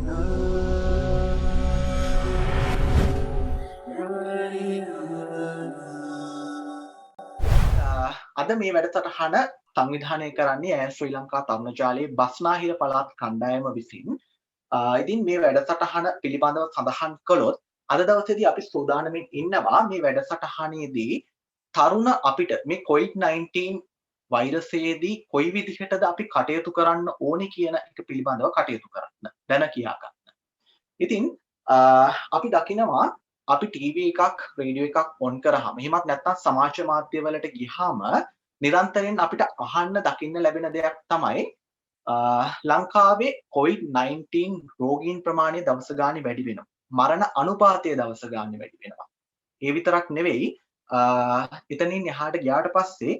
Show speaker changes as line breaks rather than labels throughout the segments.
අද මේ වැඩසටහන සංවිධානය කරන්නේ ඈන් ශ්‍රී ලංකා තරුණ ජාලයේ බස්නාහිර පළාත් කණ්ඩායම විසින්. ඉතින් මේ වැඩසටහන පිළිබඳව සඳහන් කළොත් අද දවසේදී අපි සූදානමින් ඉන්නවා මේ වැඩසටහනේදී තරුණ අපිට මේ COVID-19 වෛරසයේදී කොයි විදිහටද අපි කටයුතු කරන්න ඕනේ කියන එක පිළිබඳව කටයුතු කරන්න දැන කියා ගන්න. ඉතින් අපි දකිනවා අපි ටීවී එකක් රේඩියෝ එකක් ඔන් කරාම එහෙමත් නැත්නම් සමාජ මාධ්‍ය වලට ගියාම නිරන්තරයෙන් අපිට අහන්න දකින්න ලැබෙන දෙයක් තමයි ලංකාවේ COVID-19 රෝගීන් ප්‍රමාණය දවස ගානේ වැඩි වෙනවා. මරණ අනුපාතය දවස ගානේ වැඩි වෙනවා. ඒ විතරක් නෙවෙයි එතනින් එහාට ගියාට පස්සේ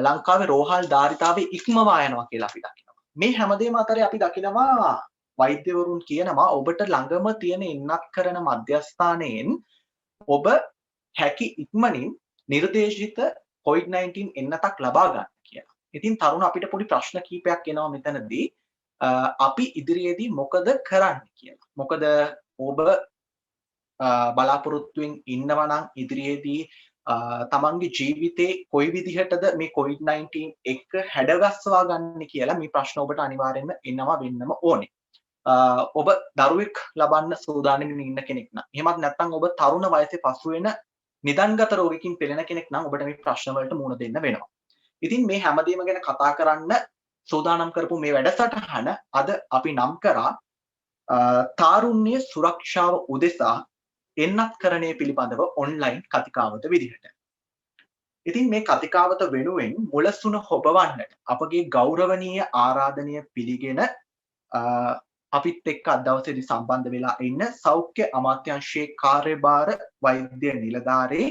ලංකාවේ රෝහල් ධාරිතාවය ඉක්මවා යනවා කියලා අපි දකිනවා. මේ හැමදේම අතරේ අපි දකිනවා වෛද්‍යවරුන් කියනවා ඔබට ළඟම තියෙන ඉන්නත් කරන මධ්‍යස්ථානයෙන් ඔබ හැකි ඉක්මනින් නිර්දේශිත COVID-19 එන්නතක් ලබා ගන්න කියලා. ඉතින් තරුණ අපිට පොඩි ප්‍රශ්න කීපයක් එනවා මෙතනදී. අපි ඉදිරියේදී මොකද කරන්නේ කියලා. මොකද ඔබ බලාපොරොත්තුෙන් ඉන්නවා නම් ඉදිරියේදී තමන්ගේ ජීවිතේ කොයි විදිහටද මේ COVID-19 එක්ක හැඩගස්වා ගන්න කියලා මේ ප්‍රශ්න ඔබට අනිවාර්යෙන්ම එනවා වෙන්නම ඕනේ. ඔබ දරුවෙක් ලබන්න සූදානමින් ඉන්න කෙනෙක් නම් එහෙමත් නැත්නම් ඔබ තරුණ වයසේ පසු වෙන නිදන්ගත රෝගිකින් පෙළෙන කෙනෙක් නම් ඔබට මේ ප්‍රශ්න වලට මුහුණ දෙන්න වෙනවා. ඉතින් මේ හැමදේම ගැන කතා කරන්න සූදානම් කරපු මේ වැඩසටහන අද අපි නම් කරා තාරුණ්‍ය සුරක්ෂාව උදෙසා එන්නත්කරණය පිළිබඳව ඔන්ලයින් කතිකාවත විදිහට. ඉතින් මේ කතිකාවත වෙනුවෙන් මුලසුන හොබවන්නට අපගේ ගෞරවනීය ආරාධනය පිළිගෙන අපිත් එක්ක අද දවසේදී සම්බන්ධ වෙලා ඉන්න සෞඛ්‍ය අමාත්‍යාංශයේ කාර්යභාර වෛද්‍ය නිලධාරී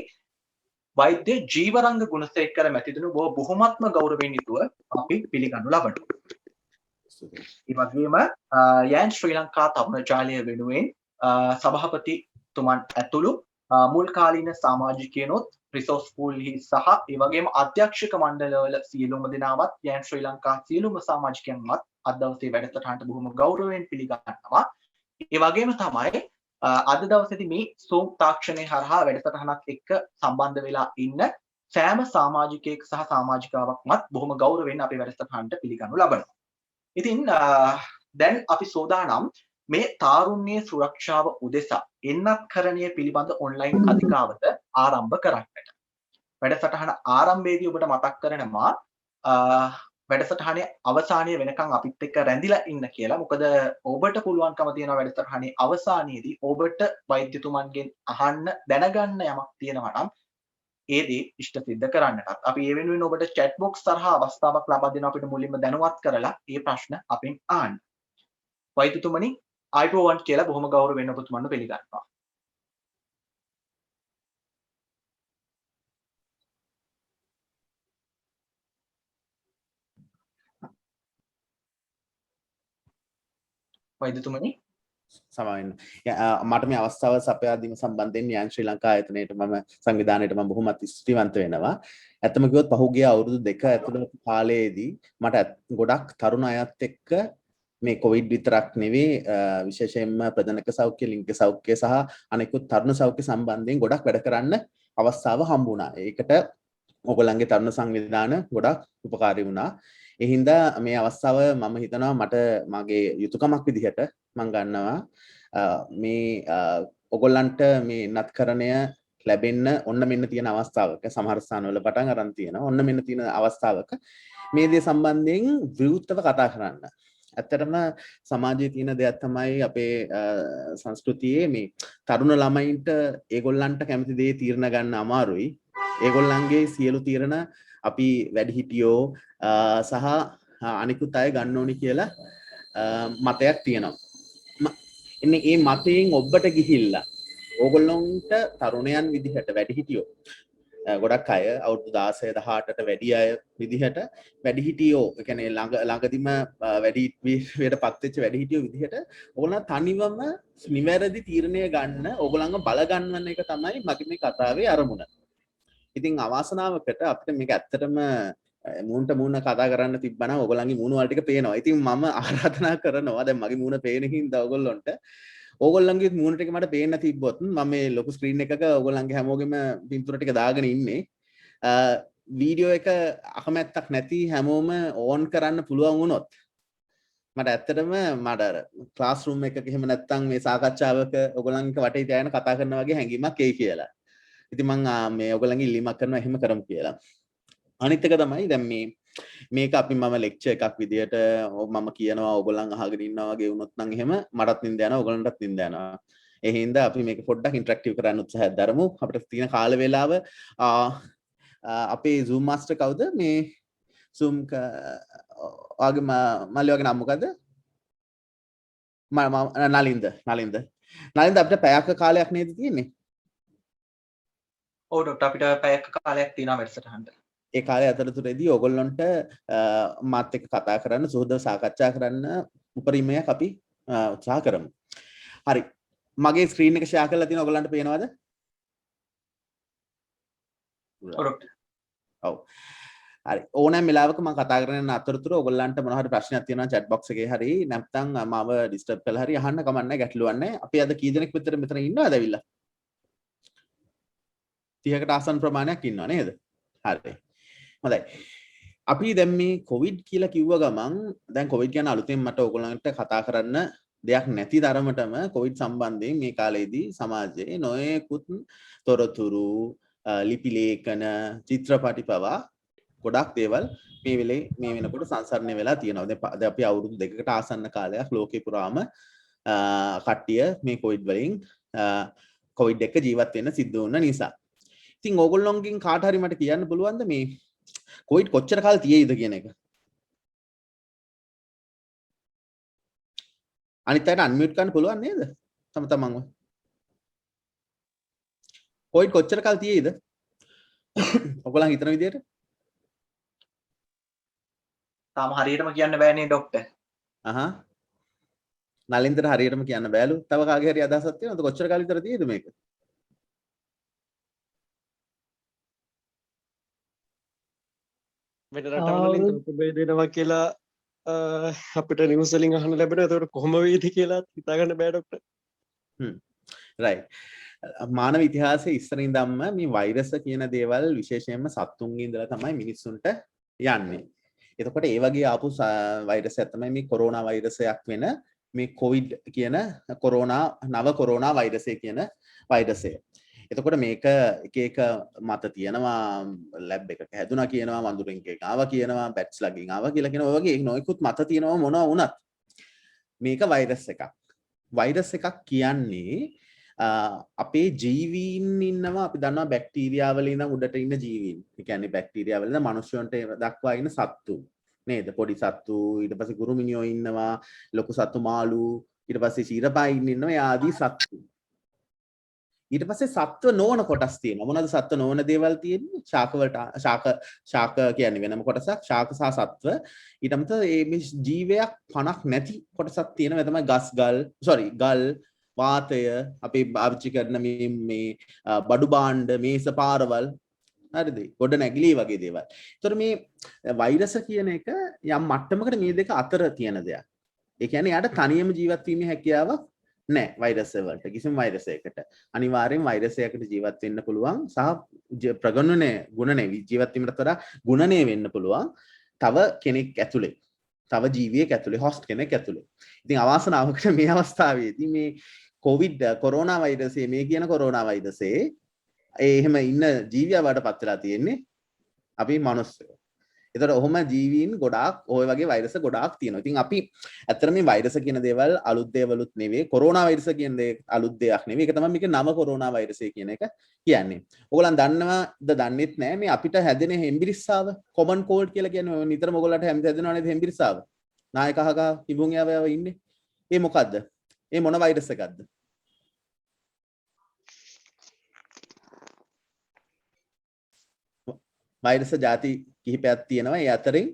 වෛද්‍ය ජීවරංග ගුණසේකර මැතිතුමෝ බොහොමත්ම ගෞරවයෙන් යුතුව අපි පිළිගනු ලබනවා. ඒ වගේම යෑන් ශ්‍රී ලංකා තරුණ ජාලය වෙනුවෙන් සභාපතිතුමන් ඇතුළු මුල් කාලීන සමාජිකයනොත් රිසෝස්ෆුල්හි සහ ඒ වගේම අධ්‍යක්ෂක මණ්ඩලවල සියලුම දෙනාවත් යෑන් ශ්‍රී ලංකා සියලුම සමාජිකයන්වත් අද දවසේ වැඩසටහනට බොහොම ගෞරවයෙන් පිළිගන්නවා. ඒ වගේම තමයි අද දවසේදී මේ Zoom තාක්ෂණය හරහා වැඩසටහනක් එක්ක සම්බන්ධ වෙලා ඉන්න සෑම සමාජිකයෙක් සහ සමාජිකාවක්මත් බොහොම ගෞරවයෙන් අපේ වැඩසටහනට පිළිගනු ලබනවා. ඉතින් දැන් අපි සෝදානම් මේ තාරුණ්‍ය සුරක්ෂාව උදෙසා එන්නත්කරණය පිළිබඳ ඔන්ලයින් කතිකාවත ආරම්භ කරන්නට. වැඩසටහන ආරම්භයේදී ඔබට මතක් කරනවා වැඩසටහනේ අවසානය වෙනකන් අපිත් එක්ක රැඳිලා ඉන්න කියලා. මොකද ඔබට පුළුවන්කම තියෙනවා වැඩසටහනේ අවසානයේදී ඔබට වෛද්‍යතුමන්ගෙන් අහන්න දැනගන්න යමක් තියෙනවා නම් ඒ දේ ඉෂ්ට සිද්ධ කරන්නටත් අපි ඒ වෙනුවෙන් ඔබට chat box තරහා අවස්ථාවක් ලබා දෙනවා අපිට මුලින්ම දැනුවත් කරලා ඒ ප්‍රශ්න අපෙන් අහන්න. වෛද්‍යතුමනි අයිබෝවන් කියලා බොහොම ගෞරවයෙන් ඔබතුමන්ව පිළිගන්නවා. වෛද්‍යතුමනි
සමාවෙන්න. මට මේ අවස්ථාව සපයා දීම සම්බන්ධයෙන් යෑන් ශ්‍රී ලංකා ආයතනයට සංවිධානයට මම බොහොමත් ස්තුතිවන්ත වෙනවා. ඇත්තම කිව්වොත් පහුගිය අවුරුදු 2 ඇතුළත කාලයේදී මට ගොඩක් තරුණ අයත් එක්ක මේ කොවිඩ් විතරක් නෙවෙයි විශේෂයෙන්ම ප්‍රජනක සෞඛ්‍ය ලිංග සෞඛ්‍ය සහ අනෙකුත් තරුණ සෞඛ්‍ය සම්බන්ධයෙන් ගොඩක් වැඩ කරන්න අවස්ථාව හම්බ වුණා. ඒකට ඔයගොල්ලන්ගේ තරුණ සංවිධාන ගොඩක් උපකාරී වුණා. ඒ හින්දා මේ අවස්ථාව මම හිතනවා මට මගේ යුතුයකමක් විදිහට මම ගන්නවා මේ ඔයගොල්ලන්ට මේ නත්කරණය ලැබෙන්න ඔන්න මෙන්න තියෙන අවස්ථාවක සමහර ස්ථානවල පටන් අරන් තියෙනවා. ඔන්න මෙන්න තියෙන අවස්ථාවක මේ දේ සම්බන්ධයෙන් විවෘතව කතා කරන්න. ඇත්තටම සමාජයේ තියෙන දෙයක් තමයි අපේ සංස්කෘතියේ මේ තරුණ ළමයින්ට ඒගොල්ලන්ට කැමති දේ තීරණ ගන්න අමාරුයි. ඒගොල්ලන්ගේ සියලු තීරණ අපි වැඩිහිටියෝ සහ අනිකුත් අය ගන්න ඕනි කියලා මතයක් තියෙනවා. එන්නේ මේ මතයෙන් ඔබට ගිහිල්ලා ඕගොල්ලොන්ට තරුණයන් විදිහට වැඩිහිටියෝ ගොඩක් අය අවුරුදු 16 18ට වැඩි අය විදිහට වැඩිහිටියෝ ඒ කියන්නේ ළඟදිම වැඩිහිටියට පත් වෙච්ච වැඩිහිටියෝ විදිහට ඕගොල්ලන් තනිවම නිවැරදි තීරණය ගන්න ඕගොල්ලන්ව බල ගන්නවන එක තමයි මගේ මේ කතාවේ අරමුණ. ඉතින් අවාසනාවකට අපිට මේක ඇත්තටම මූණට මූණ කතා කරන්න තිබ්බනම් ඔයගොල්ලන්ගේ මූණ වල ටික පේනවා. ඉතින් මම ආරාධනා කරනවා දැන් මගේ මූණ පේන හින්දා ඔයගොල්ලන්ට ඕගොල්ලන්ගේ මූණ ටික මට පේන්න තිබ්බොත් මම මේ ලොකු ස්ක්‍රීන් එකක ඕගොල්ලන්ගේ හැමෝගෙම පින්තූර ටික දාගෙන ඉන්නේ. වීඩියෝ එක අකමැත්තක් නැති හැමෝම ඕන් කරන්න පුළුවන් වුණොත් මට ඇත්තටම මට අර ක්ලාස් රූම් එකක එහෙම නැත්තම් මේ සාකච්ඡාවක ඕගොල්ලන්ගේ වටේ තියාගෙන කතා කරනවා වගේ හැඟීමක් එයි කියලා. ඉතින් මම මේ ඕගොල්ලන්ගේ ඉල්ලීමක් කරනවා එහෙම කරමු කියලා. අනිත් එක තමයි දැන් මේක අපි මම ලෙක්චර් එකක් විදියට මම කියනවා ඕගොල්ලන් අහගෙන ඉන්නවා වගේ වුණොත් නම් එහෙම මටත් නින්ද යනවා ඕගොල්ලන්ටත් නින්ද යනවා. ඒ හින්දා අපි මේක පොඩ්ඩක් ඉන්ටරැක්ටිව් කරන්න උත්සාහයක් දරමු. අපිට තියෙන කාල වේලාව අපේ Zoom master කවුද මේ Zoom ඔයාගේ මල්ලි වගේ නම මොකද? නලින්ද අපිට පැයක කාලයක් නේද තියෙන්නේ?
ඔව් ඩොක්ටර් අපිට පැයක කාලයක් තියෙනවා වැඩසටහනට.
ඒ කාලය අතරතුරේදී ඔයගොල්ලන්ට මාත් එක්ක කතා කරන්න සුහදව සාකච්ඡා කරන්න උපරිමයක් අපි උත්සාහ කරමු. හරි. මගේ ස්ක්‍රීන් එක ෂෙයා කරලා තියෙන ඔයගොල්ලන්ට පේනවද? ඔව්. හරි. ඕනෑම වෙලාවක මම කතා කරන අතරතුර ඔයගොල්ලන්ට මොනවා හරි ප්‍රශ්නයක් තියෙනවා chat box එකේ හරි නැත්නම් මාව disturb කරලා හරි අහන්න කමක් නැහැ ගැටලුවක් නැහැ. අපි අද කී දෙනෙක් විතර මෙතන ඉන්නවද ඇවිල්ලා? 30කට ආසන්න ප්‍රමාණයක් ඉන්නවා නේද? හරි. හොඳයි. අපි දැන් මේ කොවිඩ් කියලා කිව්ව ගමන් දැන් කොවිඩ් ගැන අලුතෙන් මට ඔයගොල්ලන්ට කතා කරන්න දෙයක් නැති තරමටම කොවිඩ් සම්බන්ධයෙන් මේ කාලේදී සමාජයේ නොයෙකුත් තොරතුරු ලිපි ලේඛන චිත්‍රපටි පවා ගොඩක් දේවල් මේ වෙලේ මේ වෙනකොට සංසරණය වෙලා තියෙනවා. දැන් අපි අවුරුදු 2කට ආසන්න කාලයක් ලෝකේ පුරාම කට්ටිය මේ කොවිඩ් වලින් කොවිඩ් එක ජීවත් වෙන්න සිද්ධ වුණ නිසා. ඉතින් ඕගොල්ලොන්ගෙන් කාට හරි මට කියන්න පුළුවන්ද මේ කොවිඩ් කොච්චර කාල තියෙයිද කියන එක? අනිත් අයට අන්මියුට් කරන්න පුළුවන් නේද? තමන්ව. කොවිඩ් කොච්චර කාල තියෙයිද? ඔයගොල්ලන් හිතන විදියට?
තාම හරියටම කියන්න බෑනේ ඩොක්ටර්.
නලින්දට හරියටම කියන්න බෑලු. තව කාගේ හරි අදහසක් තියෙනවද කොච්චර කාල විතර තියෙයිද මේක?
වෙන රටවලින් බෙදෙනවා කියලා අපිට නිවුස් වලින් අහන්න ලැබෙනවා. ඒකට කොහොම වේද කියලා හිතා ගන්න බෑ ඩොක්ටර්.
රයිට්. මානව ඉතිහාසයේ ඉස්සර ඉඳන්ම මේ වෛරස් කියන දේවල් විශේෂයෙන්ම සත්තුන්ගේ ඉඳලා තමයි මිනිස්සුන්ට යන්නේ. එතකොට ඒ වගේ ආපු වෛරසයක් තමයි මේ කොරෝනා වෛරසයක් වෙන මේ කොවිඩ් කියන නව කොරෝනා වෛරසය කියන වෛරසය. එතකොට මේක එක මත තියෙනවා ලැබ් එකක හැදුනා කියනවා වඳුරෙන් එකක් ආවා කියනවා බැට්ස් ලගින් ආවා කියලා කියන ඔය වගේ නොයෙකුත් මත තියෙනවා මොනවා වුණත් මේක වෛරස් එකක්. වෛරස් එකක් කියන්නේ අපේ ජීවීන් ඉන්නවා අපි දන්නවා බැක්ටීරියා වල ඉඳන් උඩට ඉන්න ජීවීන්. ඒ කියන්නේ බැක්ටීරියා වල ඉඳන් මනුෂ්‍යයන්ට දක්වා ඉන්න සත්තු. නේද? පොඩි සත්තු ඊට පස්සේ කුරුමිනියෝ ඉන්නවා, ලොකු සත්තු මාළු, ඊට පස්සේ ශීරපයින් ඉන්නවා, ඒ ආදී සත්තු. ඊට පස්සේ සත්ව නොවන කොටස් තියෙනවා. මොනවද සත්ව නොවන දේවල් තියෙන්නේ? ශාක වලට ශාක කියන්නේ වෙනම කොටසක්. ශාක සහ සත්ව. ඊට අමතරව මේ ජීවයක් පණක් නැති කොටසක් තියෙනවා. ඒ තමයි ගල්, වාතය, අපි පාවිච්චි කරන මේ බඩු භාණ්ඩ, මේස පාරවල්, හරිද? ගොඩ නැගිලි වගේ දේවල්. ඒතර මේ වෛරස කියන එක යම් මට්ටමකට මේ දෙක අතර තියෙන දෙයක්. ඒ කියන්නේ යාට තනියම ජීවත් වීමේ හැකියාවක් නැහැ වෛරස් වලට. කිසිම වෛරසයකට. අනිවාර්යෙන් වෛරසයකට ජීවත් වෙන්න පුළුවන් සහ ප්‍රගුණණය ජීවත් වීමට වඩා ගුණණය වෙන්න පුළුවන් තව කෙනෙක් ඇතුලේ. තව ජීවියෙක් ඇතුලේ, හොස්ට් කෙනෙක් ඇතුලේ. ඉතින් අවාසනාවකට මේ අවස්ථාවේදී මේ කොවිඩ් කොරෝනා වෛරසයේ මේ කියන කොරෝනා වෛරසයේ එහෙම ඉන්න ජීවියා වඩපත් වෙලා තියෙන්නේ අපි මිනිස්සු. ඒතර ඔහොම ජීවීන් ගොඩාක් ওই වගේ වෛරස් ගොඩාක් තියෙනවා. ඉතින් අපි ඇත්තට මේ වෛරස් කියන දේවල් අලුත් දේවලුත් නෙවෙයි. කොරෝනා වෛරස් කියන දේ අලුත් දෙයක් නෙවෙයි. ඒක තමයි මේක නව කොරෝනා වෛරසය කියන එක කියන්නේ. ඕගොල්ලන් දන්නවද දන්නෙත් නැහැ මේ අපිට හැදෙන හෙම්බිරිස්සාව කොමන් කෝල්ඩ් කියලා කියන්නේ නිතරම ඔයගොල්ලන්ට හැදෙනව නේද හෙම්බිරිස්සාව? නායකහක කිඹුන් යාව ඉන්නේ. ඒ මොකද්ද? ඒ මොන වෛරස් එකක්ද? වෛරස් ಜಾති කිහිපයක් තියෙනවා. ඒ අතරින්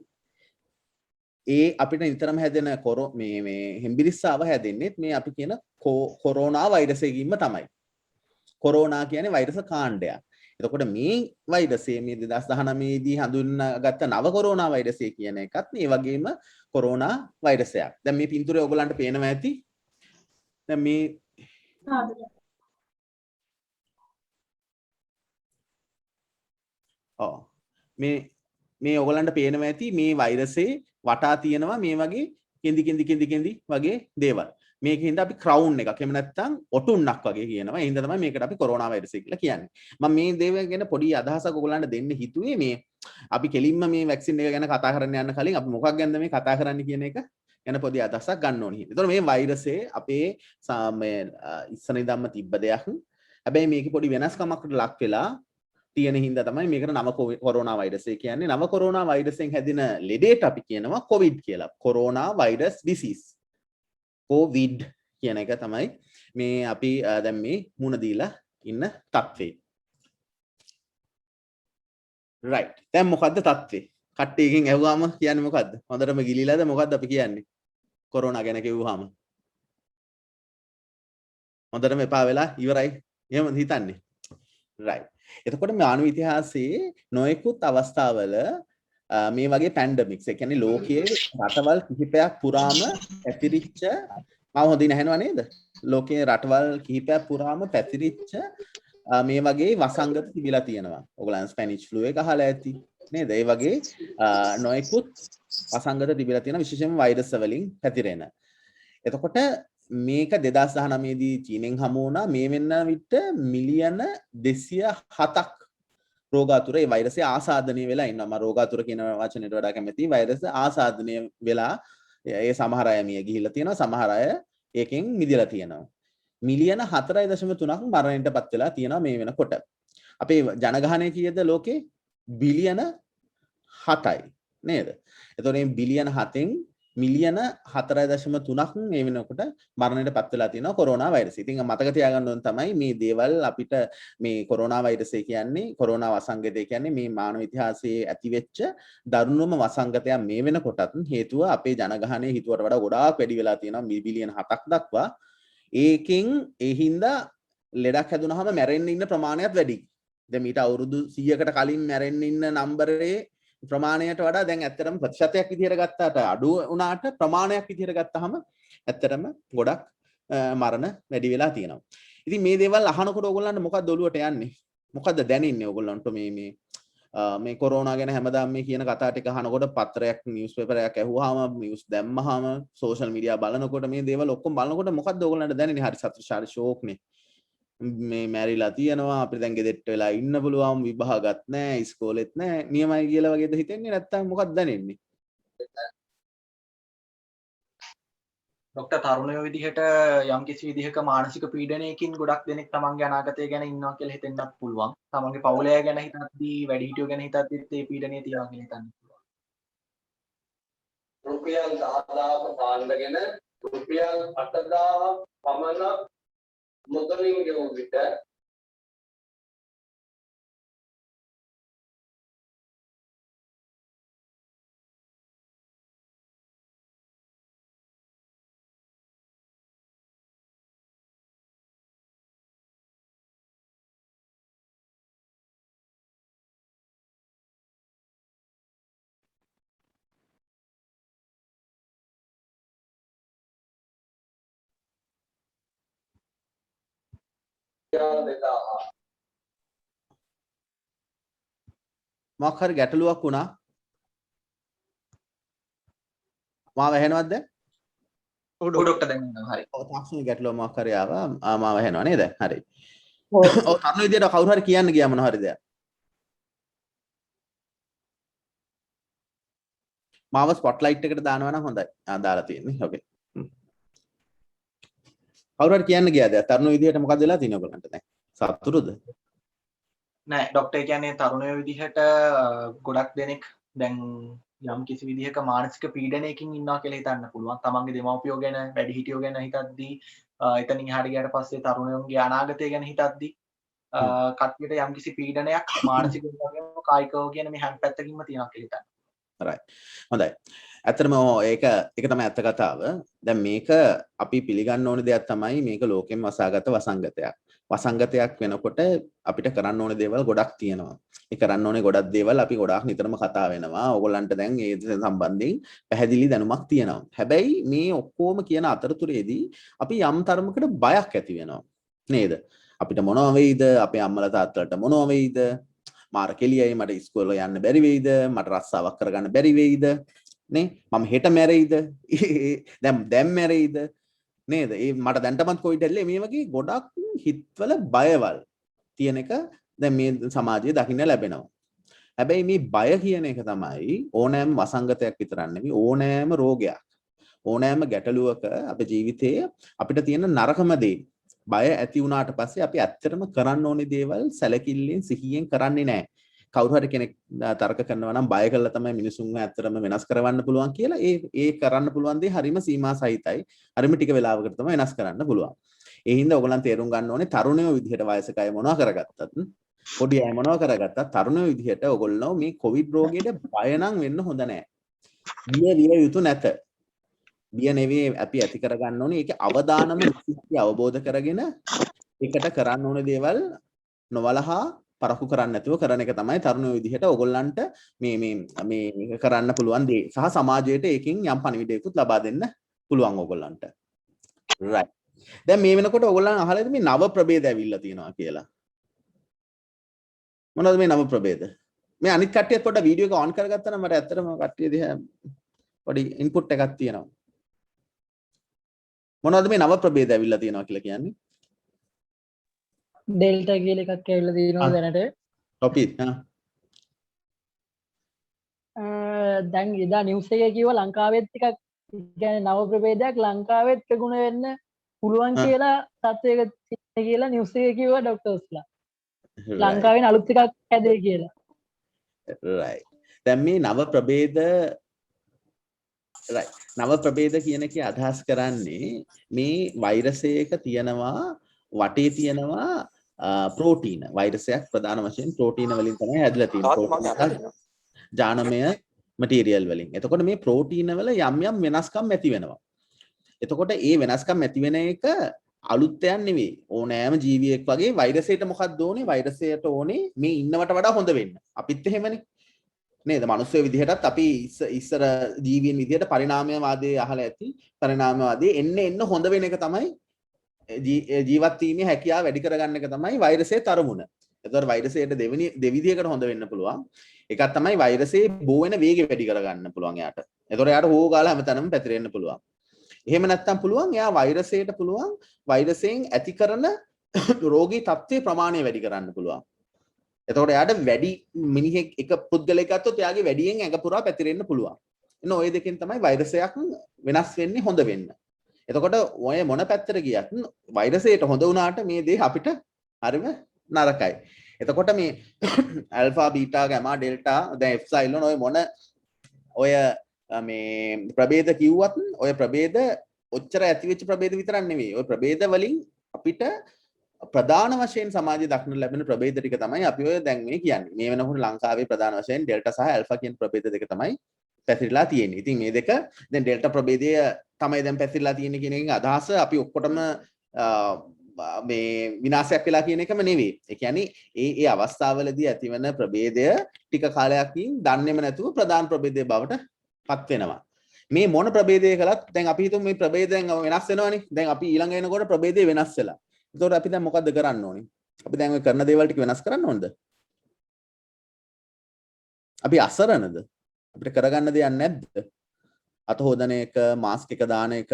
අපිට නිතරම හැදෙන මේ හෙම්බිරිස්සාව හැදෙන්නේ මේ අපි කියන කොරෝනා වෛරසයකින්ම තමයි. කොරෝනා කියන්නේ වෛරස් කාණ්ඩයක්. එතකොට මේ වෛරසය මේ 2019 දී හඳුන්වාගත්ත නව කොරෝනා වෛරසය කියන එකත් මේ වගේම කොරෝනා වෛරසයක්. දැන් මේ පින්තූරය ඔයගොල්ලන්ට පේනවා ඇති. දැන් මේ මේ ඔයගොල්ලන්ට පේනවා ඇති මේ වෛරසේ වටා තියෙනවා මේ වගේ කෙඳි වගේ දේවල්. මේකෙන්ද අපි ක්‍රවුන් එකක් එහෙම නැත්නම් ඔටුන්නක් වගේ කියනවා. ඒ හින්දා තමයි මේකට අපි කොරෝනා වෛරසය කියලා කියන්නේ. මම මේ දේවල් ගැන පොඩි අදහසක් ඔයගොල්ලන්ට දෙන්න හිතුවේ මේ අපි කෙලින්ම මේ වැක්සින් එක ගැන කතා කරන්න යන්න කලින් අපි මොකක් ගැනද මේ කතා කරන්න කියන එක ගැන පොඩි අදහසක් ගන්න ඕනේ. ඒතකොට මේ වෛරසය අපේ ඉස්සර ඉඳන්ම තිබ්බ දෙයක්. හැබැයි මේකේ පොඩි වෙනස්කමකට ලක් වෙලා තියෙන හින්දා තමයි මේකට නව කොරෝනා වෛරසය කියන්නේ. නව කොරෝනා වෛරසයෙන් හැදින ලෙඩේට අපි කියනවා කොවිඩ් කියලා. Corona virus disease. කොවිඩ් කියන එක තමයි මේ අපි දැන් මේ මුණ දීලා ඉන්න තත්ත්වේ. රයිට්. දැන් මොකද්ද තත්ත්වේ? කට්ටියකින් ඇහුවාම කියන්නේ මොකද්ද? හොඳටම ගිලිලාද මොකද්ද අපි කියන්නේ? කොරෝනා ගැන කිව්වහම. හොඳටම එපා වෙලා ඉවරයි. එහෙම හිතන්නේ. රයිට්. එතකොට මානව ඉතිහාසයේ නොයෙකුත් අවස්ථාවල මේ වගේ පැන්ඩමික්ස් ඒ කියන්නේ ලෝකයේ රටවල් කිහිපයක් පුරාම පැතිරිච්ච මම හොඳින් ඇහෙනව නේද? ලෝකයේ රටවල් කිහිපයක් පුරාම පැතිරිච්ච මේ වගේ වසංගත තිබිලා තියෙනවා. ඔයගොල්ලන් ස්පැනිෂ් ෆ්ලූ එක අහලා ඇති නේද? ඒ වගේ නොයෙකුත් වසංගත තිබිලා තියෙන විශේෂයෙන්ම වෛරස් වලින් පැතිරෙන. එතකොට මේක 2019 දී චීනෙන් හමු වුණා. මේ වෙන්න විට මිලියන 207ක් රෝගාතුර ඒ වෛරසය ආසාදනය වෙලා ඉන්නවා. මම රෝගාතුර කියන වචනයට වඩා කැමතියි. වෛරස ආසාදනය වෙලා ඒ සමහර අය මිය ගිහිල්ලා තියෙනවා. සමහර අය ඒකෙන් මිදලා තියෙනවා. මිලියන 4.3ක් මරණයටපත් වෙලා තියෙනවා මේ වෙනකොට. අපේ ජනගහනය කීයද ලෝකේ? බිලියන 7යි නේද? එතකොට මේ බිලියන 7න් මිලියන 4.3ක් මේ වෙනකොට මරණයටපත් වෙලා තියෙනවා කොරෝනා වෛරසය. ඉතින් මතක තියාගන්න ඕන තමයි මේ දේවල් අපිට මේ කොරෝනා වෛරසය කියන්නේ කොරෝනා වසංගතය කියන්නේ මේ මානව ඉතිහාසයේ ඇතිවෙච්ච දරුණුම වසංගතයක් මේ වෙනකොටත් හේතුව අපේ ජනගහනය හිතුවට වඩා ගොඩාක් වැඩි වෙලා තියෙනවා බිලියන 7ක් දක්වා. ඒකෙන් ඒ හින්දා ලෙඩක් හැදුනහම මැරෙන්න ඉන්න ප්‍රමාණයත් වැඩි. දැන් මීට අවුරුදු 100කට කලින් මැරෙන්න ඉන්න නම්බරේ ප්‍රමාණයට වඩා දැන් ඇත්තටම ප්‍රතිශතයක් විදිහට ගත්තාට අඩු වුණාට ප්‍රමාණයක් විදිහට ගත්තාම ඇත්තටම ගොඩක් මරණ වැඩි වෙලා තියෙනවා. ඉතින් මේ දේවල් අහනකොට ඕගොල්ලන්ට මොකක්ද ඔළුවට යන්නේ? මොකද්ද දැනෙන්නේ ඕගොල්ලන්ට මේ කොරෝනා ගැන හැමදාම මේ කියන කතා ටික අහනකොට පත්‍රයක් නිවුස් පේපර් එකක් ඇහුවාම නිවුස් දැම්මහම සෝෂල් මීඩියා බලනකොට මේ දේවල් ඔක්කොම බලනකොට මොකද්ද ඕගොල්ලන්ට දැනෙන්නේ? හරි සතුටුශාලි ෂෝක්නේ. මේ මැරිලා තියෙනවා අපිට දැන් ගෙදරට වෙලා ඉන්න පුළුවන් විභාගත් නැහැ ඉස්කෝලෙත් නැහැ නියමයි කියලා වගේද හිතෙන්නේ නැත්නම් මොකක්ද දැනෙන්නේ?
ડોક્ટર තරුණයෝ විදිහට යම් කිසි විදිහක මානසික පීඩනයකින් ගොඩක් දෙනෙක් තමන්ගේ අනාගතය ගැන ඉන්නවා කියලා හිතෙන්නත් පුළුවන්. තමන්ගේ පවුලය ගැන හිතද්දී වැඩිහිටියෝ ගැන හිතද්දිත් මේ පීඩනය තියනවා කියලා හිතන්න පුළුවන්.
රුපියල් 10,000ක පාණ්ඩගෙන රුපියල් 8,000 පමණ මුදලින් ගෙවු විට
මොකක් හරි ගැටලුවක් වුණා? මාව ඇහෙනවද දැන්?
ඔව් ડોක්ටර් දැන් හරි.
ඔව් තාක්ෂණික ගැටලුව මොකක් හරි ආවා. මාව ඇහෙනව නේද? හරි. ඔව් තරුණ විදියට කවුරු හරි කියන්න ගියා මොන හරි දෙයක්. මාව ස්පොට්ලයිට් එකට දානවා නම් හොඳයි. දාලා තියෙන්නේ. ඕකේ. කවුරු හරි කියන්න ගියාද? තරුණ විදියට මොකද වෙලා තියෙන්නේ ඔයගලන්ට දැන්? සතුටුද?
නෑ ડોක්ටර් කියන්නේ තරුණයෝ විදිහට ගොඩක් දෙනෙක් දැන් යම් කිසි විදිහක මානසික පීඩනයකින් ඉන්නවා කියලා හිතන්න පුළුවන්. තමන්ගේ දෙමව්පියෝ ගැන වැඩිහිටියෝ ගැන හිතද්දී එතනින් එහාට ගියාට පස්සේ තරුණයෝගේ අනාගතය ගැන හිතද්දී කට්ටියට යම් කිසි පීඩනයක් මානසිකව වගේම කායිකව කියන මේ හැම පැත්තකින්ම තියෙනවා කියලා හිතන්න.
right. හොඳයි. ඇත්තටම ඒක තමයි ඇත්ත කතාව. දැන් මේක අපි පිළිගන්න ඕන දෙයක් තමයි මේක ලෝකෙන් වසාගත වසංගතයක්. වසංගතයක් වෙනකොට අපිට කරන්න ඕන දේවල් ගොඩක් තියෙනවා. ඒ කරන්න ඕනේ ගොඩක් දේවල් අපි ගොඩාක් නිතරම කතා වෙනවා. ඕගොල්ලන්ට දැන් ඒ සම්බන්ධයෙන් පැහැදිලි දැනුමක් තියෙනවා. හැබැයි මේ ඔක්කොම කියන අතරතුරේදී අපි යම් තරමකට බයක් ඇති වෙනවා. නේද? අපිට මොනවා වෙයිද? අපේ අම්මලා තාත්තලාට මොනවා වෙයිද? මාර කෙලියයි මට ඉස්කෝලේ යන්න බැරි වෙයිද? මට රස්සාවක් කරගන්න බැරි වෙයිද? නේ මම හෙට මැරෙයිද? දැන් මැරෙයිද? නේද? ඒ මට දැන්ටමත් කොවිඩ් ඇල්ලේ මේ වගේ ගොඩක් හිතවල බයවල් තියෙන එක දැන් මේ සමාජයේ දකින්න ලැබෙනවා. හැබැයි මේ බය කියන එක තමයි ඕනෑම වසංගතයක් විතරක් නෙවෙයි ඕනෑම රෝගයක්. ඕනෑම ගැටලුවක අපේ ජීවිතයේ අපිට තියෙන නරකම දේ. බය ඇති වුණාට පස්සේ අපි ඇත්තටම කරන්න ඕනේ දේවල් සැලකිල්ලෙන් සිහියෙන් කරන්නේ නැහැ. කවුරු හරි කෙනෙක් තර්ක කරනවා නම් බය කළා තමයි මිනිසුන්ව ඇත්තටම වෙනස් කරවන්න පුළුවන් කියලා ඒ කරන්න පුළුවන් දේ හරිම සීමා සහිතයි. හරිම ටික වෙලාවකට තමයි වෙනස් කරන්න පුළුවන්. ඒ හින්දා ඔයගොල්ලන් තේරුම් ගන්න ඕනේ තරුණයෝ විදිහට වයසක අය මොනවා කරගත්තත් පොඩි අය මොනවා කරගත්තත් තරුණයෝ විදිහට ඔයගොල්ලෝ මේ කොවිඩ් රෝගයට බය නම් වෙන්න හොඳ නැහැ. විය යුතු නැත. බිය නෙවෙයි අපි ඇති කරගන්න ඕනේ ඒකේ අවදානම නිසි අවබෝධ කරගෙන ඒකට කරන්න ඕනේ දේවල් නොවලහා පරක්කු කරන්න නැතුව කරන එක තමයි තරුණයෝ විදිහට ඔයගොල්ලන්ට මේ කරන්න පුළුවන් දේ සහ සමාජයට ඒකෙන් යම් පණිවිඩයකුත් ලබා දෙන්න පුළුවන් ඔයගොල්ලන්ට. right. දැන් මේ වෙනකොට ඔයගොල්ලන් අහලාද මේ නව ප්‍රභේද ඇවිල්ලා තියෙනවා කියලා. මොනවද මේ නව ප්‍රභේද? මේ අනිත් කට්ටියත් පොඩ්ඩක් වීඩියෝ එක ඔන් කරගත්තා නම් මට ඇත්තටම කට්ටිය දිහා පොඩි ඉන්පුට් එකක් තියෙනවා. මොනවද මේ නව ප්‍රභේද ඇවිල්ලා තියෙනවා කියලා කියන්නේ?
ඩෙල්ටා කියලා එකක් ඇවිල්ලා තියෙනවා දැනට.
ටොපික්
දැන් එදා නිවුස් එකේ කිව්වා ලංකාවෙත් එකක් කියන්නේ නව ප්‍රභේදයක් ලංකාවෙත් ප්‍රගුණ වෙන්න පුළුවන් කියලා තත්ත්වයක තියෙන කියලා නිවුස් එකේ කිව්වා ડોක්ටර්ස්ලා. ලංකාවෙන් අලුත් එකක් හැදේ කියලා.
right. දැන් මේ නව ප්‍රභේද right. නව ප්‍රභේද කියන එකේ අදහස් කරන්නේ මේ වෛරසයක තියෙනවා වටේ තියෙනවා ප්‍රෝටීන. වෛරසයක් ප්‍රධාන වශයෙන් ප්‍රෝටීන වලින් තමයි හැදලා තියෙන්නේ. ජානමය මටීරියල් වලින්. එතකොට මේ ප්‍රෝටීන වල යම් යම් වෙනස්කම් ඇති වෙනවා. එතකොට ඒ වෙනස්කම් ඇති වෙන එක අලුත් දෙයක් නෙවෙයි. ඕනෑම ජීවියෙක් වගේ වෛරසයට මොකක්ද ඕනේ? වෛරසයට ඕනේ මේ ඉන්නවට වඩා හොඳ වෙන්න. අපිත් එහෙමනේ. නේද? මිනිස්සු විදිහටත් අපි ඉස්සර ජීවීන් විදිහට පරිණාමවාදයේ අහලා ඇති. පරිණාමවාදයේ එන්න හොඳ වෙන එක තමයි ජීවත් වීමේ හැකියාව වැඩි කරගන්න එක තමයි වෛරසයේ තරමුණ. එතකොට වෛරසයට දෙවිදිහකට හොඳ වෙන්න පුළුවන්. එකක් තමයි වෛරසයේ බෝ වෙන වේගය වැඩි කරගන්න පුළුවන් එයාට. එතකොට එයාට හෝ ගාලා හැමතැනම පැතිරෙන්න පුළුවන්. එහෙම නැත්නම් පුළුවන් එයා වෛරසයට පුළුවන් වෛරසයෙන් ඇති කරන රෝගී තත්ත්වයේ ප්‍රමාණය වැඩි කරන්න පුළුවන්. එතකොට එයාට වැඩි මිනිහෙක් එක පුද්ගලයෙක් ගත්තොත් එයාගේ වැඩියෙන් ඇඟ පුරා පැතිරෙන්න පුළුවන්. එන්න ওই දෙකෙන් තමයි වෛරසයක් වෙනස් වෙන්නේ හොඳ වෙන්න. එතකොට ඔය මොන පැත්තට ගියත් වෛරසයට හොඳ වුණාට මේ දේ අපිට හරිම නරකයි. එතකොට මේ ඇල්ෆා බීටා ගාමා ඩෙල්ටා දැන් එප්සයිලොන් ඔය මොන ඔය මේ ප්‍රභේද කිව්වත් ඔය ප්‍රභේද ඔච්චර ඇති වෙච්ච ප්‍රභේද විතරක් නෙවෙයි. ඔය ප්‍රභේද වලින් අපිට ප්‍රධාන වශයෙන් සමාජයේ දක්නට ලැබෙන ප්‍රභේද ටික තමයි අපි ඔය දැන් මේ කියන්නේ. මේ වෙනකොට ලංකාවේ ප්‍රධාන වශයෙන් ඩෙල්ටා සහ ඇල්ෆා කියන ප්‍රභේද දෙක තමයි පැතිරලා තියෙන්නේ. ඉතින් මේ දෙක දැන් ඩෙල්ටා ප්‍රභේදය තමයි දැන් පැතිරලා තියෙන්නේ කියන එකේ අදහස අපි ඔක්කොටම මේ විනාශයක් වෙලා කියන එකම නෙවෙයි. ඒ කියන්නේ ඒ අවස්ථාවවලදී ඇතිවන ප්‍රභේදය ටික කාලයකින් දන්නේම නැතුව ප්‍රධාන ප්‍රභේදය බවට පත් වෙනවා. මේ මොන ප්‍රභේදය කළත් දැන් අපි හිතමු මේ ප්‍රභේදයෙන් වෙනස් වෙනවනේ. දැන් අපි ඊළඟ එනකොට ප්‍රභේදය වෙනස් වෙලා. එතකොට අපි දැන් මොකද්ද කරන්න ඕනේ? අපි දැන් ඔය කරන දේවල් ටික වෙනස් කරන්න ඕනද? අපි අසරණද? අපිට කරගන්න දෙයක් නැද්ද? අත හොදන එක, මාස්ක් එක දාන එක,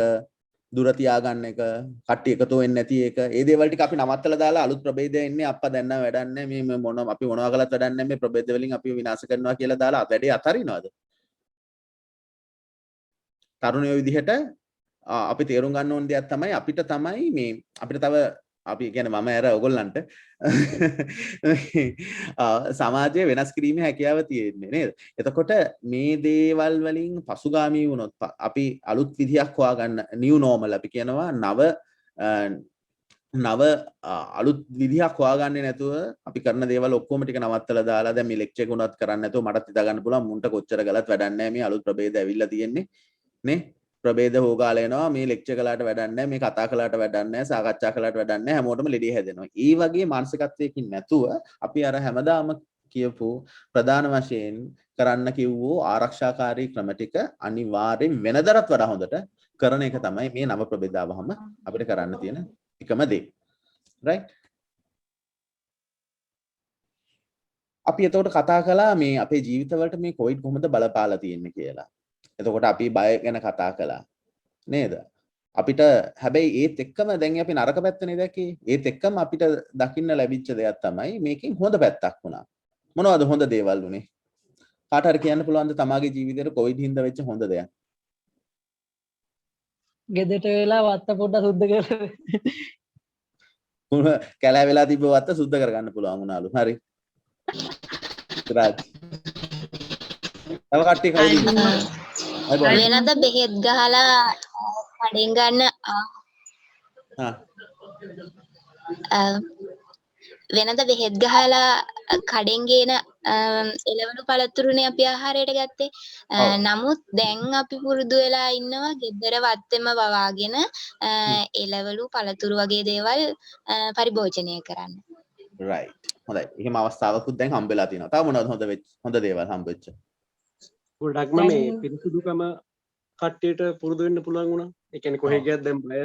දුර තියාගන්න එක, කට්ටිය එකතු වෙන්නේ නැති එක, ඒ දේවල් ටික අපි නවත්තලා දාලා අලුත් ප්‍රභේදය එන්නේ අප්පා දැන් නම් වැඩක් නැහැ. මේ මොන අපි මොනවා කළත් වැඩක් නැහැ. මේ ප්‍රභේද වලින් අපි විනාශ කරනවා කියලා දාලා වැඩේ අතරිනවද? තරුණයෝ විදිහට අපි තේරුම් ගන්න ඕන දෙයක් තමයි අපිට තමයි මේ අපිට තව අපි කියන්නේ මම ඇර ඔයගොල්ලන්ට සමාජය වෙනස් කිරීමේ හැකියාව තියෙන්නේ නේද? එතකොට මේ දේවල් වලින් පසුගාමී වුණොත් අපි අලුත් විදියක් හොයාගන්න නිව් නෝමල් අපි කියනවා නව නව අලුත් විදිහක් හොයාගන්නේ නැතුව අපි කරන දේවල් ඔක්කොම ටික නවත්තලා දාලා දැන් මේ ලෙක්චර් එක උනත් කරන්නේ නැතුව මටත් හිතා ගන්න පුළුවන් මුන්ට කොච්චර ගලත් වැඩක් නැහැ මේ අලුත් ප්‍රභේද ඇවිල්ලා තියෙන්නේ නේ ප්‍රභේද හොගාලා එනවා මේ ලෙක්චර් කළාට වැඩක් නැහැ මේ කතා කළාට වැඩක් නැහැ සාකච්ඡා කළාට වැඩක් නැහැ හැමෝටම ලෙඩේ හැදෙනවා. ඒ වගේ මානසිකත්වයකින් නැතුව අපි අර හැමදාම කියපු ප්‍රධාන වශයෙන් කරන්න කිව්වෝ ආරක්ෂාකාරී ක්‍රම ටික අනිවාර්යෙන් වෙනදටත් වඩා හොඳට කරන එක තමයි මේ නව ප්‍රභේදාවහම අපිට කරන්න තියෙන එකම දේ. right අපි එතකොට කතා කළා මේ අපේ ජීවිතවලට මේ කොවිඩ් කොහොමද බලපාලා තියෙන්නේ කියලා. එතකොට අපි බය ගැන කතා කළා නේද? අපිට හැබැයි ඒත් එක්කම දැන් අපි නරක පැත්තනේ දැක්කේ. ඒත් එක්කම අපිට දකින්න ලැබිච්ච දෙයක් තමයි මේකෙන් හොඳ පැත්තක් වුණා. මොනවද හොඳ දේවල් උනේ? කාට හරි කියන්න පුළුවන්ද තමාගේ ජීවිතේට කොවිඩ් හින්දා වෙච්ච හොඳ දෙයක්?
ගෙදරට වෙලා වත්ත පොඩ්ඩක් සුද්ධ කරලා
කැලෑ වෙලා තිබ්බ වත්ත සුද්ධ කරගන්න පුළුවන් වුණාලු. හරි. රාජ්. තව කට්ටිය කවුද ඉන්නේ?
වෙනද බෙහෙත් ගහලා කඩෙන් ගන්න වෙනද බෙහෙත් ගහලා කඩෙන් ගේන එළවලු පළතුරුනේ අපි ආහාරයට ගත්තේ. නමුත් දැන් අපි පුරුදු වෙලා ඉන්නවා ගෙදර වත්තෙම වවාගෙන එළවලු පළතුරු වගේ දේවල් පරිභෝජනය කරන්න.
right හොඳයි. එහෙම අවස්ථාවකුත් දැන් හම්බෙලා තියෙනවා. තව මොනවද හොඳ දේවල් හම්බෙච්ච?
ගොඩක්ම මේ පිරිසුදුකම කට්ටියට පුරුදු වෙන්න පුළුවන් වුණා. ඒ කියන්නේ කොහෙ ගියත් දැන් බය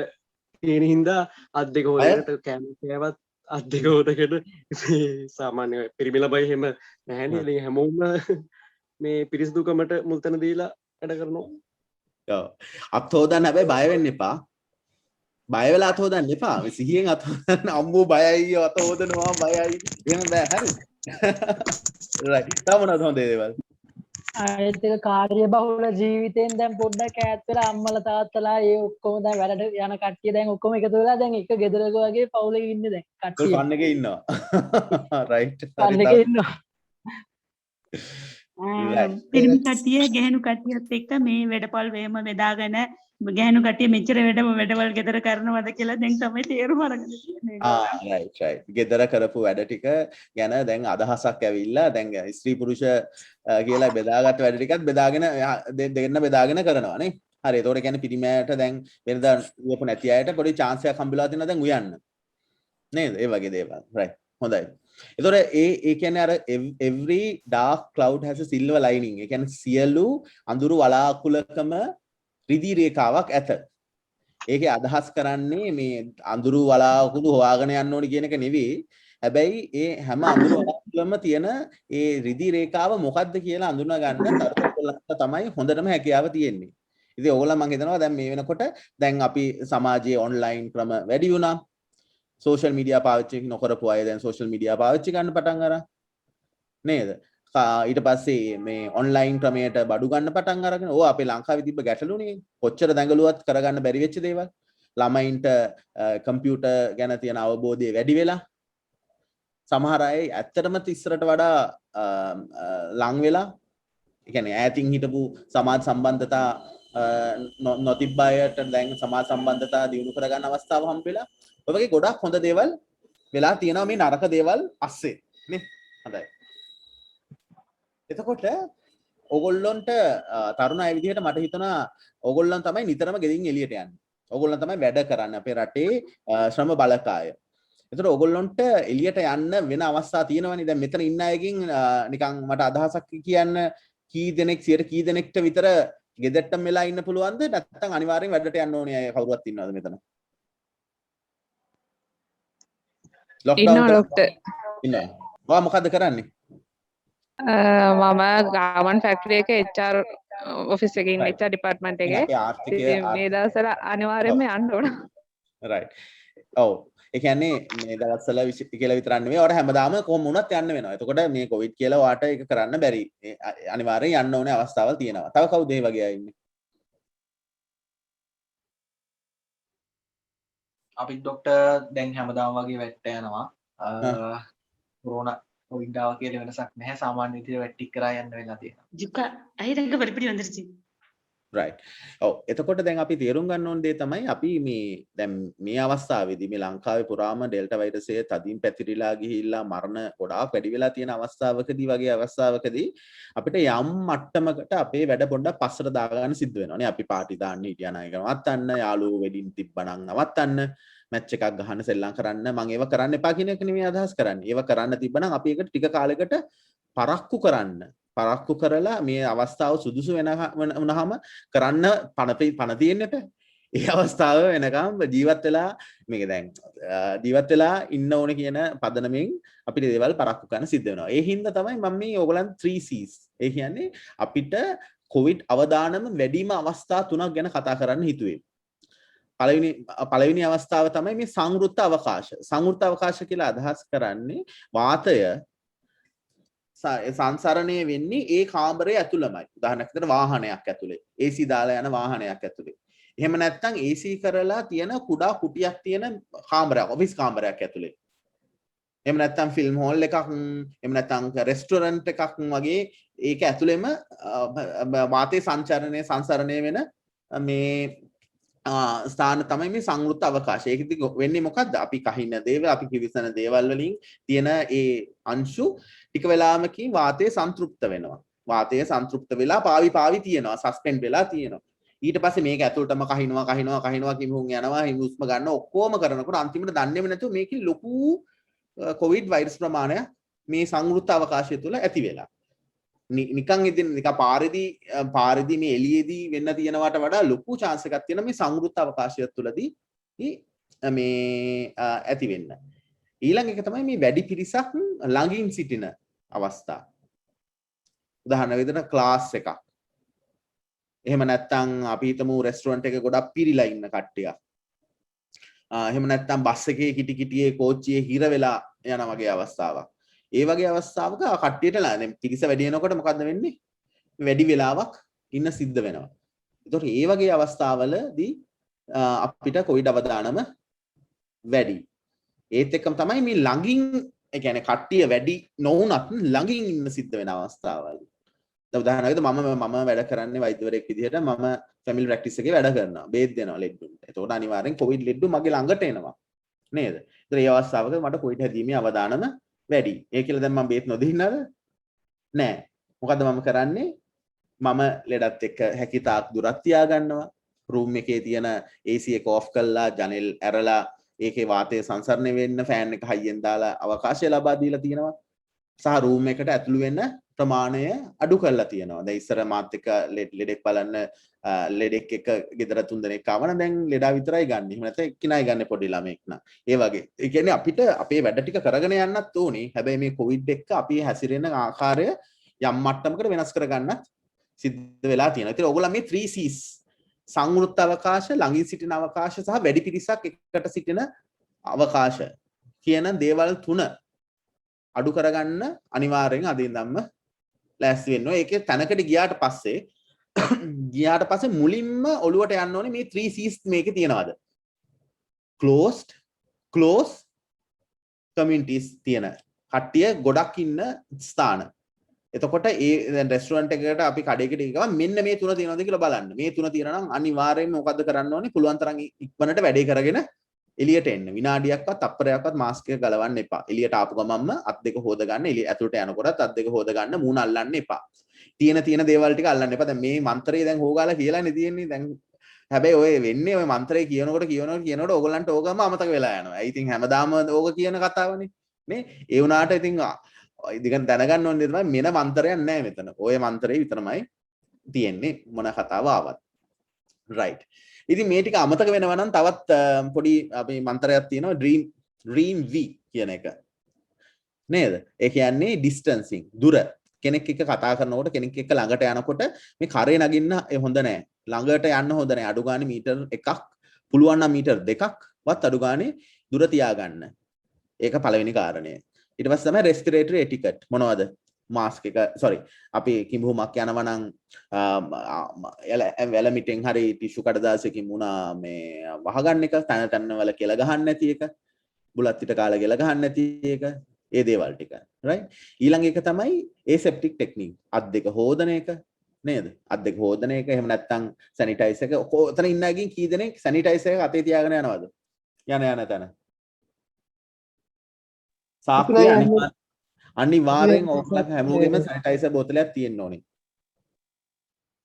තියෙන හින්දා අත් දෙක හොයකට කෑමත් අත් දෙක හොදකට සාමාන්‍ය පිරිමි ළමයි එහෙම නැහැනේ. ඉතින් හැමෝම මේ පිරිසුදුකමට මුල් තැන දීලා වැඩ කරනවා.
ඔව්. අත් හොදන්න හැබැයි බය වෙන්න එපා. බය වෙලා අත හොදන්න එපා. මේ සිහියෙන් අත හොදන්න අම්මෝ බයයි අත හොදනවා බයයි. එහෙම බෑ හරි. right. තව මොනවද හොඳ දේවල්?
ආයෙත් එක කාර්ය බහුල ජීවිතෙන් දැන් පොඩ්ඩක් ඈත් වෙලා අම්මලා තාත්තලා ඒ ඔක්කොම දැන් වැඩට යන කට්ටිය දැන් ඔක්කොම එකතු වෙලා දැන් එක ගෙදරක වගේ පවුලක ඉන්නේ දැන් කට්ටිය.
ෆන් එකේ ඉන්නවා. right.
ෆන් එකේ ඉන්නවා.
පිරිමි කට්ටිය ගැහණු කට්ටියත් එක්ක මේ වැඩපොල් වේම බෙදාගෙන ගැහණු කට්ටිය මෙච්චර වැඩවල් ගෙදර කරනවද කියලා දැන් තමයි තේරුම අරගෙන තියෙන්නේ.
right right. ගෙදර කරපු වැඩ ටික ගැන දැන් අදහසක් ඇවිල්ලා දැන් ස්ත්‍රී පුරුෂ කියලා බෙදාගත්ත වැඩ ටිකත් බෙදාගෙන දෙන්න බෙදාගෙන කරනවා නේ. හරි. ඒතකොට කියන්නේ පිරිමෑට දැන් වෙනදා උයපු නැති අයට පොඩි chance එකක් හම්බෙලා තියෙනවා දැන් උයන්න. නේද? ඒ වගේ දේවල්. right. හොඳයි. එතකොට ඒ කියන්නේ අර every dark cloud has a silver lining. ඒ කියන්නේ සියලු අඳුරු වලාකුළකම රිදී රේඛාවක් ඇත. ඒකේ අදහස් කරන්නේ මේ අඳුරු වලාකුළු හොයාගෙන යන්න ඕනි කියන එක නෙවෙයි. හැබැයි ඒ හැම අඳුරු වලාකුළම තියෙන ඒ රිදී රේඛාව මොකක්ද කියලා අඳුනා ගන්න තර්කවලට තමයි හොඳටම හැකියාව තියෙන්නේ. ඉතින් ඕගොල්ලෝ මම හිතනවා දැන් මේ වෙනකොට දැන් අපි සමාජයේ ඔන්ලයින් ක්‍රම වැඩි වුණා. සෝෂල් මීඩියා පාවිච්චි නොකරපු අය දැන් සෝෂල් මීඩියා පාවිච්චි ගන්න පටන් අරන් නේද? ඊට පස්සේ මේ ඔන්ලයින් ක්‍රමයට බඩු ගන්න පටන් අරගෙන ඕවා අපේ ලංකාවේ තිබ්බ ගැටලුනේ. කොච්චර දඟලුවත් කරගන්න බැරි වෙච්ච දේවල්. ළමයින්ට කම්පියුටර් ගැන තියෙන අවබෝධය වැඩි වෙලා සමහර අය ඇත්තටම ඉස්සරට වඩා ලං වෙලා ඒ කියන්නේ ඈතින් හිටපු සමාජ සම්බන්ධතා නොතිබ්බ අයට දැන් සමාජ සම්බන්ධතා දියුණු කරගන්න අවස්ථාව හම්බෙලා ඔය වගේ ගොඩක් හොඳ දේවල් වෙලා තියෙනවා මේ නරක දේවල් අස්සේ නේ. හොඳයි. එතකොට ඕගොල්ලොන්ට තරුණ අය විදිහට මට හිතුණා ඕගොල්ලන් තමයි නිතරම ගෙදින් එළියට යන්නේ. ඕගොල්ලන් තමයි වැඩ කරන්නේ අපේ රටේ ශ්‍රම බලකාය. එතකොට ඕගොල්ලොන්ට එළියට යන්න වෙන අවස්ථා තියෙනවනේ. දැන් මෙතන ඉන්න අයගෙන් නිකන් මට අදහසක් කියන්න කී දෙනෙක් 100 කී දෙනෙක්ට විතර ගෙදරටම වෙලා ඉන්න පුළුවන්ද? නැත්නම් අනිවාර්යෙන් වැඩට යන්න ඕනේ අය කවුරුවත් ඉන්නවද මෙතන?
ඉන්නවා ડોක්ටර්.
ඉන්නවා. ඔයා මොකද්ද කරන්නේ?
මම ගාමන් ෆැක්ටරි එක HR ඔෆිස් එකේ ඉන්න HR ඩිපාර්ට්මන්ට් එකේ. මේ දවස්වල අනිවාර්යයෙන්ම යන්න ඕන.
right. ඔව්. ඒ කියන්නේ මේ දවස්වල කියලා විතරක් නෙවෙයි ඔයාලට හැමදාම කොහොම වුණත් යන්න වෙනවා. එතකොට මේ කොවිඩ් කියලා ඔයාලට ඒක කරන්න බැරි. අනිවාර්යෙන් යන්න ඕනේ අවස්ථාවල් තියෙනවා. තව කවුද ඒ වගේ අය ඉන්නේ?
අපි ડોක්ටර් දැන් හැමදාම වගේ වැට්ට යනවා. කොරෝනා கோவிட் කියලා වෙනසක් නැහැ. සාමාන්‍ය විදිහට වැට්ටික් කරා යන්න වෙලා තියෙනවා.
ஜிக்கா ஐரங்க படிப்படி வந்துருச்சு
right. ඔව් එතකොට දැන් අපි තේරුම් ගන්න ඕන දේ තමයි අපි මේ දැන් මේ අවස්ථාවේදී මේ ලංකාවේ පුරාම ඩෙල්ටා වෛරසය තදින් පැතිරිලා ගිහිල්ලා මරණ ගොඩාක් වැඩි වෙලා තියෙන අවස්ථාවකදී වගේ අවස්ථාවකදී අපිට යම් මට්ටමකට අපේ වැඩ පොඩ්ඩක් පස්සට දාගන්න සිද්ධ වෙනවානේ. අපි පාටි දාන්න හිටියා නම් ඒක නවත්තන්න, යාළුවෝ වෙඩින් තිබ්බනම් නවත්තන්න, මැච් එකක් ගහන්න සෙල්ලම් කරන්න මම ඒව කරන්න එපා කියන එක නෙමෙයි අදහස් කරන්නේ. ඒව කරන්න තිබ්බනම් අපි ඒකට ටික කාලයකට පරක්කු කරලා මේ අවස්ථාව සුදුසු වුණාම කරන්න පණ තියෙන්නට ඒ අවස්ථාව වෙනකම් ජීවත් වෙලා මේක දැන් ජීවත් වෙලා ඉන්න ඕනේ කියන පදනමෙන් අපිට දේවල් පරක්කු කරන්න සිද්ධ වෙනවා. ඒ හින්දා තමයි මම මේ ඕගලන් 3Cs ඒ කියන්නේ අපිට කොවිඩ් අවදානම වැඩිම අවස්ථා තුනක් ගැන කතා කරන්න හිතුවේ. පළවෙනි අවස්ථාව තමයි මේ සංවෘත අවකාශ. සංවෘත අවකාශ කියලා අදහස් කරන්නේ වාතය සංසරණය වෙන්නේ ඒ කාමරය ඇතුළමයි. උදාහරණයක් විදිහට වාහනයක් ඇතුලේ AC දාලා යන වාහනයක් ඇතුලේ. එහෙම නැත්නම් AC කරලා තියෙන කුඩා කුටියක් තියෙන කාමරයක්, ඔෆිස් කාමරයක් ඇතුලේ. එහෙම නැත්නම් ෆිල්ම් හෝල් එකක්, එහෙම නැත්නම් රෙස්ටොරන්ට් එකක් වගේ ඒක ඇතුළෙම වාතය සංසරණය වෙන මේ ස්ථාන තමයි මේ සංවෘත අවකාශය. ඒකෙදි වෙන්නේ මොකද්ද? අපි කහින දේවල්, අපි කිවිසන දේවල් වලින් තියෙන ඒ අංශු ටික වෙලාවකින් වාතය සන්තෘප්ත වෙනවා. වාතය සන්තෘප්ත වෙලා පාවි තියෙනවා, සස්පෙන්ඩ් වෙලා තියෙනවා. ඊට පස්සේ මේක ඇතුළටම කහිනවා කිමුන් යනවා, හිමුස්ම ගන්න ඔක්කොම කරනකොට අන්තිමට දන්නේම නැතුව මේකේ ලොකු කොවිඩ් වෛරස් ප්‍රමාණයක් මේ සංවෘත අවකාශය තුළ ඇති වෙලා. නිකන් ඉතින් නිකන් පාරේදී මේ එළියේදී වෙන්න තියෙනවට වඩා ලොකු chance එකක් තියෙනවා මේ සංවෘත අවකාශය තුළදී මේ ඇති වෙන්න. ඊළඟ එක තමයි මේ වැඩි පිරිසක් ළඟින් සිටින අවස්ථා. උදාහරණ විදිහට ක්ලාස් එකක්. එහෙම නැත්නම් අපි හිතමු රෙස්ටොරන්ට් එකක ගොඩක් පිරිලා ඉන්න කට්ටියක්. එහෙම නැත්නම් බස් එකේ කිටියේ කෝච්චියේ හිර වෙලා යන වගේ අවස්ථාවක්. ඒ වගේ අවස්ථාවක කට්ටියට දැන් පිරිස වැඩි වෙනකොට මොකද්ද වෙන්නේ? වැඩි වෙලාවක් ඉන්න සිද්ධ වෙනවා. ඒතකොට ඒ වගේ අවස්ථාවලදී අපිට කොවිඩ් අවදානම වැඩි. ඒත් එක්කම තමයි මේ ළඟින් ඒ කියන්නේ කට්ටිය වැඩි නොවුනත් ළඟින් ඉන්න සිද්ධ වෙන අවස්ථාවල්. දැන් උදාහරණයකට මම වැඩ කරන්නේ වෛද්‍යවරයෙක් විදිහට මම ෆැමිලි ප්‍රැක්ටිස් එකේ වැඩ කරනවා. බේත් දෙනවා ලෙඩ්ඩුන්ට. ඒතකොට අනිවාර්යෙන් කොවිඩ් ලෙඩ්ඩු මගේ ළඟට එනවා. නේද? ඒතර ඒ අවස්ථාවක මට කොවිඩ් හැදීමේ අවදානම වැඩි. ඒ කියලා දැන් මම බේත් නොදෙන්නද? නෑ. මොකද මම කරන්නේ? මම ලෙඩත් එක්ක හැකිතාක් දුරක් තියාගන්නවා. රූම් එකේ තියෙන AC එක ඔෆ් කරලා ජනෙල් ඇරලා ඒකේ වාතය සංසරණය වෙන්න ෆෑන් එක හයියෙන් දාලා අවකාශය ලබා දීලා තියෙනවා. සහ රූම් එකට ඇතුළු වෙන ප්‍රමාණය අඩු කරලා තියෙනවා. දැන් ඉස්සර මාත් එක්ක ලෙඩෙක් බලන්න ලෙඩෙක් එක ගෙදර 3 දෙනෙක් ආවම දැන් ලෙඩා විතරයි ගන්න. එහෙම නැත්නම් එක්කිනායි ගන්න පොඩි ළමෙක් නා. ඒ වගේ. ඒ කියන්නේ අපිට අපේ වැඩ ටික කරගෙන යන්නත් ඕනේ. හැබැයි මේ කොවිඩ් එක්ක අපි හැසිරෙන ආකාරය යම් මට්ටමකට වෙනස් කරගන්නත් සිද්ධ වෙලා තියෙනවා. ඒතර ඔයගොල්ලෝ මේ 3Cs සංවෘත අවකාශ, ළඟින් සිටින අවකාශ සහ වැඩි පිරිසක් එකට සිටින අවකාශ කියන දේවල් තුන අඩු කරගන්න අනිවාර්යෙන් අද ඉඳන්ම ලෑස්ති වෙන්න ඕනේ. ඒකේ තැනකට ගියාට පස්සේ මුලින්ම ඔළුවට යන්න ඕනේ මේ 3Cs මේකේ තියෙනවද? close communities තියෙන කට්ටිය ගොඩක් ඉන්න ස්ථාන. එතකොට ඒ දැන් රෙස්ටොරන්ට් එකකට අපි කඩේකට ගිහම මෙන්න මේ තුන තියෙනවද කියලා බලන්න. මේ තුන තියෙනවා නම් අනිවාර්යයෙන්ම මොකද්ද කරන්න ඕනේ? පුළුවන් තරම් ඉක්මනට වැඩේ කරගෙන එළියට එන්න. විනාඩියක්වත් තප්පරයක්වත් මාස්ක් එක ගලවන්න එපා. එළියට ආපු ගමන්ම අත් දෙක හොද ගන්න. එළිය ඇතුළට යනකොටත් අත් දෙක හොද ගන්න. මූණ අල්ලන්න එපා. තියෙන දේවල් ටික අල්ලන්න එපා. දැන් මේ මන්ත්‍රය දැන් හොගාලා කියලානේ තියෙන්නේ. දැන් හැබැයි ඔය වෙන්නේ ඔය මන්ත්‍රය කියනකොට ඕගොල්ලන්ට ඕකම අමතක වෙලා යනවා. ඒ ඉතින් හැමදාම ඕක කියන කතාවනේ. නේ? ඒ වුණාට ඉතින් ඉතින් දැනගන්න ඕනේ තමයි මෙන මන්ත්‍රයක් නැහැ මෙතන. ඔය මන්ත්‍රේ විතරමයි තියෙන්නේ මොන කතාව ආවත්. right. ඉතින් මේ ටික අමතක වෙනවා නම් තවත් පොඩි අපි මන්ත්‍රයක් තියෙනවා dream v කියන එක. නේද? ඒ කියන්නේ distancing දුර. කෙනෙක් එක්ක කතා කරනකොට කෙනෙක් එක්ක ළඟට යනකොට මේ කරේ නගින්න හොඳ නැහැ. ළඟට යන්න හොඳ නැහැ. අඩු ගානේ මීටර් එකක් පුළුවන් නම් මීටර් දෙකක් වත් අඩු ගානේ දුර තියාගන්න. ඒක පළවෙනි කාරණය. ඊට පස්සේ තමයි respiratory etiquette මොනවද? මාස්ක් එක අපි කිඹුමක් යනවා නම් වැලමිටෙන් හරි ටිෂු කඩදාසියකින් මුණා මේ වහගන්න එක, තන වල කියලා ගහන්න නැති එක, බුලත් පිට කාලා කියලා ගහන්න නැති එක, ඒ දේවල් ටික right. ඊළඟ එක තමයි aseptic technique අත් දෙක හොදන එක. නේද? අත් දෙක හොදන එක එහෙම නැත්නම් සැනිටයිසර් එක ඔතන ඉන්න අයගෙන් කී දෙනෙක් සැනිටයිසර් එක අතේ තියාගෙන යනවද? යන තැන. සාප්පුවේ අනිවාර්යෙන් ඕගොල්ලෝ හැමෝගෙම සැනිටයිසර් බෝතලයක් තියෙන්න ඕනේ.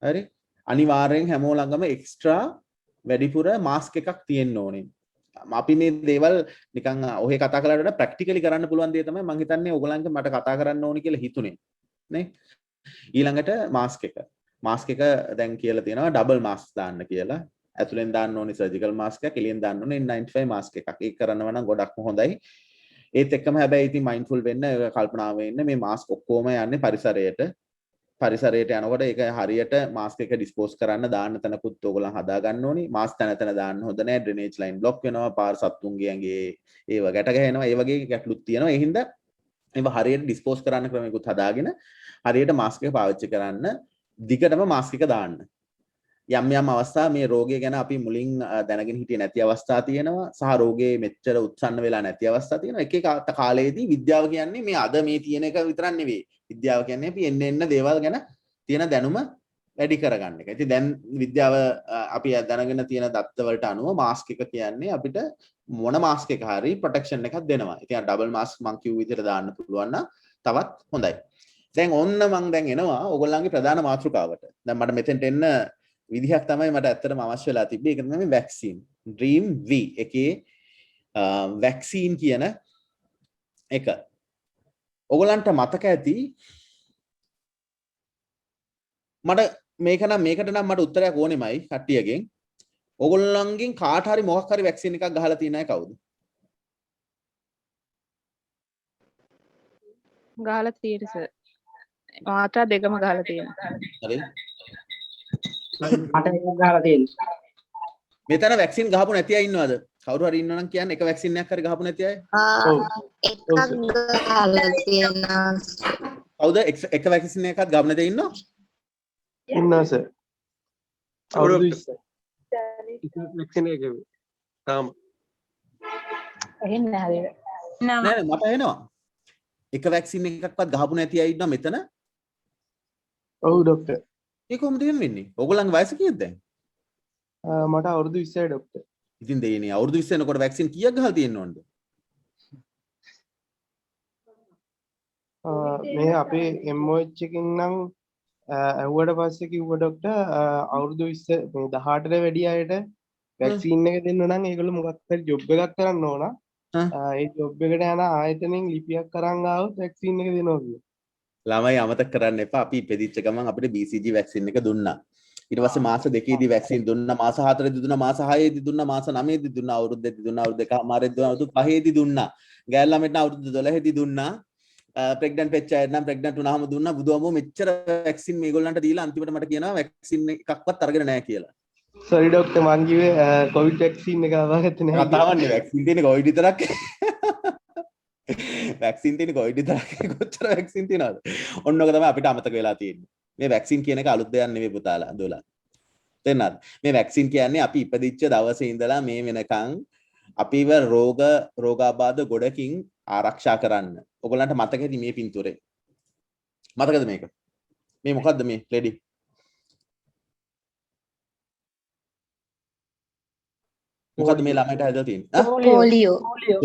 හරි? අනිවාර්යෙන් හැමෝ ළඟම එක්ස්ට්‍රා වැඩිපුර මාස්ක් එකක් තියෙන්න ඕනේ. අපි මේ දේවල් නිකන් ඔහේ කතා කරලා වඩා ප්‍රැක්ටිකලි කරන්න පුළුවන් දේ තමයි මම හිතන්නේ ඕගොල්ලන්ට මට කතා කරන්න ඕනේ කියලා හිතුනේ. නේ? ඊළඟට මාස්ක් එක. මාස්ක් එක දැන් කියලා තියෙනවා ඩබල් මාස්ක් දාන්න කියලා. ඇතුලෙන් දාන්න ඕනේ සර්ජිකල් මාස්ක් එකක්, එළියෙන් දාන්න ඕනේ N95 මාස්ක් එකක්. ඒක කරනවා නම් ගොඩක්ම හොඳයි. ඒත් එක්කම හැබැයි ඉතින් මයින්ඩ්ෆුල් වෙන්න, කල්පනා වෙන්න මේ මාස්ක් ඔක්කොම යන්නේ පරිසරයට. පරිසරයට යනකොට ඒක හරියට මාස්ක් එක ඩිස්පෝස් කරන්න දාන්න තැනකුත් ඕගොල්ලන් හදා ගන්න ඕනේ. මාස්ක් තැන දාන්න හොඳ නැහැ. ඩ්‍රේනේජ් ලයින් බ්ලොක් වෙනවා, පාර සත්තුන්ගේ ඇඟේ ඒව ගැට ගහනවා. ඒ වගේ ගැටලුත් තියෙනවා. ඒ හින්දා ඒව හරියට ඩිස්පෝස් කරන්න ක්‍රමයකට හදාගෙන හරියට මාස්ක් එක පාවිච්චි කරන්න, දිගටම මාස්ක් එක දාන්න. යම් යම් අවස්ථා මේ රෝගය ගැන අපි මුලින් දැනගෙන හිටියේ නැති අවස්ථා තියෙනවා, සහ රෝගේ මෙච්චර උත්සන්න වෙලා නැති අවස්ථා තියෙනවා. එක එක කාලයේදී විද්‍යාව කියන්නේ මේ අද මේ තියෙන එක විතරක් නෙවෙයි. විද්‍යාව කියන්නේ අපි එන්න දේවල් ගැන තියෙන දැනුම වැඩි කරගන්න එක. ඉතින් දැන් විද්‍යාව අපි දැනගෙන තියෙන දත්ත වලට අනුව මාස්ක් එක කියන්නේ අපිට මොන මාස්ක් එක හරි ප්‍රොටෙක්ෂන් එකක් දෙනවා. ඉතින් ඩබල් මාස්ක් මං කිව්ව විදිහට දාන්න පුළුවන් නම් තවත් හොඳයි. දැන් ඔන්න මං දැන් එනවා ඔයගොල්ලන්ගේ ප්‍රධාන මාතෘකාවට. දැන් මට මෙතෙන්ට එන්න විදිහක් තමයි මට ඇත්තටම අවශ්‍ය වෙලා තිබ්බේ. ඒක තමයි වැක්සින්. ඩ්‍රීම් V එකේ වැක්සින් කියන එක. ඔයගොල්ලන්ට මතක ඇති මට මේකට නම් මට උත්තරයක් ඕනෙමයි කට්ටියගෙන්. ඔයගොල්ලන්ගෙන් කාට හරි මොකක් හරි වැක්සින් එකක් ගහලා තියෙන අය කවුද?
ගහලා තියෙන්නේ සර්. මාත්‍රා දෙකම ගහලා තියෙනවා.
හරි.
මට එකක් ගහලා තියෙනවා.
මෙතන වැක්සින් ගහපු නැති අය ඉන්නවද? කවුරු හරි ඉන්නවනම් කියන්න එක වැක්සින් එකක් හරි ගහපු නැති අය?
එකක් ගහලා තියෙනවා.
කවුද එක වැක්සින් එකක් ගහපු නැති ඉන්නව?
ඉන්නවා සර්. අවුරුදු 20. වැක්සින් එක තාම.
එහෙන්නේ හරියට.
නෑ මට එනවා. එක වැක්සින් එකක්වත් ගහපු නැති අය ඉන්නවා මෙතන?
ඔව් ડોක්ටර්.
ඒක කොහොමද වෙන්නේ? ඕගොල්ලන්ගේ වයස කීයද දැන්?
මට අවුරුදු 20යි ડોක්ටර්.
ඉතින් දෙයනේ අවුරුදු 20 වෙනකොට වැක්සින් කීයක් ගහලා තියෙන්න ඕනද?
මේ අපේ MOH එකකින් නම් ඇහුවට පස්සේ කිව්ව ડોක්ටර් අවුරුදු 20 මේ 18ට වැඩි අයට වැක්සින් එක දෙන්න නම් ඒගොල්ලෝ මොකක් හරි ජොබ් එකක් කරන්න ඕන. ඒ ජොබ් එකට යන ආයතනෙන් ලිපියක් කරන් ආවොත් වැක්සින් එක දෙනවා කියලා.
ළමයි අමතක කරන්න එපා. අපි ඉපදිච්ච ගමන් අපිට BCG වැක්සින් එක දුන්නා. ඊට පස්සේ මාස 2ේදී වැක්සින් දුන්නා, මාස 4ේදී දුන්නා, මාස 6ේදී දුන්නා, මාස 9ේදී දුන්නා, අවුරුද්දේදී දුන්නා, අවුරුදු දෙකමාරේදී දුන්නා, අවුරුදු 5ේදී දුන්නා. ගෑල් ළමෙට අවුරුදු 12ේදී දුන්නා. ප්‍රෙග්නන්ට් වෙච්ච අය නම් ප්‍රෙග්නන්ට් වුණාම දුන්නා. බුදුහාමුදුරුවෝ මෙච්චර වැක්සින් මේගොල්ලන්ට දීලා අන්තිමට මට කියනවා වැක්සින් එකක්වත් අරගෙන නැහැ කියලා.
සෝරි ડોක්ටර් මං කිව්වේ කොවිඩ් වැක්සින් එක ආවගත්තේ නැහැ.
කතාවන්නේ වැක්සින් තියෙන කොවිඩ් විතරක්. වැක්සින් තියෙන කොවිඩ් විතරක් කොච්චර වැක්සින් තියෙනවද? ඔන්න ඔක තමයි අපිට අමතක වෙලා තියෙන්නේ. මේ වැක්සින් කියන එක අලුත් දෙයක් නෙවෙයි පුතාලා දොලා. තේරෙනවද? මේ වැක්සින් කියන්නේ අපි ඉපදිච්ච දවසේ ඉඳලා මේ වෙනකන් අපිව රෝගාබාධ ගොඩකින් ආරක්ෂා කරන්න. ඔයගොල්ලන්ට මතකද මේ පින්තූරේ? මතකද මේක? මේ මොකද්ද මේ ලෙඩි? මොකද්ද මේ ළමයට හැදලා තියෙන්නේ?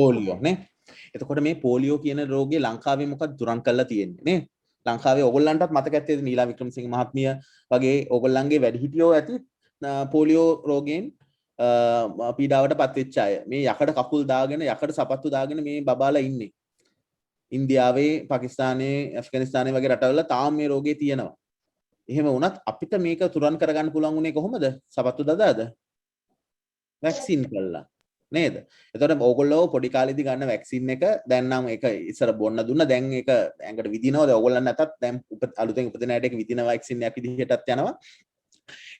පෝලියෝ නේ? එතකොට මේ පෝලියෝ කියන රෝගේ ලංකාවේ මොකද තුරන් කරලා තියෙන්නේ නේ? ලංකාවේ ඕගොල්ලන්ටත් මතක ඇත්තේ නීලා වික්‍රමසිංහ මහත්මිය වගේ ඕගොල්ලන්ගේ වැඩිහිටියෝ ඇති පෝලියෝ රෝගයෙන් පීඩාවට පත් වෙච්ච අය. මේ යකඩ කකුල් දාගෙන යකඩ සපත්තු දාගෙන මේ බබාලා ඉන්නේ. ඉන්දියාවේ, පාකිස්තානයේ, ඇෆ්ගනිස්තානයේ වගේ රටවල තාම මේ රෝගේ තියෙනවා. එහෙම වුණත් අපිට මේක තුරන් කරගන්න පුළුවන් උනේ කොහොමද? සපත්තු දදාද? වැක්සින් කළා. නේද? එතකොට ඕගොල්ලෝ පොඩි කාලේදී ගන්න වැක්සින් එක දැන් නම් ඒක ඉස්සර බොන්න දුන්නා. දැන් ඒක ඇඟට විදිනවා. දැන් ඕගොල්ලන් නැතත් දැන් අලුතෙන් උපදින අයට ඒක විදින වැක්සින් එකක් විදිහටත් යනවා.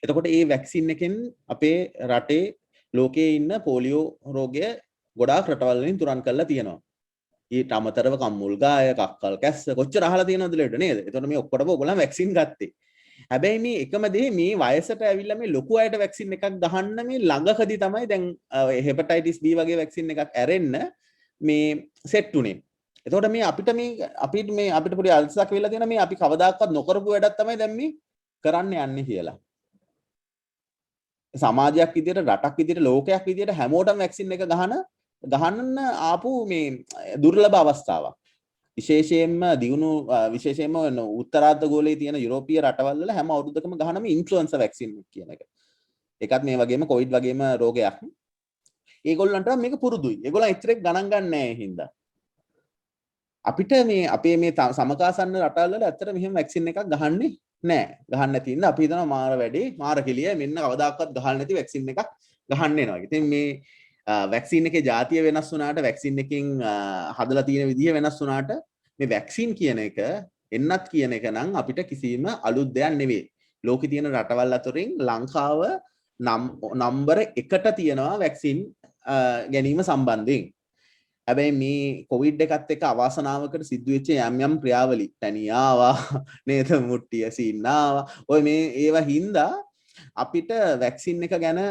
එතකොට මේ වැක්සින් එකෙන් අපේ රටේ ලෝකයේ ඉන්න පෝලියෝ රෝගය ගොඩාක් රටවල් වලින් තුරන් කරලා තියෙනවා. ඊට අමතරව කම්මුල් ගාය, කක්කල් කැස්ස කොච්චර අහලා තියෙනවද ලෙඩ නේද? එතකොට මේ ඔක්කොටම ඕගොල්ලන් වැක්සින් ගත්තේ. හැබැයි මේ එකම දේ මේ වයසට ඇවිල්ලා මේ ලොකු අයට වැක්සින් එකක් ගහන්න මේ ළඟකදී තමයි දැන් හෙපටයිටිස් B වගේ වැක්සින් එකක් ඇරෙන්න මේ සෙට් උනේ. එතකොට මේ අපිට පොඩි අල්සක් වෙලා තියෙන මේ අපි කවදාකවත් නොකරපු වැඩක් තමයි දැන් මේ කරන්න යන්නේ කියලා. සමාජයක් විදියට රටක් විදියට ලෝකයක් විදියට හැමෝටම වැක්සින් එක ගහන්න ආපු මේ දුර්ලභ අවස්ථාවක්. විශේෂයෙන්ම දියුණු විශේෂයෙන්ම උත්තරාර්ධගෝලයේ තියෙන යුරෝපීය රටවල් වල හැම අවුරුද්දකම ගහනම ඉන්ෆ්ලුවෙන්සා වැක්සින් කියන එක. ඒකත් මේ වගේම කොවිඩ් වගේම රෝගයක්. ඒගොල්ලන්ට මේක පුරුදුයි. ඒගොල්ලන් ඉතරක් ගණන් ගන්න නැහැ හින්දා. අපිට මේ අපේ මේ සමකාසන්න රටවල් වල ඇත්තට මෙහෙම වැක්සින් එකක් ගහන්නේ නැහැ. ගහන්න නැති ඉන්න අපි හිතනවා මාර වැඩේ මාර කෙලිය මෙන්න කවදාකවත් ගහන්න නැති වැක්සින් එකක් ගහන්න එනවා. ඉතින් මේ වැක්සින් එකේ જાතිය වෙනස් වුණාට වැක්සින් එකකින් හදලා තියෙන විදිහ වෙනස් වුණාට මේ වැක්සින් කියන එක එන්නත් කියන එක නම් අපිට කිසිම අලුත් දෙයක් නෙවෙයි. ලෝකේ තියෙන රටවල් අතරින් ලංකාව නම්බර 1ට තියෙනවා වැක්සින් ගැනීම සම්බන්ධයෙන්. හැබැයි මේ කොවිඩ් එකත් එක්ක අවාසනාවකට සිද්ධ වෙච්ච යම් ක්‍රියාවලි තනියාවා නේද මුට්ටිය සීන්නාවා ඔය මේ ඒවා හින්දා අපිට වැක්සින් එක ගැන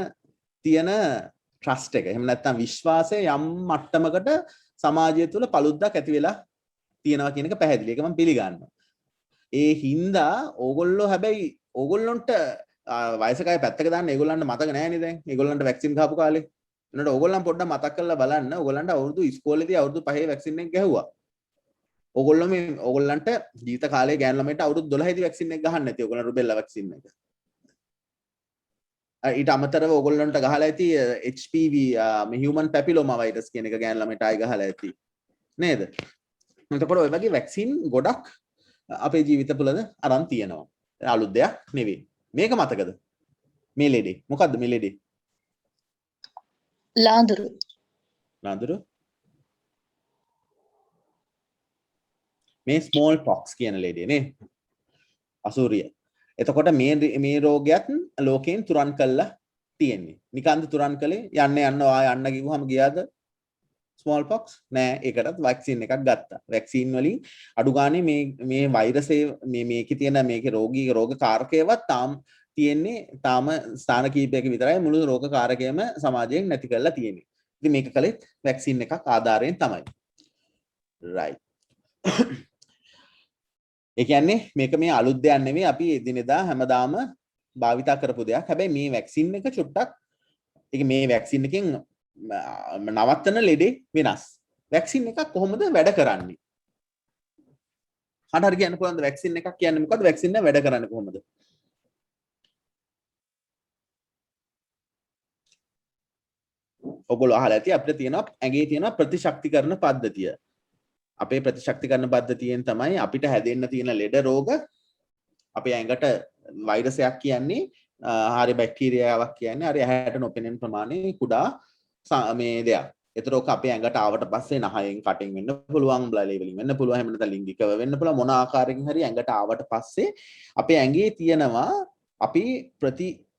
තියෙන ට්‍රස්ට් එක එහෙම නැත්නම් විශ්වාසය යම් මට්ටමකට සමාජය තුළ පළුද්දක් ඇති වෙලා තියෙනවා කියන එක පැහැදිලි. ඒක මම පිළිගන්නවා. ඒ හින්දා ඕගොල්ලෝ හැබැයි ඕගොල්ලොන්ට වයසක අය පැත්තක දාන්න ඒගොල්ලන්ට මතක නැහැනේ දැන්. ඒගොල්ලන්ට වැක්සින් ගහපු කාලේ. එනකොට ඕගොල්ලන් පොඩ්ඩක් මතක් කරලා බලන්න. ඕගොල්ලන්ට අවුරුදු ඉස්කෝලේදී අවුරුදු 5 වැක්සින් එක ගැහුවා. ඕගොල්ලෝ මේ ඕගොල්ලන්ට ජීවිත කාලේ ගෑනු ළමයිට අවුරුදු 12 දී වැක්සින් එක ගහන්න නැති. ඕගොල්ලන් රුබෙල්ලා වැක්සින් එක. ඊට අමතරව ඕගොල්ලන්ට ගහලා ඇති HPV මේ human papilloma virus කියන එක ගෑනු ළමයිට ආයි ගහලා ඇති. නේද? එතකොට ඔය වගේ වැක්සින් ගොඩක් අපේ ජීවිත තුළද අරන් තියෙනවා. අලුත් දෙයක් නෙවෙයි. මේක මතකද? මේ ලෙඩේ. මොකද්ද මේ ලෙඩේ?
ලාඳුරු.
ලාඳුරු? මේ small pox කියන ලෙඩේ නේ. අසූරිය. එතකොට මේ රෝගයත් ලෝකයෙන් තුරන් කළා තියෙන්නේ. නිකන්ද තුරන් කළේ යන්න යන්න කිව්වම ගියාද? ස්මෝල් පොක්ස් නෑ. ඒකටත් වැක්සින් එකක් ගත්තා. වැක්සින් වලින් අඩු ගානේ මේ වෛරසයේ මේකේ තියෙන මේකේ රෝග කාරකයවත් තියෙන්නේ තාම ස්ථාන කීපයක විතරයි මුළු රෝග කාරකයම සමාජයෙන් නැති කරලා තියෙන්නේ. ඉතින් මේක කළේ වැක්සින් එකක් ආධාරයෙන් තමයි. right. ඒ කියන්නේ මේක මේ අලුත් දෙයක් නෙවෙයි අපි එදිනෙදා හැමදාම භාවිතා කරපු දෙයක්. හැබැයි මේ වැක්සින් එක චුට්ටක් මේ වැක්සින් එකෙන් නවත්තන ලෙඩේ වෙනස්. වැක්සින් එකක් කොහොමද වැඩ කරන්නේ? හරි කියන්න පුළුවන්ද වැක්සින් එකක් කියන්නේ මොකද්ද? වැක්සින් එක වැඩ කරන්නේ කොහොමද? ඔයගොල්ලෝ අහලා ඇති අපිට තියෙනවා ඇඟේ තියෙන ප්‍රතිශක්තිකරණ පද්ධතිය. අපේ ප්‍රතිශක්තිකරණ පද්ධතියෙන් තමයි අපිට හැදෙන්න තියෙන ලෙඩ රෝග අපේ ඇඟට වෛරසයක් කියන්නේ හරි බැක්ටීරියාවක් කියන්නේ හරි ඇහැට නොපෙනෙන ප්‍රමාණය කුඩා මේ දෙයක්. ඒතර ඔක අපේ ඇඟට ආවට පස්සේ නහයෙන් කටින් වෙන්න පුළුවන්, බ්ලඩ් වලින් වෙන්න පුළුවන්, එහෙම නැත්නම් ලිංගිකව වෙන්න පුළුවන් මොන ආකාරයකින් හරි ඇඟට ආවට පස්සේ අපේ ඇඟේ තියෙනවා අපි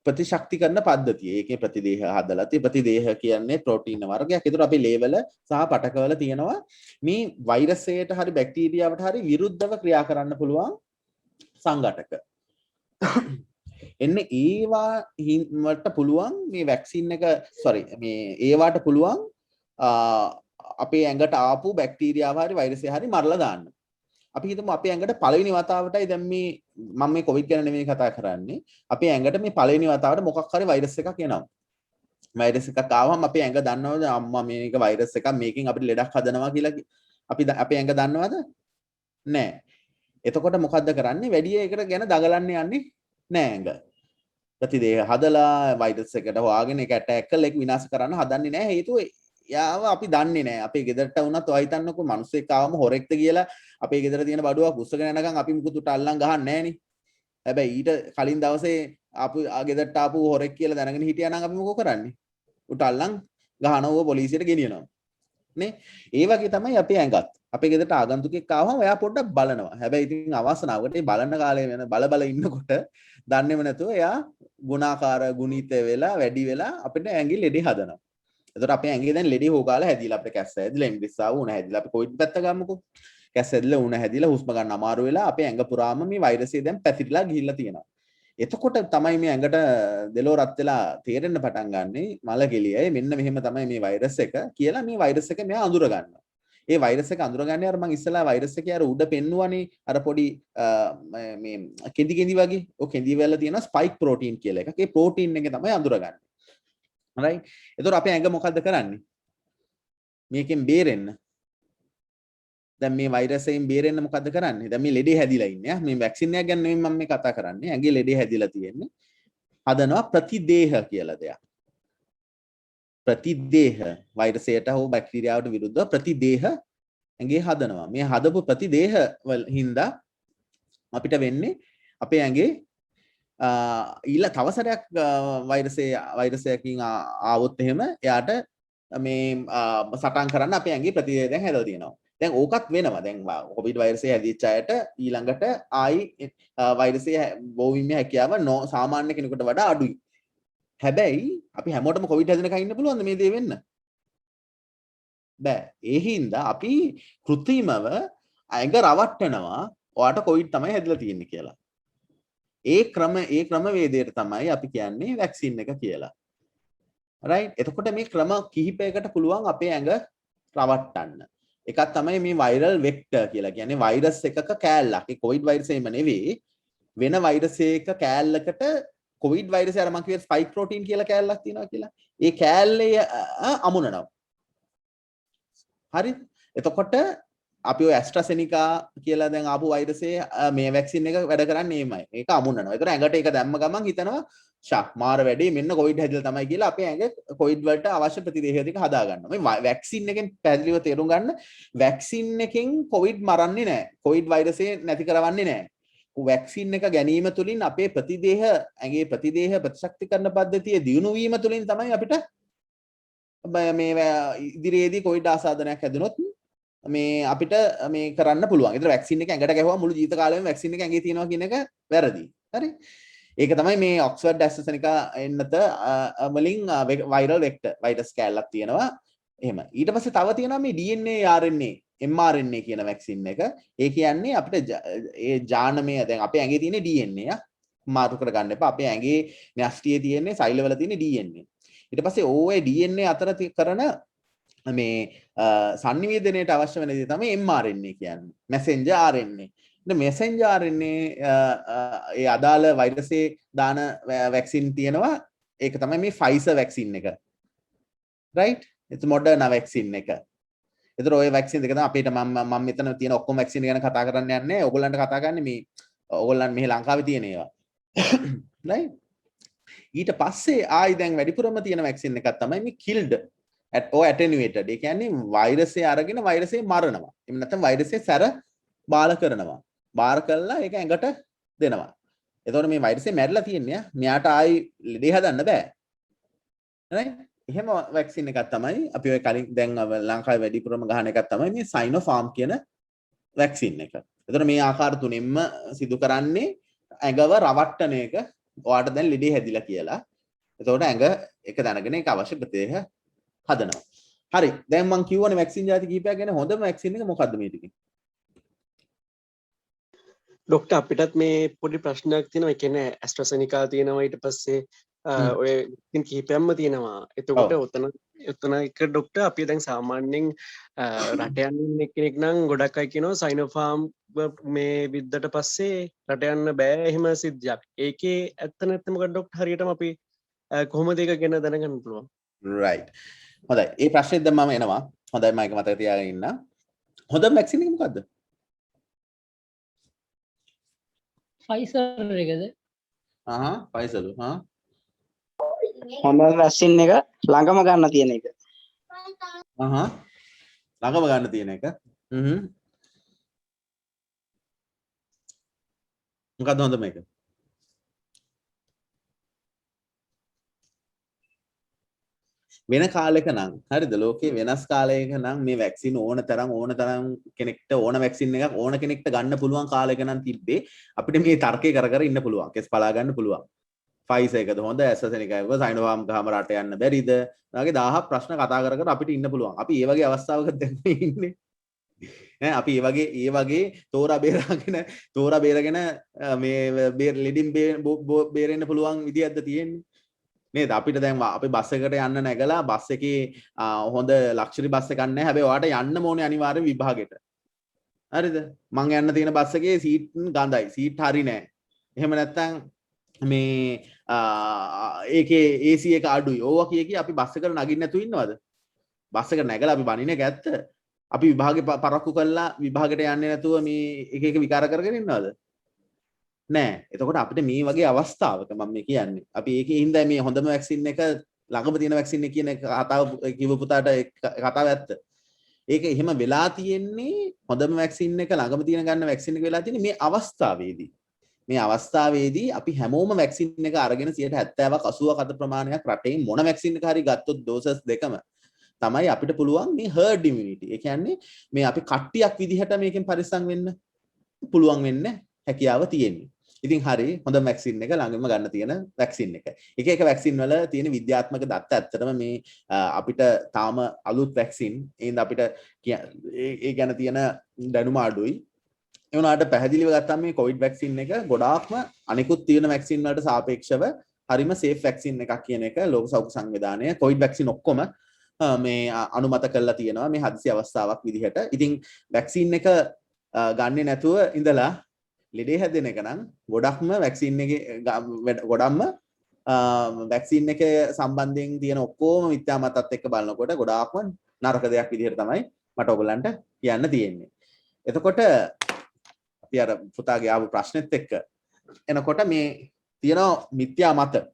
ප්‍රතිශක්තිකරණ පද්ධතිය. ඒකේ ප්‍රතිදේහ හදලා තියෙන ප්‍රතිදේහ කියන්නේ ප්‍රෝටීන වර්ගයක්. ඒතර අපේ ලේවල සහ පටකවල තියෙනවා මේ වෛරසයට හරි බැක්ටීරියාවට හරි විරුද්ධව ක්‍රියා කරන්න පුළුවන් සංඝටක. එන්න ඒවාට පුළුවන් මේ වැක්සින් එක මේ ඒවාට පුළුවන් අපේ ඇඟට ආපු බැක්ටීරියාව හරි වෛරසය හරි මරලා දාන්න. අපි හිතමු අපේ ඇඟට පළවෙනි වතාවටයි දැන් මේ මම මේ කොවිඩ් ගැන නෙමෙයි කතා කරන්නේ. අපේ ඇඟට මේ පළවෙනි වතාවට මොකක් හරි වෛරස් එකක් එනවා. වෛරස් එකක් ආවම අපේ ඇඟ දන්නවද අම්මා මේක වෛරස් එකක් මේකෙන් අපිට ලෙඩක් හදනවා කියලා අපි අපේ ඇඟ දන්නවද? නෑ. එතකොට මොකද්ද කරන්නේ? වැඩි ඒකට ගැන දගලන්න යන්නේ නෑ ඇඟ. ප්‍රතිදේහ හදලා වෛරස් එකට හොයාගෙන ඒක ඇටැක් කරලා ඒක විනාශ කරන්න හදන්නේ නෑ. හේතුව යාව අපි දන්නේ නෑ. අපේ ගෙදරට වුණත් ඔය හිතන්නකෝ මිනිස්සෙක් ආවම හොරෙක්ද කියලා අපේ ගෙදර තියෙන බඩුවක් උස්සගෙන යනකම් අපි මුකුත් උට අල්ලන් ගහන්නේ නෑනේ. හැබැයි ඊට කලින් දවසේ අපි ගෙදරට ආපු හොරෙක් කියලා දැනගෙන හිටියා නම් අපි මොකෝ කරන්නේ? උට අල්ලන් ගහනවා පොලිසියට ගෙනියනවා. නේ? ඒ වගේ තමයි අපේ ඇඟත්. අපේ ගෙදරට ආගන්තුකෙක් ආවම එයා පොඩ්ඩක් බලනවා. හැබැයි ඉතින් අවසනාවට ඒ බලන කාලේ වෙන බල ඉන්නකොට දන්නේම නැතුව එයා ගුණාකාර ගුණිත වෙලා වැඩි වෙලා අපිට ඇඟි ලෙඩේ හදනවා. එතකොට අපේ ඇඟේ දැන් ලෙඩේ හොගාලා හැදිලා අපිට කැස්ස හැදිලා ඉම්බිස්සාව උණ හැදිලා අපි කොවිඩ් පැත්ත ගමුකෝ. කැස්ස හැදිලා උණ හැදිලා හුස්ම ගන්න අමාරු වෙලා අපේ ඇඟ පුරාම මේ වෛරසය දැන් පැතිරිලා ගිහිල්ලා තියෙනවා. එතකොට තමයි මේ ඇඟට දෙලෝ රත් වෙලා තේරෙන්න පටන් ගන්නෙ මල කෙලියයි මෙන්න මෙහෙම තමයි මේ වෛරස් එක කියලා මේ වෛරස් එක මෙයා අඳුර ගන්නවා. ඒ වෛරස් එක අඳුරගන්නේ අර මම ඉස්සලා වෛරස් එකේ අර උඩ පෙන්නුවානේ අර පොඩි මේ කෙඳි වගේ ඔය කෙඳි වල තියෙන ස්පයික් ප්‍රෝටීන් කියලා එකක්. ඒ ප්‍රෝටීන් එක තමයි අඳුරගන්නේ. right? එතකොට අපේ ඇඟ මොකද්ද කරන්නේ? මේකෙන් බේරෙන්න. දැන් මේ වෛරසයෙන් බේරෙන්න මොකද්ද කරන්නේ? දැන් මේ ලෙඩේ හැදිලා ඉන්නේ. මේ වැක්සින් එකක් ගැන නෙමෙයි මම මේ කතා කරන්නේ. ඇඟේ ලෙඩේ හැදිලා තියෙන්නේ. හදනවා ප්‍රතිදේහ කියලා දෙයක්. ප්‍රතිදේහ වෛරසයට හෝ බැක්ටීරියාවට විරුද්ධව ප්‍රතිදේහ ඇඟේ හදනවා. මේ හදපු ප්‍රතිදේහ වල හින්දා අපිට වෙන්නේ අපේ ඇඟේ ඊළ තව සැරයක් වෛරසයකින් ආවොත් එහෙම එයාට මේ සටන් කරන්න අපේ ඇඟේ ප්‍රතිදේහ දැන් හැදලා තියෙනවා. දැන් ඕකත් වෙනවා. දැන් කොවිඩ් වෛරසය හැදිච්ච අයට ඊළඟට ආයි වෛරසය බෝවීමේ හැකියාව සාමාන්‍ය කෙනෙකුට වඩා අඩුයි. හැබැයි අපි හැමෝටම කොවිඩ් හැදෙනකන් ඉන්න පුළුවන්ද මේ දේ වෙන්න? බෑ. ඒ හින්දා අපි કૃත්‍රිමව ඇඟ රවට්ටනවා ඔයාට කොවිඩ් තමයි හැදලා තියෙන්නේ කියලා. ඒ ක්‍රමවේදයට තමයි අපි කියන්නේ වැක්සින් එක කියලා. right? එතකොට මේ ක්‍රම කිහිපයකට පුළුවන් අපේ ඇඟ රවට්ටන්න. එකක් තමයි මේ viral vector කියලා කියන්නේ වෛරස් එකක කෑල්ලක්. ඒ කොවිඩ් වෛරසෙම නෙවෙයි වෙන වෛරස් එකක කෑල්ලකට කොවිඩ් වෛරසය අර මම කිව්වේ ස්පයික් ප්‍රෝටීන් කියලා කෑල්ලක් තියෙනවා කියලා. ඒ කෑල්ලේ අමුණනවා. හරිද? එතකොට අපි ඔය ඇස්ට්‍රාසෙනිකා කියලා දැන් ආපු වෛරසයේ මේ වැක්සින් එක වැඩ කරන්නේ එමයයි. ඒක අමුණනවා. ඒතර ඇඟට ඒක දැම්ම ගමන් හිතනවා ෂා මාර වැඩි මෙන්න කොවිඩ් හැදිලා තමයි කියලා අපේ ඇඟ කොවිඩ් වලට අවශ්‍ය ප්‍රතිදේහ ටික හදා ගන්නවා. මේ වැක්සින් එකෙන් පැහැදිලිව තේරුම් ගන්න වැක්සින් එකෙන් කොවිඩ් මරන්නේ නැහැ. කොවිඩ් වෛරසය නැති කරවන්නේ නැහැ. වැක්සින් එක ගැනීම තුළින් අපේ ප්‍රතිදේහ ඇඟේ ප්‍රතිදේහ ප්‍රතිශක්තිකරණ පද්ධතිය දියුණු වීම තුළින් තමයි අපිට මේ ඉදිරියේදී කොවිඩ් ආසාදනයක් හැදුනොත් මේ අපිට මේ කරන්න පුළුවන්. ඒතර වැක්සින් එක ඇඟට ගැහුවා මුළු ජීවිත කාලෙම වැක්සින් එක ඇඟේ තියෙනවා කියන එක වැරදි. හරි? ඒක තමයි මේ ඔක්ස්ෆර්ඩ් ඇස්ට්‍රාසෙනිකා එන්නත වලින් වෛරල් වෙක්ටර් වෛරස් කෑල්ලක් තියෙනවා. එහෙම. ඊට පස්සේ තව තියෙනවා මේ DNA RNA mRNA කියන වැක්සින් එක. ඒ කියන්නේ අපිට ඒ ජානමය දැන් අපේ ඇඟේ තියෙන DNA මාරු කරගන්න එපා. අපේ ඇඟේ න්‍යෂ්ටියේ තියෙන්නේ සෛලවල තියෙන DNA. ඊට පස්සේ ඕඒ DNA අතර කරන මේ සංනිවේදනයට අවශ්‍ය වෙන දේ තමයි mRNA කියන්නේ. messenger RNA. ඉතින් messenger RNA ඒ අදාළ වෛරසයේ දාන වැක්සින් තියෙනවා. ඒක තමයි මේ Pfizer වැක්සින් එක. right? it's Moderna වැක්සින් එක. ඒතර ඔය වැක්සින් දෙක තමයි අපිට මම මෙතන තියෙන ඔක්කොම වැක්සින් ගැන කතා කරන්න යන්නේ. ඕගොල්ලන්ට කතා කරන්නේ මේ ඕගොල්ලන් මෙහි ලංකාවේ තියෙන ඒවා. right? ඊට පස්සේ ආයි දැන් වැඩිපුරම තියෙන වැක්සින් එකක් තමයි මේ killed or attenuated. ඒ කියන්නේ වෛරසය අරගෙන වෛරසය මරනවා. එහෙම නැත්නම් වෛරසය සැර බාල කරනවා. බාර කළා ඒක ඇඟට දෙනවා. එතකොට මේ වෛරසය මැරිලා තියන්නේ. මෙයාට ආයි ලෙඩේ හදන්න බෑ. right? එහෙම වැක්සින් එකක් තමයි අපි ඔය කලින් දැන් ලංකාවේ වැඩිපුරම ගහන එකක් තමයි මේ Sinopharm කියන වැක්සින් එක. එතකොට මේ ආකාර තුනෙන්ම සිදු කරන්නේ ඇඟව රවට්ටන එක. ඔයාට දැන් ලෙඩේ හැදිලා කියලා. එතකොට ඇඟ එක දැනගෙන ඒක අවශ්‍ය ප්‍රතිදේහ හදනවා. හරි. දැන් මම කියවනේ වැක්සින් ಜಾති කීපයක් ගැන හොඳම වැක්සින් එක මොකද්ද මේ ටිකේ?
ඩොක්ටර් අපිටත් මේ පොඩි ප්‍රශ්නයක් තියෙනවා. ඒ කියන්නේ ඇස්ට්‍රාසෙනිකා තියෙනවා ඊට පස්සේ ඔය ඉතින් කීපයක්ම තියෙනවා. එතකොට ඔතන එක ඩොක්ටර් අපි දැන් සාමාන්‍යයෙන් රට යන්න කෙනෙක් නම් ගොඩක් අය කියනවා Sinopharm මේ විද්දට පස්සේ රට යන්න බෑ එහෙම සිද්ධියක්. ඒකේ ඇත්ත නැත්නම් මොකද ඩොක්ටර් හරියටම අපි කොහොමද ඒක ගැන දැනගන්න පුළුවන්?
right. හොඳයි. ඒ ප්‍රශ්නේත් දැන් මම එනවා. හොඳයි මම ඒක මතක තියාගෙන ඉන්න. හොඳම වැක්සින් එක මොකද්ද?
Pfizer එකද?
Pfizer.
හොඳ වැක්සින් එක ළඟම ගන්න තියෙන එක.
ළඟම ගන්න තියෙන එක. මොකද්ද හොඳම එක? වෙන කාලයක නම් හරිද ලෝකේ වෙනස් කාලයක නම් මේ වැක්සින් ඕන තරම් කෙනෙක්ට ඕන වැක්සින් එකක් ඕන කෙනෙක්ට ගන්න පුළුවන් කාලයක නම් තිබ්බේ අපිට මේ තර්කය කර ඉන්න පුළුවන් කෙස් පලා ගන්න පුළුවන් Pfizer එකද හොඳ AstraZeneca එකද Sinopharm ගහම රට යන්න බැරිද වගේ 1000ක් ප්‍රශ්න කතා කර අපිට ඉන්න පුළුවන් අපි මේ වගේ අවස්ථාවක දැන් ඉන්නේ ඈ අපි මේ වගේ තෝරා බේරගෙන මේ ලෙඩින් බේරෙන්න පුළුවන් විදියක්ද තියෙන්නේ නේද? අපිට දැන් අපි බස් එකකට යන්න නැගලා බස් එකේ හොඳ ලක්ෂරි බස් එකක් නැහැ. හැබැයි ඔයාට යන්න ඕනේ අනිවාර්යෙන් විභාගෙට. හරිද? මං යන්න තියෙන බස් එකේ සීට් ගඳයි. සීට් හරි නැහැ. එහෙම නැත්නම් මේ ඒකේ AC එක අඩුයි. ඕවා කිය අපි බස් එකට නගින්න නැතුව ඉන්නවද? බස් එකට නැගලා අපි බණින එක ඇත්ත. අපි විභාගේ පරක්කු කළා විභාගයට යන්නේ නැතුව මේ එක එක විකාර කරගෙන ඉන්නවද? නෑ. එතකොට අපිට මේ වගේ අවස්ථාවක මම මේ කියන්නේ. අපි ඒකේ හින්දා මේ හොඳම වැක්සින් එක ළඟම තියෙන වැක්සින් එක කියන කතාව කිව්ව පුතාට කතාව ඇත්ත. ඒක එහෙම වෙලා තියෙන්නේ හොඳම වැක්සින් එක ළඟම තියෙන ගන්න වැක්සින් එක වෙලා තියෙන්නේ මේ අවස්ථාවේදී. මේ අවස්ථාවේදී අපි හැමෝම වැක්සින් එක අරගෙන 70ක් 80ක් අතර ප්‍රමාණයක් රටේ මොන වැක්සින් එක හරි ගත්තොත් ඩෝසස් දෙකම තමයි අපිට පුළුවන් මේ හර්ඩ් ඉමුනිටි. ඒ කියන්නේ මේ අපි කට්ටියක් විදිහට මේකෙන් පරිස්සම් වෙන්න පුළුවන් වෙන්න හැකියාව තියෙන්නේ. ඉතින් හරි හොඳ වැක්සින් එක ළඟම ගන්න තියෙන වැක්සින් එක. එක එක වැක්සින් වල තියෙන විද්‍යාත්මක දත්ත ඇත්තටම මේ අපිට තාම අලුත් වැක්සින් ඒඳ අපිට ඒ ගැන තියෙන දැනුම අඩුයි. ඒ වුණාට පැහැදිලිව ගත්තම මේ කොවිඩ් වැක්සින් එක ගොඩාක්ම අනිකුත් තියෙන වැක්සින් වලට සාපේක්ෂව හරිම සේෆ් වැක්සින් එකක් කියන එක ලෝක සෞඛ්‍ය සංවිධානය කොවිඩ් වැක්සින් ඔක්කොම මේ අනුමත කරලා තියෙනවා මේ හදිසි අවස්ථාවක් විදිහට. ඉතින් වැක්සින් එක ගන්නේ නැතුව ඉඳලා ලෙඩේ හැදෙන එක නම් ගොඩක්ම වැක්සින් එකේ ගොඩක්ම වැක්සින් එක සම්බන්ධයෙන් තියෙන ඔක්කොම මිත්‍යා මතත් එක්ක බලනකොට ගොඩාක්ම නරක දෙයක් විදිහට තමයි මට ඔයගලන්ට කියන්න තියෙන්නේ. එතකොට අපි අර පුතාගේ ආපු ප්‍රශ්නෙත් එක්ක එනකොට මේ තියෙන මිත්‍යා මත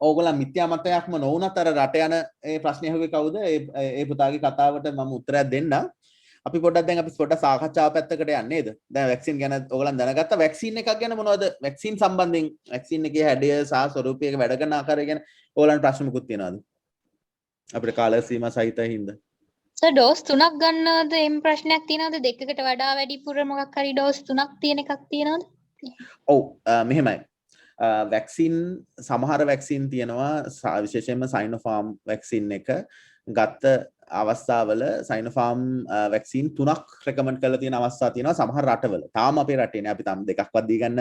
ඕගොල්ලන් මිත්‍යා මතයක්ම නොවුනත් අර රට යන ඒ ප්‍රශ්නේ අහුවේ කවුද? ඒ පුතාගේ කතාවට මම උත්තරයක් දෙන්නම්. අපි පොඩ්ඩක් දැන් අපි පොඩ්ඩක් සාකච්ඡාව පැත්තකට යන්නේ නේද? දැන් වැක්සින් ගැන ඔයගොල්ලන් දැනගත්තා. වැක්සින් එකක් ගැන මොනවද? වැක්සින් සම්බන්ධයෙන් වැක්සින් එකේ හැඩය සහ ස්වරූපය එක වැඩ කරන ආකාරය ගැන ඔයගොල්ලන් ප්‍රශ්න මුකුත් තියනවද? අපිට කාල සීමා සහිතයි හින්දා.
ඩෝස් 3ක් ගන්නවද? එම් ප්‍රශ්නයක් තියෙනවද? දෙකකට වඩා වැඩිපුර මොකක් හරි ඩෝස් 3ක් තියෙන එකක් තියෙනවද?
ඔව් මෙහෙමයි. වැක්සින් සමහර වැක්සින් තියෙනවා විශේෂයෙන්ම සයිනෝෆාර්ම් වැක්සින් එක ගත්ත අවස්ථාවල සයිනෝෆාර්ම් වැක්සින් 3ක් රෙකමන්ඩ් කරලා තියෙන අවස්ථා තියෙනවා සමහර රටවල. තාම අපේ රටේ නෑ. අපි තාම දෙකක්වත් දී ගන්න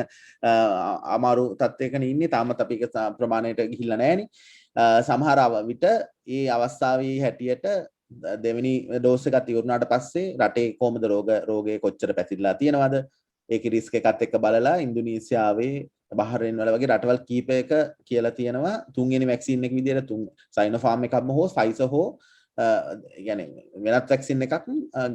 අමාරු තත්ත්වයකනේ ඉන්නේ. තාමත් අපි ඒක ප්‍රමාණයට ගිහිල්ලා නෑනේ. සමහර විට මේ අවස්ථාවේ හැටියට දෙවෙනි ඩෝස් එකත් ඉවරුනාට පස්සේ රටේ කොහොමද රෝගය කොච්චර පැතිරලා තියෙනවද? ඒකේ රිස්ක් එකත් එක්ක බලලා ඉන්දුනීසියාවේ බහරේන් වල වගේ රටවල් කීපයක කියලා තියෙනවා තුන්වෙනි වැක්සින් එක විදිහට සයිනෝෆාර්ම් එකක්ම හෝ ෆයිසර් හෝ يعني වෙනත් වැක්සින් එකක්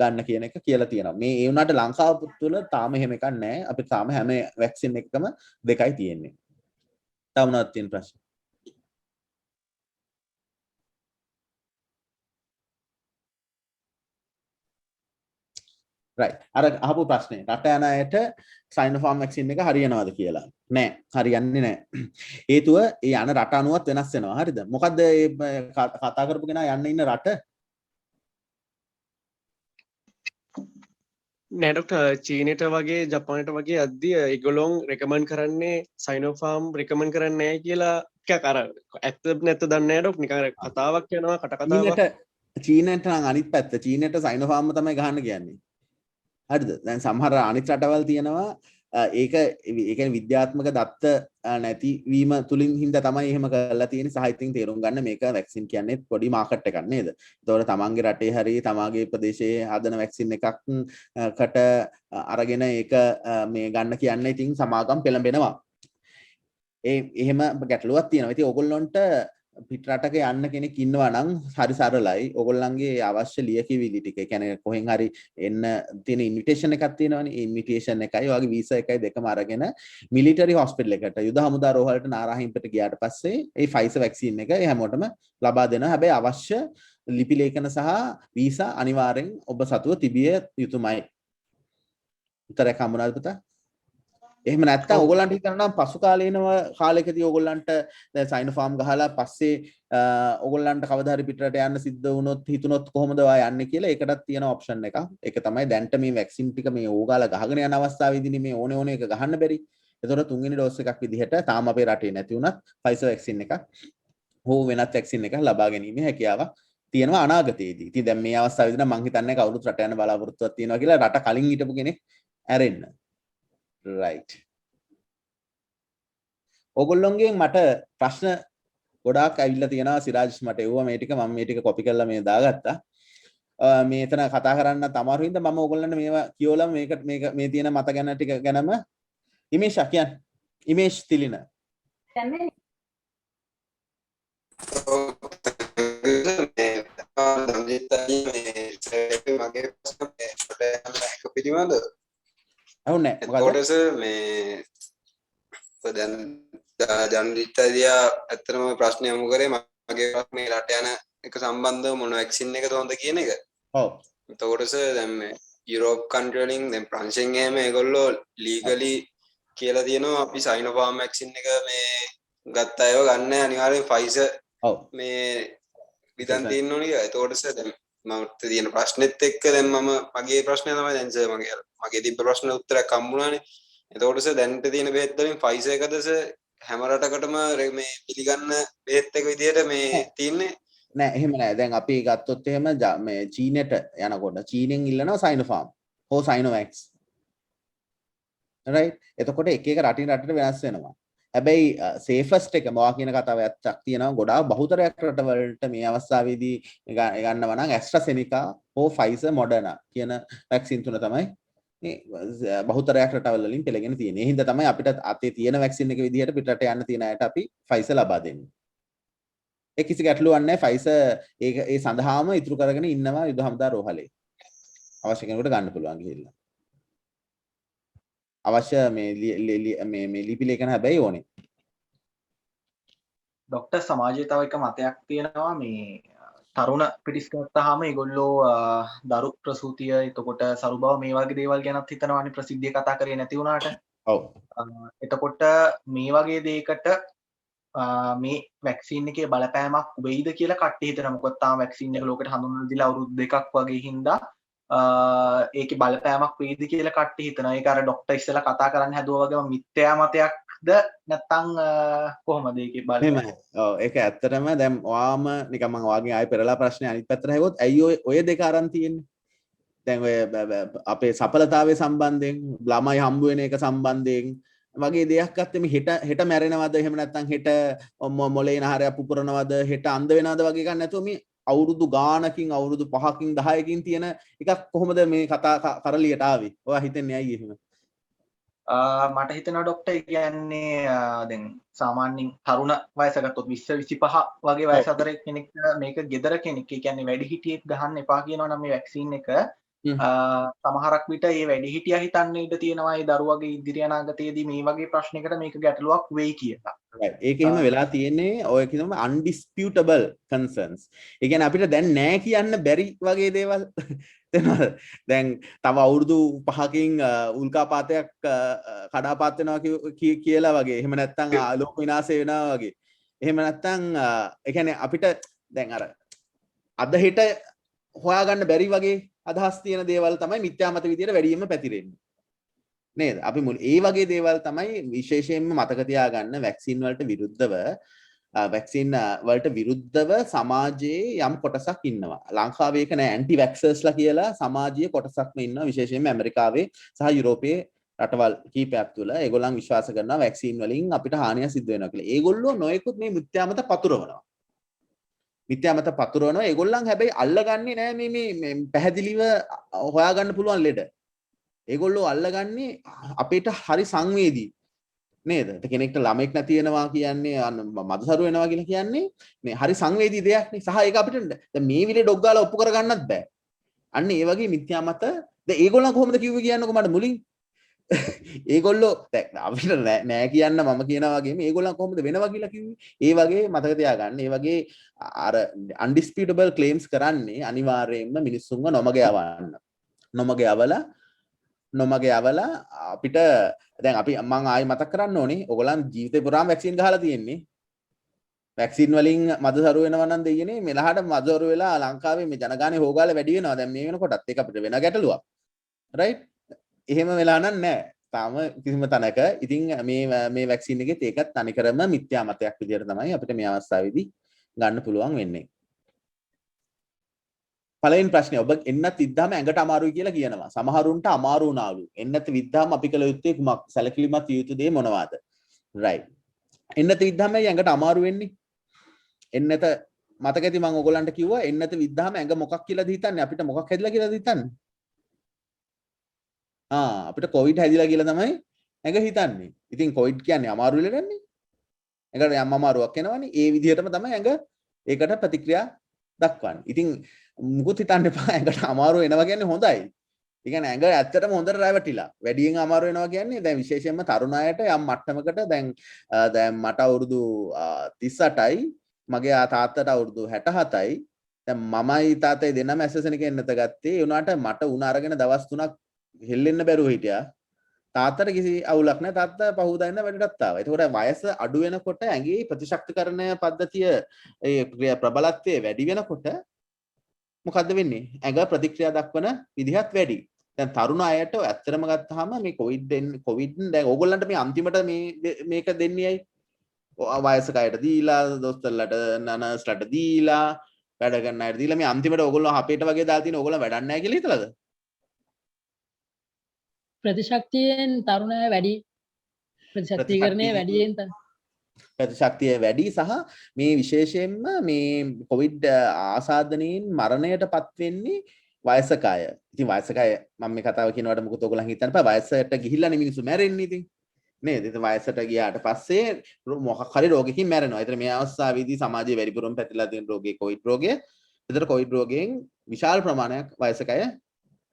ගන්න කියන එක කියලා තියෙනවා. මේ ඒ වුණාට ලංකාව තුළ තාම එහෙම එකක් නැහැ. අපිට තාම හැම වැක්සින් එකකම දෙකයි තියෙන්නේ. තව මොනවද තියෙන ප්‍රශ්න? right. අර අහපු ප්‍රශ්නේ රට යන අයට සයිනෝෆාර්ම් වැක්සින් එක හරියනවද කියලා. නෑ, හරියන්නේ නෑ. හේතුව ඒ යන රට අනුවත් වෙනස් වෙනවා. හරිද? මොකද්ද මේ කතා කරපු කෙනා යන්න ඉන්න රට?
නෑ ඩොක්ටර්, චීනෙට වගේ ජපානට වගේ අද්දී ඒගොල්ලෝ රෙකමන්ඩ් කරන්නේ සයිනෝෆාර්ම් රෙකමන්ඩ් කරන්නේ නැහැ කියලා ටිකක් අර ඇත්ත නැත්ත දන්නේ නැහැ ඩොක්. නිකන් කතාවක් යනවා කට කතාවක්.
චීනට නම් අනිත් පැත්ත. චීනට සයිනෝෆාර්ම් තමයි ගහන්න කියන්නේ. හරිද? දැන් සමහර අනිත් රටවල් තියෙනවා ඒක ඒ කියන්නේ විද්‍යාත්මක දත්ත නැතිවීම තුලින් හින්දා තමයි එහෙම කරලා තියෙන්නේ. සාහිත්‍යයෙන් තේරුම් ගන්න මේක වැක්සින් කියන්නේ පොඩි මාකට් එකක් නේද? ඒතකොට තමන්ගේ රටේ හරි තමාගේ ප්‍රදේශයේ හදන වැක්සින් එකකට අරගෙන ඒක මේ ගන්න කියන්නේ ඉතින් සමාගම් පෙළඹෙනවා. එහෙම ගැටලුවක් තියෙනවා. ඉතින් ඕගොල්ලොන්ට පිටරටක යන්න කෙනෙක් ඉන්නවා නම් හරි සරලයි. ඕගොල්ලන්ගේ අවශ්‍ය ලියකියවිලි ටික. ඒ කියන්නේ කොහෙන් හරි එන්න තියෙන ඉන්විටේෂන් එකක් තියෙනවනේ. ඉන්විටේෂන් එකයි ඔයගේ වීසා එකයි දෙකම අරගෙන මිලිටරි හොස්පිටල් එකට යුද හමුදා රෝහලට නාරාහිම්පට ගියාට පස්සේ ඒ ෆයිසර් වැක්සින් එක හැමෝටම ලබා දෙනවා. හැබැයි අවශ්‍ය ලිපි ලේඛන සහ වීසා අනිවාර්යෙන් ඔබ සතුව තිබිය යුතුමයි. උත්තරයක් හම්බුණාද පුතා? එහෙම නැත්නම් ඕගොල්ලන්ට හිතනවා නම් පසු කාලයකදී ඕගොල්ලන්ට දැන් සයිනෝෆාර්ම් ගහලා පස්සේ ඕගොල්ලන්ට කවදා හරි පිටරට යන්න සිද්ධ වුණොත් හිතුනොත් කොහොමද ඔයා යන්නේ කියලා ඒකටත් තියෙන ඔප්ෂන් එකක්. ඒක තමයි දැන්ට මේ වැක්සින් ටික මේ ඕගාලා ගහගෙන යන අවස්ථාවේදී මේ ඕනේ එක ගහන්න බැරි. ඒතකොට තුන්වෙනි ඩෝස් එකක් විදිහට තාම අපේ රටේ නැති වුණත් ෆයිසර් වැක්සින් එකක් හෝ වෙනත් වැක්සින් එකක් ලබා ගැනීමේ හැකියාවක් තියෙනවා අනාගතයේදී. ඉතින් දැන් මේ අවස්ථාවේදී නම් මම හිතන්නේ කවුරුත් රට යන බලාපොරොත්තුවක් තියෙනවා කියලා රට කලින් හිටපු කෙනෙක් ඇරෙන්න. right. ඕගොල්ලොන්ගෙන් මට ප්‍රශ්න ගොඩාක් ඇවිල්ලා තියෙනවා සිරාජ් මට එවුවා මේ ටික මම මේ ටික කොපි කරලා මේ දාගත්තා. මේතන කතා කරන්න අමාරු හින්දා මම ඕගොල්ලන්ට මේවා කියවලා මේක මේ තියෙන මත ගැන ටික ගැනම ඉමේෂ් කියන්න. ඉමේෂ් තිලින.
පිළිබඳ
ඇහුන්නේ
කොටස මේ දැන් ජනරිතදියා ඇත්තටම ප්‍රශ්න යොමු කරේ මගේ මේ රට යන එක සම්බන්ධව මොන වැක්සින් එකද හොඳ කියන එක.
ඔව්.
එතකොටස දැන් මේ යුරෝප් කන්ට්‍රි වලින් දැන් ප්‍රංශයෙන් එහෙම ඒගොල්ලෝ ලීගලි කියලා තියෙනවා අපි සයිනෝෆාර්ම් වැක්සින් එක මේ ගත්ත අයව ගන්න අනිවාර්යෙන් ෆයිසර්
ඔව්
මේ විදන් තියෙන්න ඕනේ කියලා. එතකොටස දැන් මට තියෙන ප්‍රශ්නෙත් එක්ක දැන් මම මගේ ප්‍රශ්නය තමයි දැන් සර් මගේ තිබ්බ ප්‍රශ්න උත්තරයක් හම්බුණානේ. එතකොටස දැන්ට තියෙන බෙහෙත් වලින් ෆයිසර් එකද සර් හැම රටකටම මේ පිළිගන්න බෙහෙත් එක විදිහට මේ තියෙන්නේ
නෑ එහෙම නෑ. දැන් අපි ගත්තොත් එහෙම මේ චීනෙට යනකොට චීනෙන් ඉල්ලනවා සයිනෝෆාර්ම් හෝ සයිනෝවැක්ස්. right? එතකොට එක එක රටින් රටට වෙනස් වෙනවා. හැබැයි සේෆස්ට් එක මොවා කියන කතාව ඇත්තක් තියෙනවා. ගොඩාක් බහුතරයක් රටවලට මේ අවස්ථාවේදී ගන්නවා නම් ඇස්ට්‍රාසෙනිකා හෝ ෆයිසර් මොඩර්නා කියන වැක්සින් තුන තමයි මේ බහුතරයක් රටවල් වලින් පෙළගෙන තියෙන්නේ. ඒ හින්දා තමයි අපිට අතේ තියෙන වැක්සින් එක විදිහට පිටරට යන්න තියෙන අයට අපි ෆයිසර් ලබා දෙන්නේ. ඒ කිසි ගැටලුවක් නැහැ. ෆයිසර් ඒක ඒ සඳහාම ඉතුරු කරගෙන ඉන්නවා යුද හමුදා රෝහලේ. අවශ්‍ය කෙනෙකුට ගන්න පුළුවන් ගිහිල්ලා. අවශ්‍ය මේ ලිපි ලේඛන හැබැයි ඕනේ.
ડોક્ટર සමාජයේ තව එක මතයක් තියෙනවා මේ තරුණ පිරිස් ගත්තාම ඒගොල්ලෝ දරු ප්‍රසූතිය එතකොට සරු බව මේ වගේ දේවල් ගැනත් හිතනවානේ ප්‍රසිද්ධිය කතා කරේ නැති වුණාට.
ඔව්.
එතකොට මේ වගේ දෙයකට මේ වැක්සින් එකේ බලපෑමක් වෙයිද කියලා කට්ටිය හිතනවා. මොකද තාම වැක්සින් එක ලෝකෙට හඳුන්වලා දීලා අවුරුදු 2ක් වගේ හින්දා ඒකේ බලපෑමක් වෙයිද කියලා කට්ටිය හිතනවා. ඒක අර ડોක්ටර් ඉස්සෙල්ලා කතා කරන්න හැදුවා වගේම මිත්‍යා මතයක්ද නැත්නම් කොහොමද ඒකේ බලපෑම?
ඔව් ඒක ඇත්තටම දැන් ඔයාම නිකන් මම ඔයාගෙන් ආයෙ පෙරලා ප්‍රශ්නේ අනිත් පැත්තට හැවොත් ඇයි ඔය දෙක අරන් තියෙන්නේ? දැන් ඔය අපේ සඵලතාවය සම්බන්ධයෙන් ළමයි හම්බ වෙන එක සම්බන්ධයෙන් වගේ දෙයක් ගත්තම හෙට මැරෙනවද එහෙම නැත්නම් හෙට මොලේ නහරයක් පුපුරනවද හෙට අන්ධ වෙනවද වගේ එකක් නැතුව මේ අවුරුදු ගානකින් අවුරුදු 5කින් 10කින් තියෙන එකක් කොහොමද මේ කතා කරලියට ආවේ? ඔයා හිතන්නේ ඇයි එහෙම?
මට හිතෙනවා ડોක්ටර් කියන්නේ දැන් සාමාන්‍යයෙන් තරුණ වයස ගත්තොත් 20 25 වගේ වයස අතර කෙනෙක් මේක gedara කෙනෙක් ඒ කියන්නේ වැඩිහිටියෙක් ගහන්න එපා කියනවා නම් මේ වැක්සින් එක සමහරක් විට මේ වැඩිහිටියා හිතන්න ඉඩ තියෙනවා ඒ දරුවගේ ඉදිරි අනාගතයේදී මේ වගේ ප්‍රශ්නයකට මේක ගැටලුවක් වෙයි කියලා.
ඒක එහෙම වෙලා තියෙන්නේ ඔය කියනම undisputable concerns. ඒ කියන්නේ අපිට දැන් නෑ කියන්න බැරි වගේ දේවල් තේරෙනවද? දැන් තව අවුරුදු 5කින් උල්කාපාතයක් කඩාපාත් වෙනවා කියලා වගේ. එහෙම නැත්නම් ලෝක විනාශය වෙනවා වගේ. එහෙම නැත්නම් ඒ කියන්නේ අපිට දැන් අර අද හෙට හොයාගන්න බැරි වගේ අදහස් තියෙන දේවල් තමයි මිත්‍යා මත විදියට වැඩියෙන්ම පැතිරෙන්නේ. නේද? අපි ඒ වගේ දේවල් තමයි විශේෂයෙන්ම මතක තියාගන්න වැක්සින් වලට විරුද්ධව සමාජයේ යම් කොටසක් ඉන්නවා. ලංකාවේ ඒක නෑ ඇන්ටි වැක්සර්ස්ලා කියලා සමාජීය කොටසක්ම ඉන්නවා. විශේෂයෙන්ම ඇමරිකාවේ සහ යුරෝපයේ රටවල් කීපයක් තුළ ඒගොල්ලන් විශ්වාස කරනවා වැක්සින් වලින් අපිට හානියක් සිද්ධ වෙනවා කියලා. ඒගොල්ලෝ නොයෙකුත් මේ මිත්‍යා මත පතුරවනවා. මිත්‍යා මත පතුරවනවා. ඒගොල්ලන් හැබැයි අල්ලගන්නේ නෑ මේ පැහැදිලිව හොයාගන්න පුළුවන් ලෙඩ. ඒගොල්ලෝ අල්ලගන්නේ අපිට හරි සංවේදී නේද? කෙනෙක්ට ළමෙක් නැති වෙනවා කියන්නේ මදසරු වෙනවා කියලා කියන්නේ මේ හරි සංවේදී දෙයක් නේ. සහ ඒක අපිට දැන් මේ විදිහේ ඩොග් ගාලා ඔප්පු කරගන්නත් බෑ. අන්න ඒ වගේ මිත්‍යා මත දැන් ඒගොල්ලන් කොහොමද කිව්වේ කියන්නකෝ මට මුලින්. ඒගොල්ලෝ දැන් අපිට නෑ කියන්න මම කියනවා වගේම ඒගොල්ලන් කොහොමද වෙනවා කියලා කිව්වේ. ඒ වගේ මතක තියාගන්න. ඒ වගේ අර undisputable claims කරන්නේ අනිවාර්යයෙන්ම මිනිස්සුන්ව නොමග යවන්න. නොමග යවලා අපිට දැන් අපි මම ආයි මතක් කරන්න ඕනේ ඔයගොල්ලන් ජීවිතේ පුරාම වැක්සින් ගහලා තියෙන්නේ. වැක්සින් වලින් මදසරු වෙනවා නම් දෙයියනේ මෙලහට මදසරු වෙලා ලංකාවේ මේ ජනගහනය හොගාලා වැඩි වෙනවා. දැන් මේ වෙනකොටත් ඒක අපිට වෙන ගැටලුවක්. right? එහෙම වෙලා නෑ. තාම කිසිම තැනක. ඉතින් මේ වැක්සින් එකෙත් ඒකත් තනිකරම මිත්‍යා මතයක් විදියට තමයි අපිට මේ අවස්ථාවේදී ගන්න පුළුවන් වෙන්නේ. පළවෙනි ප්‍රශ්නේ ඔබ එන්නත් විද්දාම ඇඟට අමාරුයි කියලා කියනවා. සමහරුන්ට අමාරු වුණාලු. එන්නත් විද්දාම අපි කළ යුත්තේ කුමක්? සැලකිලිමත් යුතු දේ මොනවාද? right. එන්නත් විද්දාම ඇඟට අමාරු වෙන්නේ. එන්නත මතක ඇති මම ඔයගොල්ලන්ට කිව්වා එන්නත විද්දාම ඇඟ මොකක් කියලාද හිතන්නේ අපිට මොකක් හැදිලා කියලාද හිතන්නේ අපිට කොවිඩ් හැදිලා කියලා තමයි ඇඟ හිතන්නේ ඉතින් කොවිඩ් කියන්නේ අමාරු වෙලන්නේ ඇඟට යම් අමාරුවක් එනවනේ ඒ විදිහටම තමයි ඇඟ ඒකට ප්‍රතික්‍රියා දක්වන්නේ ඉතින් මුකුත් හිතන්න එපා ඇඟට අමාරු එනවා කියන්නේ හොඳයි ඒ කියන්නේ ඇඟ ඇත්තටම හොඳට රැවටිලා වැඩියෙන් අමාරු වෙනවා කියන්නේ දැන් විශේෂයෙන්ම තරුණ අයට යම් මට්ටමකට දැන් මට අවුරුදු 38යි මගේ තාත්තට අවුරුදු 67යි දැන් මමයි තාත්තයි දෙන්නම ඇසසෙනක එන්නත ගත්තේ ඒ උනාට මට උණ අරගෙන දවස් 3ක් හෙල්ලෙන්න බැරුව හිටියා තාත්තට කිසි අවුලක් නැහැ තාත්තා පහුදා ඉන්න වැඩටත් ආවා ඒකෝට වයස අඩු වෙනකොට ඇඟේ ප්‍රතිශක්තිකරණ පද්ධතිය ඒ ප්‍රබලත්වයේ වැඩි වෙනකොට මොකද්ද වෙන්නේ ඇඟ ප්‍රතික්‍රියා දක්වන විදිහත් වැඩි දැන් තරුණ අයට ඇත්තටම ගත්තාම මේ කොවිඩ් දැන් ඕගොල්ලන්ට මේ අන්තිමට මේක දෙන්නේ ඇයි වයසක අයට දීලා දොස්තරලට නර්ස්ලට දීලා වැඩ කරන අයට දීලා මේ අන්තිමට ඕගොල්ලෝ අපේට වගේ දාලා තියෙන ඕගොල්ලෝ වැඩක් නැහැ කියලා හිතලාද
ප්‍රතිශක්තියෙන් තරුණ අය වැඩි ප්‍රතිශක්තිකරණය වැඩියෙන්
ප්‍රතිශක්තිය වැඩි සහ මේ විශේෂයෙන්ම මේ කොවිඩ් ආසාදනයෙන් මරණයටපත් වෙන්නේ වයසක අය. ඉතින් වයසක අය මම මේ කතාව කියනකොට මොකද ඔයගොල්ලන් හිතන්න බෑ වයසට ගිහිල්ලා නේ මිනිස්සු මැරෙන්නේ ඉතින්. නේද? ඉතින් වයසට ගියාට පස්සේ මොකක් හරි රෝගයකින් මැරෙනවා. ඒතර මේ අවස්ථාවේදී සමාජයේ වැඩිපුරම පැතිරලා තියෙන රෝගේ කොවිඩ් රෝගය. ඒතර කොවිඩ් රෝගයෙන් විශාල ප්‍රමාණයක් වයසක අය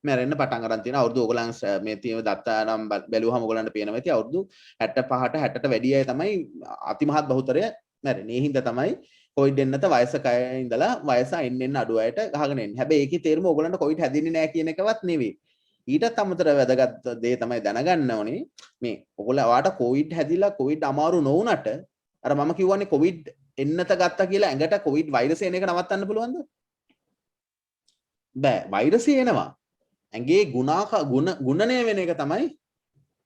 මැරෙන්න පටන් ගන්න තියෙනවා. අවුරුදු ඔයගොල්ලන් මේ තියෙන දත්තා නම් බැලුවහම ඔයගොල්ලන්ට පේනවා ඇති අවුරුදු 65ට 60ට වැඩි අය තමයි අතිමහත් බහුතරය මැරෙන්නේ. ඒ හින්දා තමයි කොවිඩ් එන්නත වයසක අය ඉඳලා වයස එන්න අඩු අයට ගහගෙන එන්නේ. හැබැයි ඒකේ තේරුම ඔයගොල්ලන්ට කොවිඩ් හැදෙන්නේ නැහැ කියන එකවත් නෙවෙයි. ඊටත් අමතරව වැදගත් දේ තමයි දැනගන්න ඕනේ මේ ඔයගොල්ලෝ වාට කොවිඩ් හැදිලා කොවිඩ් අමාරු නොවුනට අර මම කියවන්නේ කොවිඩ් එන්නත ගත්තා කියලා ඇඟට කොවිඩ් වෛරසය එන එක නවත්තන්න පුළුවන්ද? බෑ. වෛරසය එනවා. ඇඟේ ගුණණය වෙන එක තමයි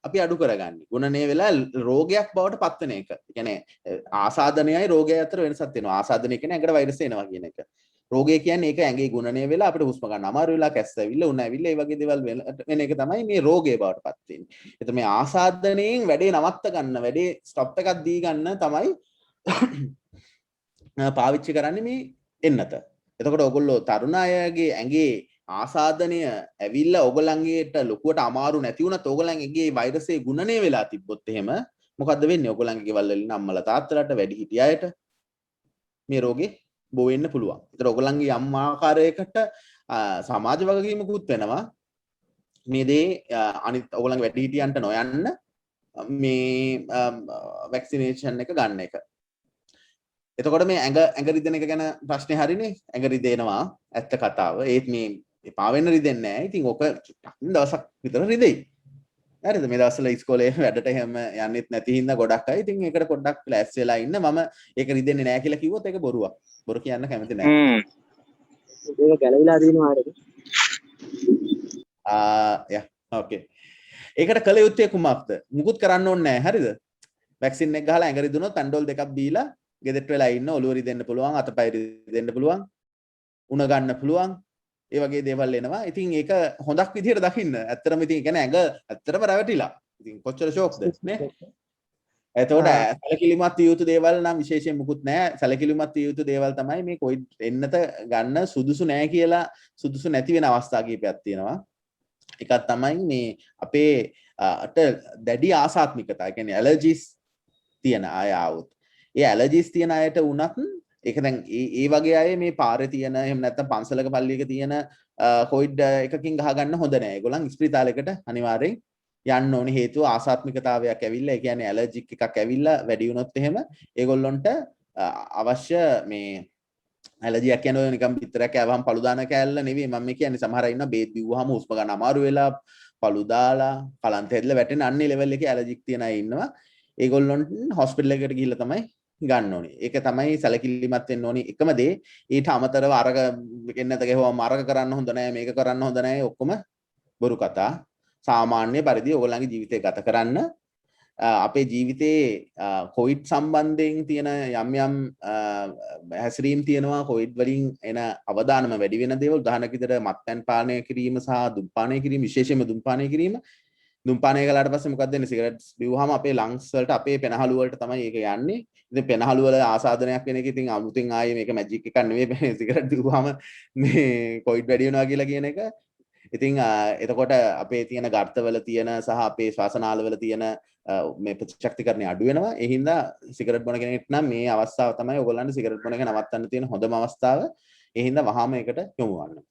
අපි අඩු කරගන්නේ. ගුණණය වෙලා රෝගයක් බවට පත් වෙන එක. ඒ කියන්නේ ආසාදනයයි රෝගයයි අතර වෙනසක් තියෙනවා. ආසාදනය කියන්නේ ඇඟට වෛරස් එනවා කියන එක. රෝගය කියන්නේ ඒක ඇඟේ ගුණණය වෙලා අපිට හුස්ම ගන්න අමාරු වෙලා කැස්ස ඇවිල්ලා උණ ඇවිල්ලා ඒ වගේ දේවල් වෙන එක තමයි මේ රෝගය බවට පත් වෙන්නේ. ඒත් මේ ආසාදනයෙන් වැඩේ නවත්ත ගන්න, වැඩේ ස්ටොප් එකක් දී ගන්න තමයි පාවිච්චි කරන්නේ මේ එන්නත. එතකොට ඔයගොල්ලෝ තරුණ අයගේ ඇඟේ ආසාදනය ඇවිල්ලා ඔයගොල්ලන්ගේට ලොකුවට අමාරු නැති වුණත් ඔයගොල්ලන්ගේ වෛරසයේ ගුණණය වෙලා තිබ්බොත් එහෙම මොකද්ද වෙන්නේ? ඔයගොල්ලන්ගේ ගෙවල් වලින් අම්මලා තාත්තලාට වැඩි හිටියයට මේ රෝගේ බෝ වෙන්න පුළුවන්. ඒතර ඔයගොල්ලන්ගේ යම් ආකාරයකට සමාජ වගකීමකුත් වෙනවා. මේ දේ අනිත් ඔයගොල්ලන්ගේ වැඩි හිටියන්ට නොයන්න මේ වැක්සිනේෂන් එක ගන්න එක. එතකොට මේ ඇඟ රිදෙන එක ගැන ප්‍රශ්නේ හරිනේ. ඇඟ රිදෙනවා ඇත්ත කතාව. ඒත් මේ එපා වෙන්න රිදෙන්නේ නැහැ. ඉතින් ඔක දවසක් විතර රිදෙයි. හරිද? මේ දවස්වල ඉස්කෝලේ වැඩට එහෙම යන්නෙත් නැති හින්දා ගොඩක් අය ඉතින් ඒකට පොඩ්ඩක් ක්ලාස් වෙලා ඉන්න. මම ඒක රිදෙන්නේ නැහැ කියලා කිව්වොත් ඒක බොරුවක්. බොරු කියන්න කැමති නැහැ.
ඒක ගැලවිලා දිනවා හරිද?
යා ඕකේ. ඒකට කළ යුත්තේ කුමක්ද? මුකුත් කරන්න ඕනේ නැහැ. හරිද? වැක්සින් එක ගහලා ඇඟ රිදුනොත් පැන්ඩෝල් දෙකක් බීලා ගෙදරට වෙලා ඉන්න ඔලුව රිදෙන්න පුළුවන් අතපය රිදෙන්න පුළුවන් උණ ගන්න පුළුවන් ඒ වගේ දේවල් එනවා. ඉතින් ඒක හොඳක් විදිහට දකින්න. ඇත්තටම ඉතින් කියන්නේ ඇඟ ඇත්තටම රැවටිලා. ඉතින් කොච්චර ෂොක්ද නේ? එතකොට සැලකිලිමත් විය යුතු දේවල් නම් විශේෂයෙන් මුකුත් නැහැ. සැලකිලිමත් විය යුතු දේවල් තමයි මේ කොවිඩ් එන්නත ගන්න සුදුසු නැහැ කියලා සුදුසු නැති වෙන අවස්ථා කීපයක් තියෙනවා. එකක් තමයි මේ අපේ දැඩි ආසාත්මිකතා. ඒ කියන්නේ ඇලර්ජිස් තියෙන අය ආවොත් ඒ ඇලර්ජිස් තියෙන අයට වුණත් ඒක දැන් ඒ වගේ අය මේ පාරේ තියෙන එහෙම නැත්නම් පන්සලක පල්ලියක තියෙන කොවිඩ් එකකින් ගහ ගන්න හොඳ නෑ. ඒගොල්ලන් ස්පිරිතාලයකට අනිවාර්යෙන් යන්න ඕනේ. හේතුව ආසාත්මිකතාවයක් ඇවිල්ලා ඒ කියන්නේ ඇලර්ජික් එකක් ඇවිල්ලා වැඩි වුණොත් එහෙම ඒගොල්ලොන්ට අවශ්‍ය මේ ඇලර්ජියක් කියන්නේ ඔය නිකන් පිටරයක් කෑවහම පළු දාන කෑල්ල නෙවෙයි මම කියන්නේ. සමහර අය ඉන්නවා බේත් බිව්වහම හුස්ම ගන්න අමාරු වෙලා පළු දාලා කලන්ත හැදලා වැටෙන අන්නේ ලෙවල් එකේ ඇලර්ජික් තියෙන අය ඉන්නවා. ඒගොල්ලොන්ට හොස්පිටල් එකකට ගිහිල්ලා තමයි ගන්න ඕනේ. ඒක තමයි සැලකිලිමත් වෙන්න ඕනේ. එකම දේ ඊට අමතරව අරක එන්නත ගෙවුවම අරක කරන්න හොඳ නැහැ, මේක කරන්න හොඳ නැහැ. ඔක්කොම බොරු කතා. සාමාන්‍ය පරිදි ඔයගොල්ලන්ගේ ජීවිතය ගත කරන්න. අපේ ජීවිතේ කොවිඩ් සම්බන්ධයෙන් තියෙන යම් යම් හැසිරීම් තියෙනවා. කොවිඩ් වලින් එන අවදානම වැඩි වෙන දේවල් උදාහරණයක් විදිහට මත්පැන් පානය කිරීම සහ ධූම්‍රපානය කිරීම, විශේෂයෙන්ම ධූම්‍රපානය කිරීම. දුම්පානය කළාට පස්සේ මොකක්ද වෙන්නේ? සිගරට්ස් බිව්වහම අපේ ලංග්ස් වලට අපේ පෙනහළු වලට තමයි ඒක යන්නේ. ඉතින් පෙනහළු වල ආසාදනයක් වෙන එක ඉතින් අමුතින් ආයේ මේක මැජික් එකක් නෙවෙයි. සිගරට් බිව්වහම මේ කොවිඩ් වැඩි වෙනවා කියලා කියන එක. ඉතින් එතකොට අපේ තියෙන ගර්තවල තියෙන සහ අපේ ශ්වාසනාලවල තියෙන මේ ප්‍රතිශක්තිකරණය අඩු වෙනවා. ඒ හින්දා සිගරට් බොන කෙනෙක්ට නම් මේ අවස්ථාව තමයි ඔයගොල්ලන්ට සිගරට් බොන එක නවත්තන්න තියෙන හොඳම අවස්ථාව. ඒ හින්දා වහාම ඒකට යොමු වන්න.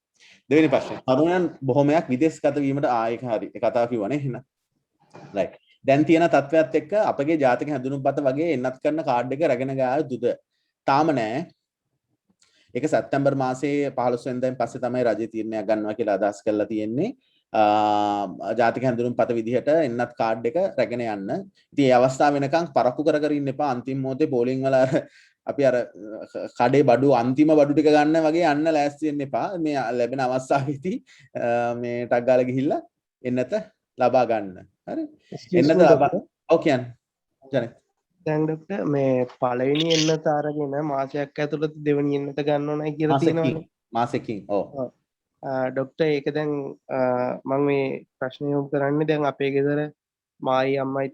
දෙවෙනි ප්‍රශ්නේ. තරුණයන් බොහොමයක් විදේශගත වීමට ඒක හරි. ඒ කතාව කිව්වනේ එහෙනම්. right. දැන් තියෙන තත්ත්වයක් එක්ක අපගේ ජාතික හැඳුනුම්පත වගේ එන්නත් කරන කාඩ් එක රැගෙන ගියා යුතුද? තාම නෑ. ඒක සැප්තැම්බර් මාසයේ 15 වෙනිදාන් පස්සේ තමයි රජය තීරණයක් ගන්නවා කියලා අදහස් කරලා තියෙන්නේ. ජාතික හැඳුනුම්පත විදිහට එන්නත් කාඩ් එක රැගෙන යන්න. ඉතින් මේ අවස්ථාව වෙනකන් පරක්කු කර කර ඉන්න එපා. අන්තිම මොහොතේ පෝලිං වල අපි අර කඩේ බඩු අන්තිම බඩු ටික ගන්න වගේ යන්න ලෑස්ති වෙන්න එපා. මේ ලැබෙන අවස්ථාවේදී මේ ටක් ගාලා ගිහිල්ලා එන්නත ලබා ගන්න. හරි? එන්නත ලබා ඔව් කියන්නේ. ජනේ.
දැන් ඩොක්ටර් මේ පළවෙනි එන්නත අරගෙන මාසයක් ඇතුළත දෙවෙනි එන්නත ගන්න ඕනයි කියලා තියෙනවානේ.
මාසෙකින්. ඔව්.
ඩොක්ටර් ඒක දැන් මම මේ ප්‍රශ්නේ යොමු කරන්නේ දැන් අපේ ගෙදර මායි අම්මයි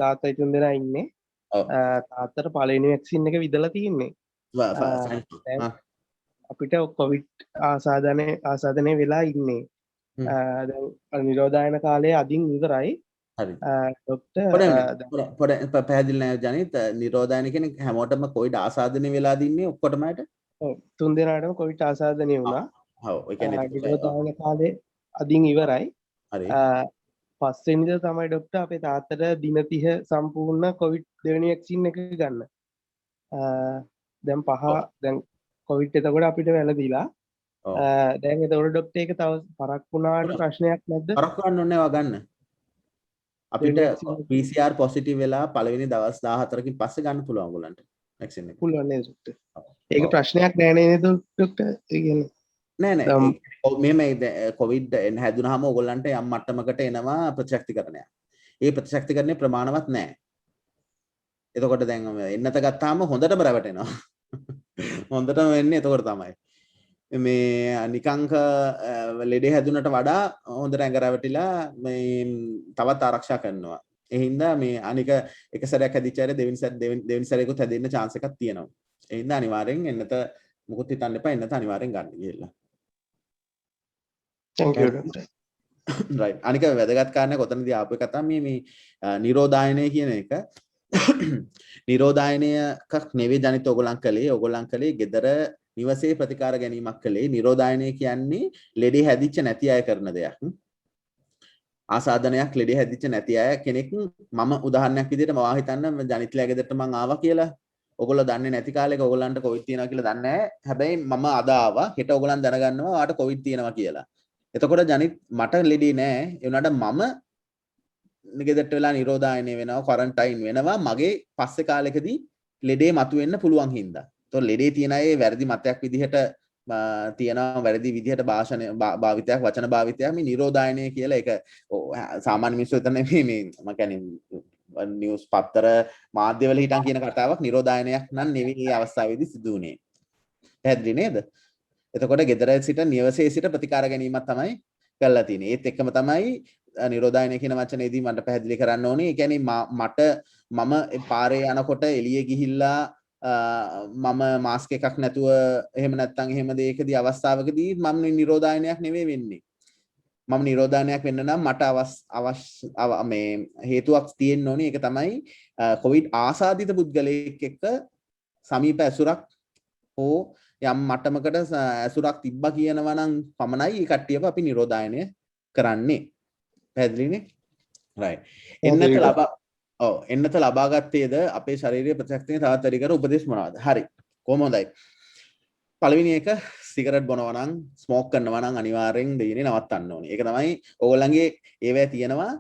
තාත්තයි තුන්දෙනා ඉන්නේ. තාත්තට පළවෙනි වැක්සින් එක විදලා තියෙන්නේ. අපිට කොවිඩ් ආසාදනය වෙලා ඉන්නේ. දැන් නිරෝධායන කාලය අදින් ඉවරයි.
හරි. පොඩ පැහැදිලි නෑ ජනිත් නිරෝධායන කියන්නේ හැමෝටම කොවිඩ් ආසාදනය වෙලා දින්නේ ඔක්කොටමයිට?
ඔව් තුන් දෙනාටම කොවිඩ් ආසාදනය වුණා.
ඔව් ඒ කියන්නේ
නිරෝධායන කාලේ අදින් ඉවරයි.
හරි.
පස්වෙනිද තමයි ඩොක්ටර් අපේ තාත්තට දින 30 සම්පූර්ණ කොවිඩ් දෙවෙනි වැක්සින් එක ගන්න. දැන් දැන් කොවිඩ් එතකොට අපිට වැළපිලා. දැන් එතකොට ඩොක්ටර් ඒක තව පරක් වුණාට ප්‍රශ්නයක් නැද්ද?
පරක් වන්න ඕනේ ඒවා ගන්න. අපිට PCR පොසිටිව් වෙලා පළවෙනි දවස් 14කින් පස්සේ ගන්න පුළුවන් ඔයගොල්ලන්ට වැක්සින් එක.
පුළුවන් නේද ඩොක්ටර්? ඒක ප්‍රශ්නයක් නෑ නේද ඩොක්ටර්? ඒ කියන්නේ
නෑ මේ කොවිඩ් හැදුනහම ඔයගොල්ලන්ට යම් මට්ටමකට එනවා ප්‍රතිශක්තිකරණයක්. ඒ ප්‍රතිශක්තිකරණය ප්‍රමාණවත් නෑ. එතකොට දැන් එන්නත ගත්තාම හොඳටම රැවටෙනවා. හොඳටම වෙන්නේ එතකොට තමයි. මේ නිකංක ලෙඩේ හැදුනට වඩා හොඳට ඇඟ රැවටිලා මේ තවත් ආරක්ෂා කරනවා. ඒ හින්දා මේ අනික එක සැරයක් හැදිච්ච අය දෙවෙනි සැරේකුත් හැදෙන්න chance එකක් තියෙනවා. ඒ හින්දා අනිවාර්යෙන් එන්නත මොකුත් හිතන්න එපා එන්නත අනිවාර්යෙන් ගන්න ගිහලා.
Thank you doctor.
right. අනික වැදගත් කාරණයක් ඔතනදී ආපු එක තමයි මේ නිරෝධායනය කියන එක. නිරෝධායනයකක් නෙවෙයි ජනිත ඔයගොල්ලන් කලේ gedara නිවසේ ප්‍රතිකාර ගැනීමක් කළේ. නිරෝධායනය කියන්නේ ලෙඩේ හැදිච්ච නැති අය කරන දෙයක්. ආසාදනයක් ලෙඩේ හැදිච්ච නැති අය කෙනෙක් මම උදාහරණයක් විදිහට මම හිතන්න ජනිත්ලා ගෙදරට මං ආවා කියලා. ඔයගොල්ලෝ දන්නේ නැති කාලෙක ඔයගොල්ලන්ට කොවිඩ් තියෙනවා කියලා දන්නේ නැහැ. හැබැයි මම අද ආවා. හෙට ඔයගොල්ලන් දැනගන්නවා ඔයාට කොවිඩ් තියෙනවා කියලා. එතකොට ජනිත් මට ලෙඩේ නැහැ. ඒ වුණාට මම ගෙදරට වෙලා නිරෝධායනය වෙනවා, ක්වරන්ටයින් වෙනවා. මගේ පස්සේ කාලෙකදී ලෙඩේ මතුවෙන්න පුළුවන් හින්දා. તો ලෙඩේ තියෙන අය වැරදි මතයක් විදිහට තියෙනවා වැරදි විදිහට භාෂණ භාවිතයක් වචන භාවිතයක් මේ නිරෝධායනය කියලා ඒක සාමාන්‍ය මිනිස්සු හිතන්නේ මේ මම කියන්නේ නිවුස් පත්තර මාධ්‍යවල හිටන් කියන කතාවක් නිරෝධායනයක් නම් නෙවෙයි මේ අවස්ථාවේදී සිදු වුණේ. පැහැදිලි නේද? එතකොට ගෙදර සිට නිවසේ සිට ප්‍රතිකාර ගැනීමක් තමයි කරලා තියෙන්නේ. ඒත් එක්කම තමයි නිරෝධායනය කියන වචනේදී මට පැහැදිලි කරන්න ඕනේ. ඒ කියන්නේ මම පාරේ යනකොට එළියේ ගිහිල්ලා මම මාස්ක් එකක් නැතුව එහෙම නැත්නම් එහෙම දෙයකදී අවස්ථාවකදී මම නිරෝධායනයක් නෙවෙයි වෙන්නේ. මම නිරෝධායනයක් වෙන්න නම් මට මේ හේතුවක් තියෙන්න ඕනේ. ඒක තමයි කොවිඩ් ආසාදිත පුද්ගලයෙක් එක්ක සමීප ඇසුරක් හෝ යම් මට්ටමකට ඇසුරක් තිබ්බා කියනවා නම් පමණයි ඒ කට්ටියව අපි නිරෝධායනය කරන්නේ. පැහැදිලිනේ? right. එන්නත ලබා ගත්තේද අපේ ශාරීරික ප්‍රතිශක්තිය තවත් වැඩි කර උපදෙස් මොනවාද? හරි. කොහොම හොඳයි. පළවෙනි එක සිගරට් බොනවා නම් ස්මෝක් කරනවා නම් අනිවාර්යෙන් දෙයිනේ නවත්තන්න ඕනේ. ඒක තමයි ඕගොල්ලන්ගේ ඒවැ තියෙනවා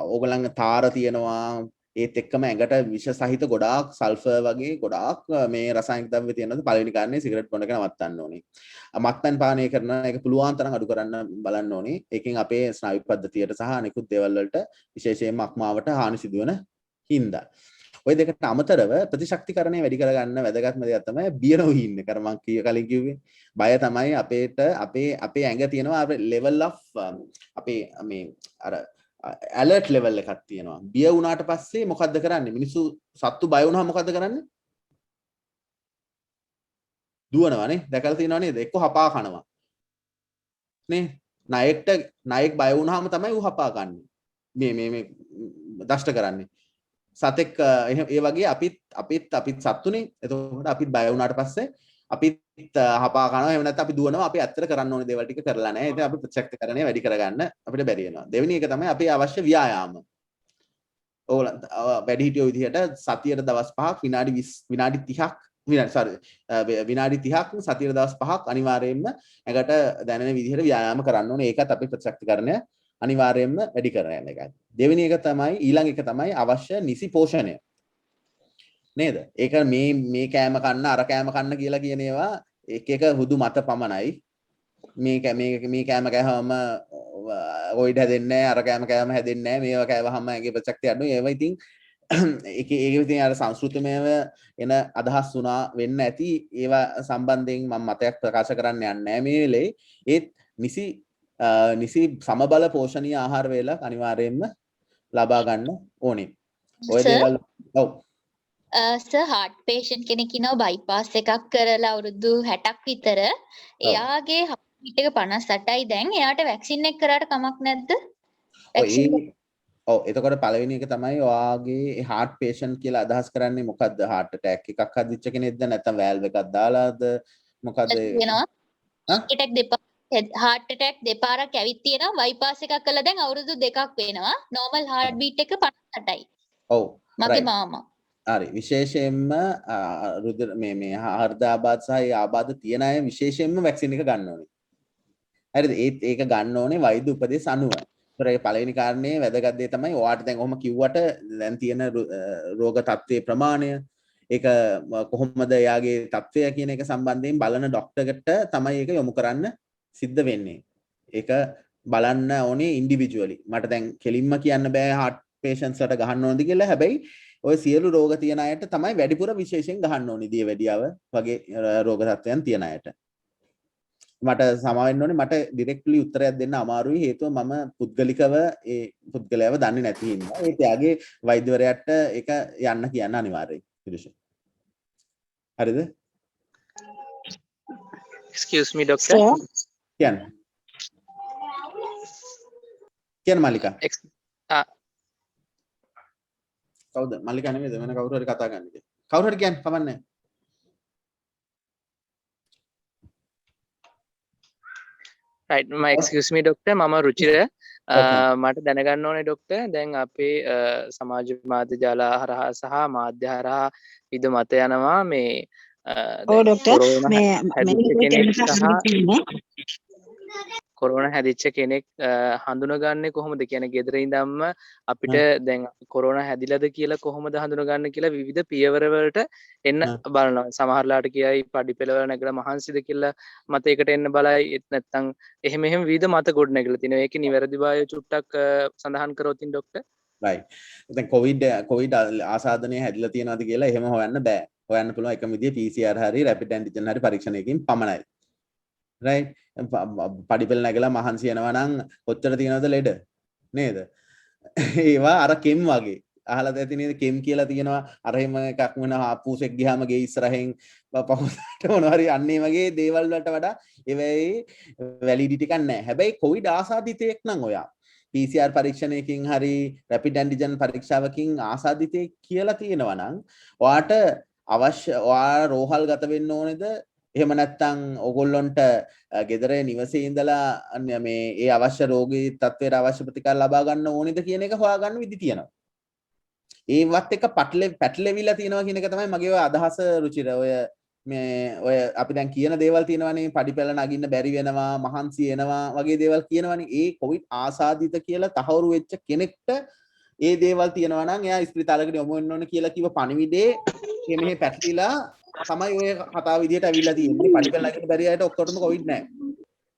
ඕගොල්ලන්ගේ තාර තියෙනවා ඒත් එක්කම ඇඟට විෂ සහිත ගොඩාක් සල්ෆර් වගේ ගොඩාක් මේ රසායනික ද්‍රව්‍ය තියෙනවා. පළවෙනි කාරණේ සිගරට් බොන එක නවත්තන්න ඕනේ. මත්පැන් පානය කරන එක පුළුවන් තරම් අඩු කරන්න බලන්න ඕනේ. ඒකෙන් අපේ ස්නායු පද්ධතියට සහ අනිකුත් දේවල් වලට විශේෂයෙන්ම අක්මාවට හානි සිදුවන හින්දා. ඔය දෙකට අමතරව ප්‍රතිශක්තිකරණය වැඩි කරගන්න වැදගත්ම දෙයක් තමයි බිය නොවී ඉන්න. කර මං කලින් කිව්වේ බය තමයි අපේ ඇඟ තියෙනවා level of අපේ මේ අර ඇලර්ට් ලෙවල් එකක් තියෙනවා. බිය වුණාට පස්සේ මොකද්ද කරන්නේ? මිනිස්සු සත්තු බය වුණාම මොකද්ද කරන්නේ? දුවනවානේ. දැකලා තියෙනව නේද? එක්ක හපා කනවා. නේ? ණයෙක් බය වුණාම තමයි ඌ හපා කන්නේ. මේ දෂ්ට කරන්නේ. සතෙක් ඒ වගේ අපිත් සත්තුනේ. එතකොට අපිත් බය වුණාට පස්සේ අපිත් හපා කනවා. එහෙම නැත්නම් අපි දුවනවා. අපි ඇත්තට කරන්න ඕනේ දේවල් ටික කරලා නැහැ. ඉතින් අපි ප්‍රත්‍යක්ෂකරණය වැඩි කරගන්න අපිට බැරි වෙනවා. දෙවෙනි එක තමයි අපේ අවශ්‍ය ව්‍යායාම. ඕගොල්ලන් වැඩිහිටියෝ විදිහට සතියට දවස් 5ක් විනාඩි 30ක් විනාඩි 30ක් සතියට දවස් 5ක් අනිවාර්යයෙන්ම ඇඟට දැනෙන විදිහට ව්‍යායාම කරන්න ඕනේ. ඒකත් අපි ප්‍රත්‍යක්ෂකරණය අනිවාර්යයෙන්ම වැඩි කරන එකයි. දෙවෙනි එක තමයි ඊළඟ එක තමයි අවශ්‍ය නිසි පෝෂණය. නේද? ඒක මේ කෑම කන්න අර කෑම කන්න කියලා කියන ඒවා එක හුදු මත පමණයි. මේ කෑම කෑවම ඔයිඩ් හැදෙන්නේ නැහැ, අර කෑම හැදෙන්නේ නැහැ, මේවා කෑවහම ඇඟේ ප්‍රතිශක්තිය අඩුයි. ඒවා ඉතින් ඒක ඉතින් අර සංස්කෘතිමයව එන අදහස් වුණා වෙන්න ඇති. ඒවා සම්බන්ධයෙන් මම මතයක් ප්‍රකාශ කරන්න යන්නේ නැහැ මේ වෙලේ. ඒත් නිසි සමබල පෝෂණීය ආහාර වේලක් අනිවාර්යයෙන්ම ලබා ගන්න ඕනේ. ඔය දේවල් ඔව්
සර් heart patient කෙනෙක් ඉන්නවා bypass එකක් කරලා අවුරුදු 60ක් විතර. එයාගේ heart beat එක 58යි දැන්. එයාට වැක්සින් එක කරාට කමක් නැද්ද?
ඔව් එතකොට පළවෙනි එක තමයි ඔයාගේ heart patient කියලා අදහස් කරන්නේ මොකද්ද? heart attack එකක් හදිච්ච කෙනෙක්ද නැත්නම් valve එකක් දාලාද මොකද්ද?
වෙනවා. heart attack දෙපාරක් ඇවිත් තියෙනවා. bypass එකක් කළා දැන් අවුරුදු 2ක් වෙනවා. normal heart beat එක 58යි.
ඔව්
මගේ මාමා.
හරි විශේෂයෙන්ම රුධිර මේ හෘද ආබාධ සහ ඒ ආබාධ තියෙන අය විශේෂයෙන්ම වැක්සින් එක ගන්න ඕනේ. හරිද? ඒක ගන්න ඕනේ වෛද්‍ය උපදෙස් අනුව. ඒතර ඒ පළවෙනි කාරණේ වැදගත් දේ තමයි ඔයාට දැන් ඔහොම කිව්වට දැන් තියෙන රෝග තත්ත්වයේ ප්‍රමාණය ඒක කොහොමද එයාගේ තත්ත්වය කියන එක සම්බන්ධයෙන් බලන ડોක්ටර්කට තමයි ඒක යොමු කරන්න සිද්ධ වෙන්නේ. ඒක බලන්න ඕනේ ඉන්ඩිවිජුවලි. මට දැන් කෙලින්ම කියන්න බෑ heart patients වලට ගහන්න ඕනද කියලා. හැබැයි ඔය සියලු රෝග තියෙන අයට තමයි වැඩිපුර විශේෂයෙන් ගහන්න ඕනේ. දියවැඩියාව වගේ රෝග තත්ත්වයන් තියෙන අයට. මට සමාවෙන්න ඕනේ මට ඩිරෙක්ට්ලි උත්තරයක් දෙන්න අමාරුයි. හේතුව මම පුද්ගලිකව ඒ පුද්ගලයාව දන්නේ නැති හින්දා. ඒත් එයාගේ වෛද්‍යවරයාට ඒක යන්න කියන්න අනිවාර්යයි. පිළිෂ. හරිද?
Excuse me doctor.
කියන්න මාලිකා. කවුද? මල්ලිකා නෙමෙයිද? වෙන කවුරු හරි කතා කරන්නේ. කවුරු හරි කියන්න කවන්නේ.
Right, my excuse me doctor. මම රුචිර. මට දැනගන්න ඕනේ doctor. දැන් අපේ සමාජ මාධ්‍ය ජාල හරහා සහ මාධ්‍ය හරහා විද මත යනවා මේ කොරෝනා හැදිච්ච කෙනෙක් හඳුනගන්නේ කොහොමද කියන ගෙදර ඉඳන්ම අපිට දැන් කොරෝනා හැදිලාද කියලා කොහොමද හඳුනගන්නේ කියලා විවිධ පියවර වලට එන්න බලනවා. සමහරලාට කියයි පඩි පෙළවල නැගලා මහන්සිද කියලා මතයකට එන්න බලයි. නැත්නම් එහෙම විවිධ මත ගොඩ නැගලා තිනවා. ඒකේ නිවැරදිභාවය චුට්ටක් සඳහන් කරොතින් ડોක්ටර්.
right. දැන් කොවිඩ් ආසාදනය හැදිලා තියෙනවද කියලා එහෙම හොයන්න බෑ. හොයන්න පුළුවන් එකම විදිය PCR හරි රැපිඩ් ඇන්ටිජන් හරි පරීක්ෂණයකින් පමණයි. right. පඩිපෙළ නැගලා මහන්සි වෙනවා නම් කොච්චර තියෙනවද ලෙඩ නේද? ඒවා අර කෙම් වගේ අහලා දැති නේද? කෙම් කියලා තියෙනවා. අර එහෙම එකක් වෙන ආපූසෙක් ගියාම ගේ ඉස්සරහෙන් පහුවට මොනවා හරි අන්නේ වගේ දේවල් වලට වඩා ඒවෙයි වැලිඩිටි එකක් නැහැ. හැබැයි කොවිඩ් ආසාදිතයෙක් නම් ඔයා PCR පරීක්ෂණයකින් හරි රැපිඩ් ඇන්ටිජන් පරීක්ෂාවකින් ආසාදිතයෙක් කියලා තියෙනවා නම් ඔයාට අවශ්‍ය ඔයා රෝහල් ගත වෙන්න ඕනේද? එහෙම නැත්නම් ඕගොල්ලොන්ට ගෙදර නිවසේ ඉඳලා මේ ඒ අවශ්‍ය රෝගී තත්ත්වයට අවශ්‍ය ප්‍රතිකාර ලබා ගන්න ඕනේද කියන එක හොයාගන්න විදි තියෙනවා. ඒවත් එක පැටලෙවිලා තියෙනවා කියන එක තමයි මගේ අදහස රුචිර. ඔය අපි දැන් කියන දේවල් තියෙනවානේ පඩිපෙළ නගින්න බැරි වෙනවා, මහන්සි වෙනවා වගේ දේවල් කියනවානේ. ඒ කොවිඩ් ආසාදිත කියලා තහවුරු වෙච්ච කෙනෙක්ට ඒ දේවල් තියෙනවා නම් එයා ස්පිරිතාලයකට යොමු වෙන්න ඕන කියලා කිව්ව පණිවිඩේ මෙහෙ පැටලිලා තමයි ඔය කතාව විදියට ඇවිල්ලා තියෙන්නේ. පඩිපෙළ නගින්න බැරි අයට ඔක්කොටම කොවිඩ් නැහැ.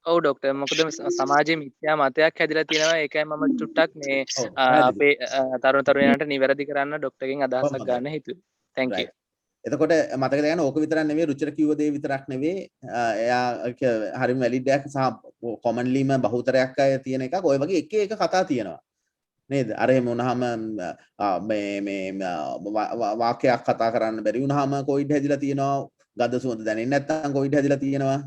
ඔව් ડોක්ටර් මොකද සමාජයේ මිත්‍යා මතයක් හැදිලා තියෙනවා. ඒකයි මම චුට්ටක් මේ අපේ තරුණ තරුණියන්ට නිවැරදි කරන්න ડોක්ටර්ගෙන් අදහසක් ගන්න හිතුවේ. thank you.
එතකොට මතක තියාගන්න ඕක විතරක් නෙවෙයි රුචිර කිව්ව දේ විතරක් නෙවෙයි. එයා හරිම වැලිඩ් එකක් සහ කොමන්ලිම බහුතරයක් අය තියෙන එකක්. ඔය වගේ එක කතා තියෙනවා. නේද? අර එහෙම වුණාම වාක්‍යයක් කතා කරන්න බැරි වුණාම කොවිඩ් හැදිලා තියෙනවා. ගඳ සුවඳ දැනෙන්නේ නැත්නම් කොවිඩ් හැදිලා තියෙනවා.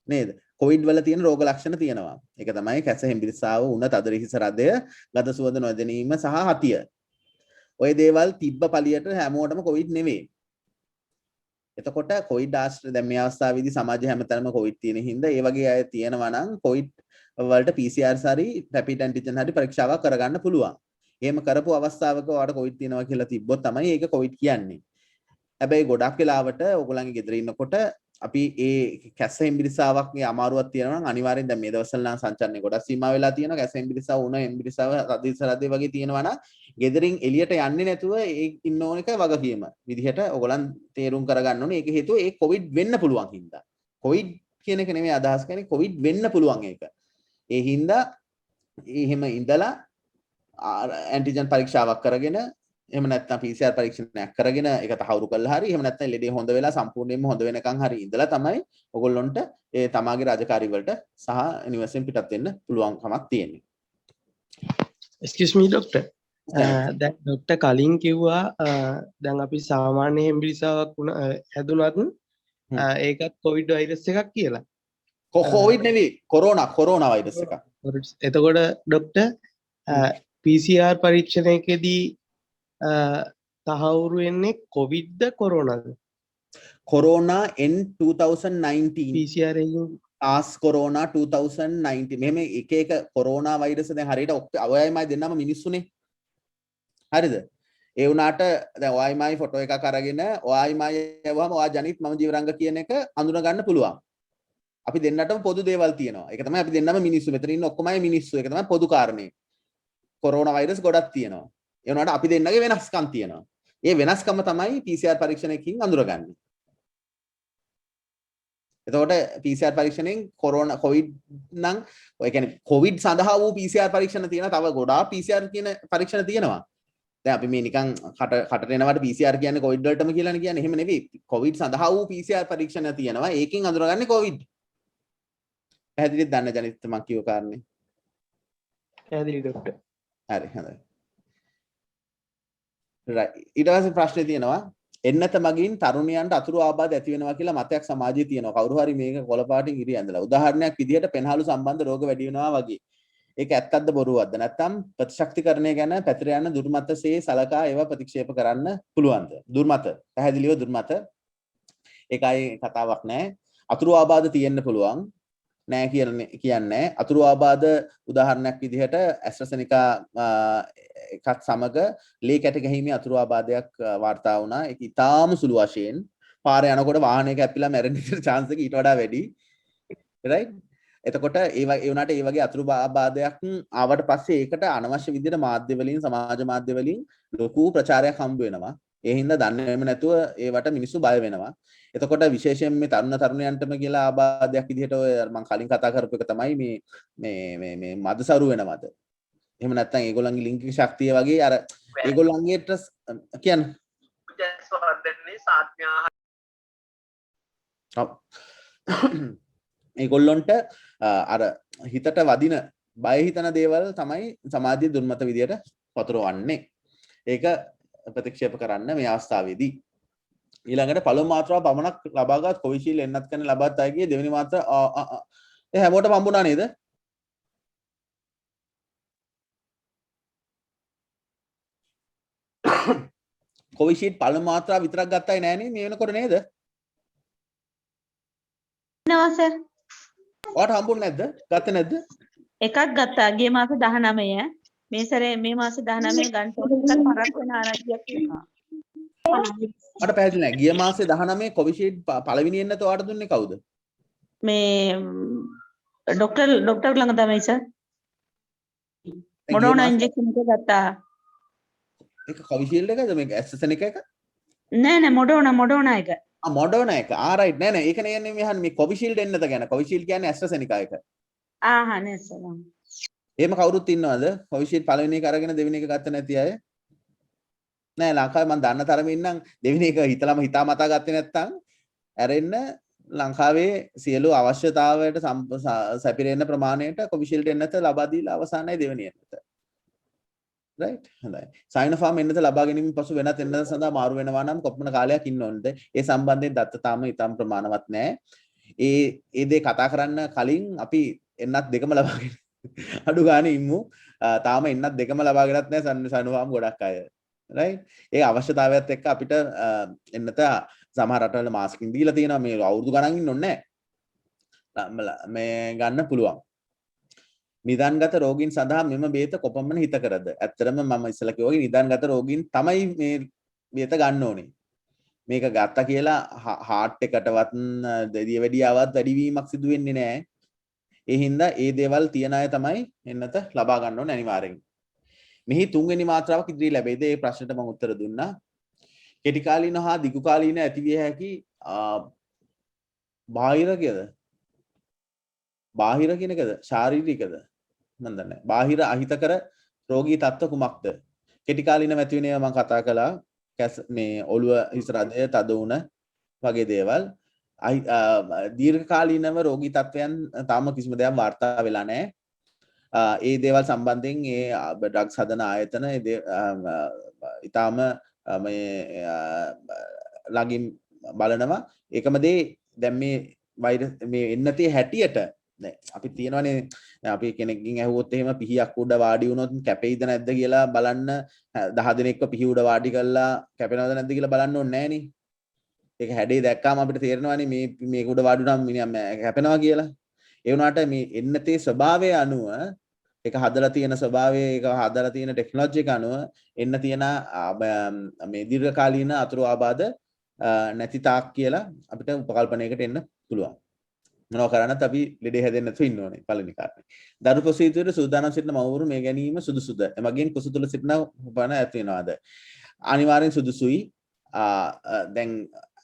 නේද? කොවිඩ් වල තියෙන රෝග ලක්ෂණ තියෙනවා. ඒක තමයි කැස හෙම්බිරිස්සාව, උණ, තදරිහිස රදය, ගඳ සුවඳ නොදැනීම සහ හතිය. ඔය දේවල් තිබ්බ පළියට හැමෝටම කොවිඩ් නෙවෙයි. එතකොට කොවිඩ් ආශ්‍රිත දැන් මේ අවස්ථාවේදී සමාජයේ හැමතැනම කොවිඩ් තියෙන හින්දා ඒ වගේ අය තියෙනවා නම් කොවිඩ් වලට PCR හරි රැපිඩ් ඇන්ටිජන් හරි පරීක්ෂාවක් කරගන්න පුළුවන්. එහෙම කරපු අවස්ථාවක ඔයාලට කොවිඩ් තියෙනවා කියලා තිබ්බොත් තමයි ඒක කොවිඩ් කියන්නේ. හැබැයි ගොඩක් වෙලාවට ඔයගොල්ලන්ගේ ගෙදර ඉන්නකොට අපි ඒ කැස්ස හෙම්බිරිස්සාවක්ගේ අමාරුවක් තියෙනවා නම් අනිවාර්යෙන් දැන් මේ දවස්වල නම් සංචාරණය ගොඩක් සීමා වෙලා තියෙනවා. කැස්ස හෙම්බිරිස්සාව, උණ හෙම්බිරිස්සාව, රදිස රදේ වගේ තියෙනවා නම් ගෙදරින් එළියට යන්නේ නැතුව ඒ ඉන්න ඕන එක වගකීම විදිහට ඔයගොල්ලන් තේරුම් කරගන්න ඕනේ. ඒක හේතුව ඒ කොවිඩ් වෙන්න පුළුවන් හින්දා. කොවිඩ් කියන එක නෙමෙයි අදහස් කරන්නේ, කොවිඩ් වෙන්න පුළුවන් ඒක. ඒ හින්දා එහෙම ඉඳලා ඇන්ටිජන් පරීක්ෂාවක් කරගෙන එහෙම නැත්නම් PCR පරීක්ෂණයක් කරගෙන ඒක තහවුරු කළා හරි එහෙම නැත්නම් ලෙඩේ හොඳ වෙලා සම්පූර්ණයෙන්ම හොඳ වෙනකන් හරි ඉඳලා තමයි ඔයගොල්ලොන්ට ඒ තමාගේ රාජකාරී වලට සහ නිවසෙන් පිටත් වෙන්න පුළුවන්කමක් තියෙන්නේ.
Excuse me doctor. දැන් ડોක්ටර් කලින් කිව්වා දැන් අපි සාමාන්‍ය හෙම්බිරිස්සාවක් හැදුනත් ඒකත් කොවිඩ් වෛරස් එකක් කියලා.
කොවිඩ් නෙවෙයි කොරෝනා වෛරස් එකක්.
එතකොට ડોක්ටර් PCR පරීක්ෂණයකදී තහවුරු වෙන්නේ කොවිඩ්ද කොරෝනාද?
කොරෝනා N 2019
PCR එකෙන්
ආස් කොරෝනා 2019 මෙහෙම එක එක කොරෝනා වෛරස් දැන් හරියට ඔයයිමයි දෙන්නම මිනිස්සුනේ. හරිද? ඒ වුණාට දැන් ඔයයිමයි ෆොටෝ එකක් අරගෙන ඔයයිමයි යවම ඔයා ජනිත් මම ජීවරංග කියන එක අඳුන ගන්න පුළුවන්. අපි දෙන්නටම පොදු දේවල් තියෙනවා. ඒක තමයි අපි දෙන්නම මිනිස්සු. මෙතන ඉන්න ඔක්කොමයි මිනිස්සු. ඒක තමයි පොදු කාරණේ. කොරෝනා වෛරස් ගොඩක් තියෙනවා. ඒ වුණාට අපි දෙන්නගේ වෙනස්කම් තියෙනවා. ඒ වෙනස්කම තමයි PCR පරීක්ෂණයකින් අඳුරගන්නේ. එතකොට PCR පරීක්ෂණයෙන් කොරෝනා කොවිඩ් නම් ඔය කියන්නේ කොවිඩ් සඳහා වූ PCR පරීක්ෂණ තියෙනවා. තව ගොඩාක් PCR කියන පරීක්ෂණ තියෙනවා. දැන් අපි මේ නිකන් කටට එනවට PCR කියන්නේ කොවිඩ් වලටම කියලානේ කියන්නේ. එහෙම නෙවෙයි. කොවිඩ් සඳහා වූ PCR පරීක්ෂණ තියෙනවා. ඒකෙන් අඳුරගන්නේ කොවිඩ්. පැහැදිලිද? දන්න ජනිත මම කියව කාරණේ.
පැහැදිලි ડોක්ටර්.
හරි හොඳයි. ඊට පස්සේ ප්‍රශ්නේ තියෙනවා එන්නත මගින් තරුණයන්ට අතුරු ආබාධ ඇති වෙනවා කියලා මතයක් සමාජයේ තියෙනවා. කවුරු හරි මේක කොළපාටින් ඉරි ඇඳලා. උදාහරණයක් විදිහට පෙන්හළු සම්බන්ධ රෝග වැඩි වෙනවා වගේ. ඒක ඇත්තක්ද බොරුවක්ද? නැත්නම් ප්‍රතිශක්තිකරණය ගැන පැතිර යන දුර්මතසේ සලකා ඒවා ප්‍රතික්ෂේප කරන්න පුළුවන්ද? දුර්මත. පැහැදිලිව දුර්මත. ඒකයි කතාවක් නෑ. අතුරු ආබාධ තියෙන්න පුළුවන්. නෑ කියන්නේ අතුරු ආබාධ උදාහරණයක් විදිහට ඇස්ට්‍රසෙනිකා එකත් සමග ලේ කැට ගැහිමේ අතුරු ආබාධයක් වාර්තා වුණා. ඒක ඉතාම සුළු වශයෙන් පාරේ යනකොට වාහනයක ඇපිලා මැරෙන්න chance එක ඊට වඩා වැඩි. right? එතකොට ඒ වුණාට ඒ වගේ අතුරු ආබාධයක් ආවට පස්සේ ඒකට අනවශ්‍ය විදිහට මාධ්‍ය වලින් සමාජ මාධ්‍ය වලින් ලොකු ප්‍රචාරයක් හම්බ වෙනවා. ඒ හින්දා දන්නේම නැතුව ඒවට මිනිස්සු බය වෙනවා. එතකොට විශේෂයෙන් මේ තරුණ තරුණයන්ටම කියලා ආබාධයක් විදිහට ඔය මම කලින් කතා කරපු එක තමයි මේ මදසරු වෙනවද? එහෙම නැත්නම් ඒගොල්ලන්ගේ ලිංගික ශක්තිය වගේ අර ඒගොල්ලන්ගේ ඒගොල්ලොන්ට අර හිතට වදින බය හිතන දේවල් තමයි සමාජයේ දුර්මත විදියට පතුරවන්නේ. ඒක ප්‍රතික්ෂේප කරන්න මේ අවස්ථාවේදී ඊළඟට පළමු මාත්‍රාව පමණක් ලබාගත් කොවිෂීල්ඩ් එන්නත් කරන ලබාගත් අයගේ දෙවෙනි මාත්‍රාව ඒ හැමෝටම හම්බුණා නේද? කොවිෂීල්ඩ් පළමු මාත්‍රාව විතරක් ගත්තයි නෑනේ මේ වෙනකොට නේද?
නෝ සර්.
ඔයාට හම්බුනේ නැද්ද? ගත්තේ නැද්ද?
එකක් ගත්තා ගිය මාස 19. මේ සැරේ මේ මාස 19 ගන්න එකක් පරක් වෙන ආරංචියක් තියෙනවා.
මට පැහැදිලි නෑ. ගිය මාසේ 19 කොවිෂීල්ඩ් පළවෙනි එන්නත ඔයාට දුන්නේ කවුද?
මේ ડોක්ටර් ළඟ තමයි සර්. මොඩර්නා ඉන්ජෙක්ෂන් එක ගත්තා.
ඒක කොවිෂීල්ඩ් එකද මේක ඇස්ට්‍රසෙනිකා එක?
නෑ මොඩර්නා එක.
මොඩර්නා එක. රයිට් නෑ ඒක නෙන්නේ මේ අහන්නේ මේ කොවිෂීල්ඩ් එන්නත ගැන. කොවිෂීල්ඩ් කියන්නේ ඇස්ට්‍රසෙනිකා එක.
නේ සර්.
එහෙම කවුරුත් ඉන්නවද? කොවිෂීල්ඩ් පළවෙනි එක අරගෙන දෙවෙනි එක ගත්ත නැති අය? නෑ ලංකාවේ මම දන්න තරමින් නම් දෙවෙනි එක හිතා මතා ගත්තේ නැත්නම් ඇරෙන්න ලංකාවේ සියලු අවශ්‍යතාවයට සැපිරෙන්න ප්‍රමාණයට කොවිෂීල්ඩ් එන්නත ලබා දීලා අවසానයි දෙවෙනි එන්නත. right හොඳයි සයිනෝෆාම් එන්නත ලබා ගැනීමෙන් පසු වෙනත් එන්නත සඳහා මාරු වෙනවා නම් කොපමණ කාලයක් ඉන්න ඕනද ඒ සම්බන්ධයෙන් දත්ත තාම ඉතාම ප්‍රමාණවත් නැහැ ඒ දේ කතා කරන්න කලින් අපි එන්නත් දෙකම ලබාගෙන අඩු ගානේ ඉමු තාම එන්නත් දෙකම ලබාගෙනත් නැහැ සයිනෝෆාම් ගොඩක් අය right ඒ අවශ්‍යතාවයත් එක්ක අපිට එන්නත සමහර රටවල මාස්කින් දීලා තියෙනවා මේ අවුරුදු ගණන් ඉන්න ඕනේ නැහැ මේ ගන්න පුළුවන් නිදාන්ගත රෝගීන් සඳහා මෙම බේත කොපමණ හිතකරද? ඇත්තටම මම ඉස්සෙල්ලා කිව්වා වගේ නිදාන්ගත රෝගීන් තමයි මේ බේත ගන්න ඕනේ. මේක ගත්තා කියලා හાર્ට් එකටවත් දිය වැඩියාවත් වැඩිවීමක් සිදු වෙන්නේ නැහැ. ඒ හින්දා ඒ දේවල් තියන අය තමයි එන්නත ලබා ගන්න ඕනේ අනිවාර්යෙන්. මෙහි තුන්වෙනි මාත්‍රාවක් ඉදිරි ලැබෙයිද? ඒ ප්‍රශ්නට මම උත්තර දුන්නා. කෙටි කාලීන හා දිගු කාලීන ඇතිවිය හැකි බාහිර කියන එකද? ශාරීරිකද? මම දන්නේ නැහැ. බාහිර අහිතකර රෝගී තත්ත්ව කුමක්ද? කෙටි කාලීන ඇති වෙන ඒවා මම කතා කළා. මේ ඔළුව හිස රදය තද වුණ වගේ දේවල්. දීර්ඝ කාලීනව රෝගී තත්ත්වයන් තාම කිසිම දෙයක් වාර්තා වෙලා නැහැ. ඒ දේවල් සම්බන්ධයෙන් ඒ ඩ්‍රග්ස් හදන ආයතන ඊටාම මේ ළඟින් බලනවා. ඒකම දේ දැන් මේ වෛරස් මේ එන්නතේ හැටියට අපි තියෙනවානේ අපි කෙනෙක්ගෙන් ඇහුවොත් එහෙම පිහියක් උඩ වාඩි වුණොත් කැපෙයිද නැද්ද කියලා බලන්න 10 දිනක්ව පිහි උඩ වාඩි කරලා කැපෙනවද නැද්ද කියලා බලන්න ඕනේ නෑනේ. ඒක හැඩේ දැක්කාම අපිට තේරෙනවානේ මේක උඩ වාඩි වුණාම මිනිහා කැපෙනවා කියලා. ඒ වුණාට මේ එන්නතේ ස්වභාවය අනුව ඒක හදලා තියෙන ස්වභාවය ඒක හදලා තියෙන ටෙක්නොලොජි එක අනුව එන්න තියෙන මේ දීර්ඝකාලීන අතුරු ආබාධ නැති තාක් කියලා අපිට උපකල්පනයකට එන්න පුළුවන්. මොනවා කරන්නත් අපි ලෙඩේ හැදෙන්න නැතුව ඉන්න ඕනේ පළවෙනි කාරණේ. දරු ප්‍රසූතියට සූදානම් සිටින මව්වරු මේ ගැනීම සුදුසුද? එමගින් කුස තුල සිටින උපන ඇති වෙනවද? අනිවාර්යෙන් සුදුසුයි. දැන්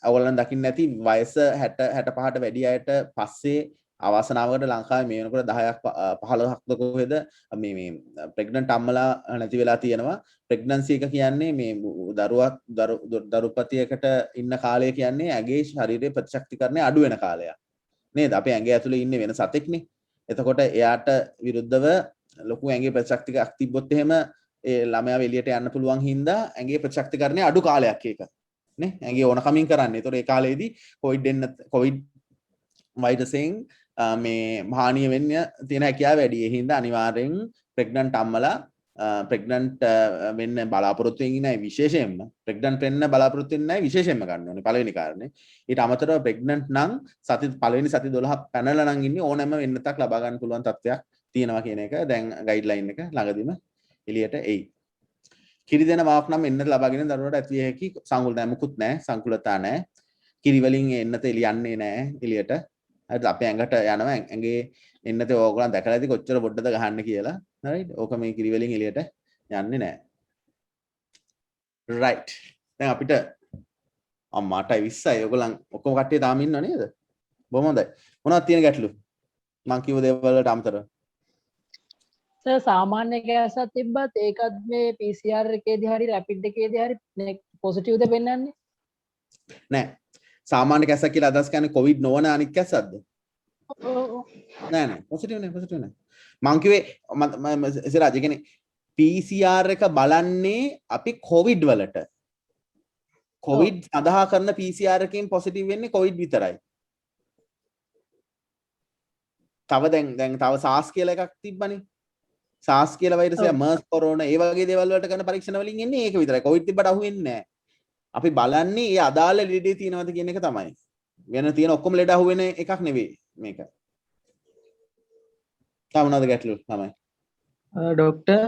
ඔයගොල්ලන් දකින්න ඇති වයස 60 65ට වැඩි අයට පස්සේ අවාසනාවකට ලංකාවේ මේ වෙනකොට 10ක් 15ක්ද කොහෙද මේ ප්‍රෙග්නන්ට් අම්මලා නැති වෙලා තියෙනවා. ප්‍රෙග්නන්සි එක කියන්නේ මේ දරුපතියකට ඉන්න කාලය කියන්නේ ඇගේ ශරීරයේ ප්‍රතිශක්තිකරණය අඩු වෙන කාලයක්. නේද? අපේ ඇඟ ඇතුලේ ඉන්නේ වෙන සතෙක්නේ. එතකොට එයාට විරුද්ධව ලොකු ඇඟේ ප්‍රතිශක්තිකයක් තිබ්බොත් එහෙම ඒ ළමයාව එළියට යන්න පුළුවන් හින්දා ඇඟේ ප්‍රතිශක්තිකරණය අඩු කාලයක් ඒක. නේ? ඇඟේ ඕන කමින් කරන්නේ. ඒතකොට ඒ කාලේදී කොවිඩ් වෛරසයෙන් මේ හානිය වෙන්න තියෙන හැකියාව වැඩි. ඒ හින්දා අනිවාර්යෙන් ප්‍රෙග්නන්ට් අම්මලා ප්‍රෙග්නන්ට් වෙන්න බලාපොරොත්තු වෙන්නේ නැහැ විශේෂයෙන්ම. ප්‍රෙග්නන්ට් වෙන්න බලාපොරොත්තු වෙන්නේ නැහැ විශේෂයෙන්ම ගන්න ඕනේ පළවෙනි කාරණේ. ඊට අමතරව ප්‍රෙග්නන්ට් නම් පළවෙනි සති 12 පැනලා නම් ඉන්නේ ඕනෑම වෙන්නතක් ලබා ගන්න පුළුවන් තත්ත්වයක් තියෙනවා කියන එක දැන් ගයිඩ්ලයින් එක ළඟදිම එළියට එයි. කිරි දෙන මාවක් නම් එන්නත ලබාගෙන දරුවට ඇතිවිය හැකි සංකුලතා මුකුත් නැහැ. සංකුලතා නැහැ. කිරි වලින් එන්නත එළියන්නේ නැහැ එළියට. හරිද? අපේ ඇඟට යනවා ඇඟේ එන්නත ඕගොල්ලන් දැකලා ඇති කොච්චර පොඩ්ඩද ගහන්න කියලා. right ඕක මේ කිරි වලින් එළියට යන්නේ නැහැ. right දැන් අපිට අම්මාටයි 20යි ඔයගොල්ලන් ඔක්කොම කට්ටිය තාම ඉන්නව නේද? බොහොම හොඳයි. මොනවද තියෙන ගැටලු? මං කිව්ව දේවල් වලට අමතරව.
සර් සාමාන්‍ය කැසක් තිබ්බත් ඒකත් මේ PCR එකේදී හරි රැපිඩ් එකේදී හරි පොසිටිව්ද පෙන්වන්නේ?
නෑ. සාමාන්‍ය කැසක් කියලා අදහස් කරන්නේ කොවිඩ් නොවන අනිත් කැසක්ද? නෑ පොසිටිව් නෑ. මං කිව්වේ ඉතින් ඒ කියන්නේ PCR එක බලන්නේ අපි කොවිඩ් වලට. කොවිඩ් සඳහා කරන PCR එකකින් පොසිටිව් වෙන්නේ කොවිඩ් විතරයි. තව දැන් තව SARS කියලා එකක් තිබ්බනේ. SARS කියලා වෛරසය MERS කොරෝනා ඒ වගේ දේවල් වලට කරන පරීක්ෂණ වලින් එන්නේ ඒක විතරයි. කොවිඩ් තිබ්බට අහුවෙන්නේ නැහැ. අපි බලන්නේ ඒ අදාළ ලෙඩේ තියෙනවද කියන එක තමයි. වෙන තියෙන ඔක්කොම ලෙඩ අහුවෙන එකක් නෙවෙයි මේක. තව මොනවද ගැටලු තමයි?
ඩොක්ටර්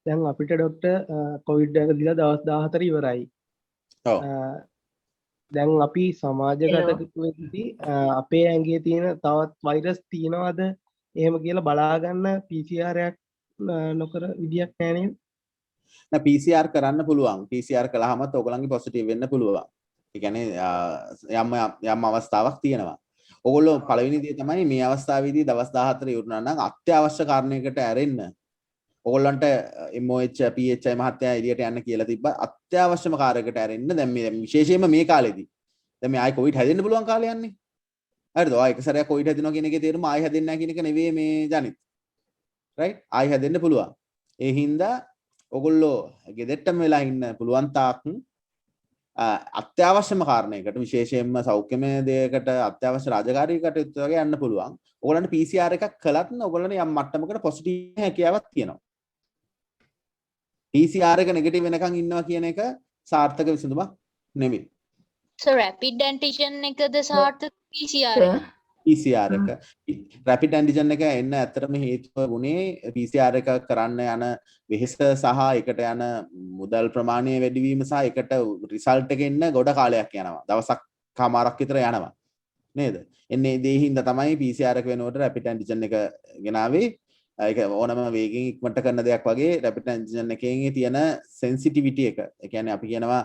දැන් අපිට ඩොක්ටර් කොවිඩ් එක දීලා දවස් 14 ඉවරයි.
ඔව්.
දැන් අපි සමාජගත වෙද්දී අපේ ඇඟේ තියෙන තවත් වෛරස් තියෙනවද එහෙම කියලා බලාගන්න PCR එකක් නොකර විදියක් නැහැ නේද?
නෑ PCR කරන්න පුළුවන්. PCR කළාම ඔයගොල්ලන්ගේ පොසිටිව් වෙන්න පුළුවන්. ඒ කියන්නේ යම් අවස්ථාවක් තියෙනවා. ඔයගොල්ලෝ පළවෙනි දේ තමයි මේ අවස්ථාවේදී දවස් 14 ඉවරනා නම් අත්‍යවශ්‍ය කාරණයකට ඇරෙන්න. ඔයගොල්ලන්ට MOH PHI මහත්තයා එළියට යන්න කියලා තිබ්බා. අත්‍යවශ්‍යම කාර්යයකට ඇරෙන්න. දැන් මේ විශේෂයෙන්ම මේ කාලෙදී. දැන් මේ ආයි කොවිඩ් හැදෙන්න පුළුවන් කාලයක් යන්නේ. හරිද? ඔය එක සැරයක් කොවිඩ් හැදෙනවා කියන එකේ තේරුම ආයි හැදෙන්නේ නැහැ කියන එක නෙවෙයි මේ ජනිත්. right? ආයි හැදෙන්න පුළුවන්. ඒ හින්දා ඔගොල්ලෝ ගෙදරටම වෙලා ඉන්න පුළුවන් තාක් අත්‍යවශ්‍යම කාරණයකට විශේෂයෙන්ම සෞඛ්‍යමය දෙයකට අත්‍යවශ්‍ය රාජකාරී කටයුතු වගේ යන්න පුළුවන්. ඔයගොල්ලන්ට PCR එකක් කළත් ඔයගොල්ලන්ට යම් මට්ටමකට පොසිටිව් හැකියාවක් තියෙනවා. PCR එක නෙගටිව් වෙනකන් ඉන්නවා කියන එක සාර්ථක විසඳුමක් නෙමෙයි.
So rapid antigen එකද සාර්ථක PCR එක?
PCR එක rapid antigen එක එන්න ඇත්තටම හේතුව වුණේ PCR එක කරන්න යන වෙහෙස සහ එකට යන මුදල් ප්‍රමාණය වැඩිවීම සහ එකට රිසල්ට් එක එන්න ගොඩ කාලයක් යනවා. දවසක් කමාරක් විතර යනවා. නේද? එන්නේ ඒ හින්දා තමයි PCR එක වෙනකොට rapid antigen එක ගෙනාවේ. ඒක ඕනම වේගෙන් ඉක්මනට කරන දෙයක් වගේ rapid antigen එකේ තියෙන sensitivity එක. ඒ කියන්නේ අපි කියනවා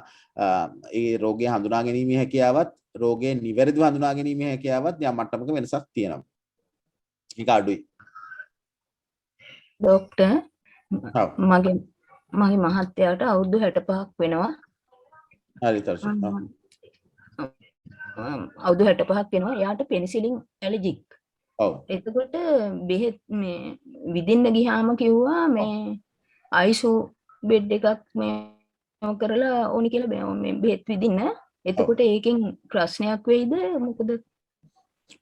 ඒ රෝගය හඳුනා ගැනීමේ හැකියාවත් රෝගය නිවැරදිව හඳුනා ගැනීමේ හැකියාවත් යම් මට්ටමක වෙනසක් තියෙනවා. ඒක අඩුයි.
ડોක්ටර් මගේ මහත්තයාට අවුරුදු 65ක් වෙනවා.
හරි තර්ෂ.
අවුරුදු 65ක් වෙනවා. එයාට පෙනිසිලින් ඇලර්ජික්.
ඔව්.
එතකොට බෙහෙත් මේ විදින්න ගියාම කිව්වා මේ ICU බෙඩ් එකක් මේ කරලා ඕනි කියලා මේ බෙහෙත් විදින්න. එතකොට ඒකෙන් ප්‍රශ්නයක් වෙයිද මොකද?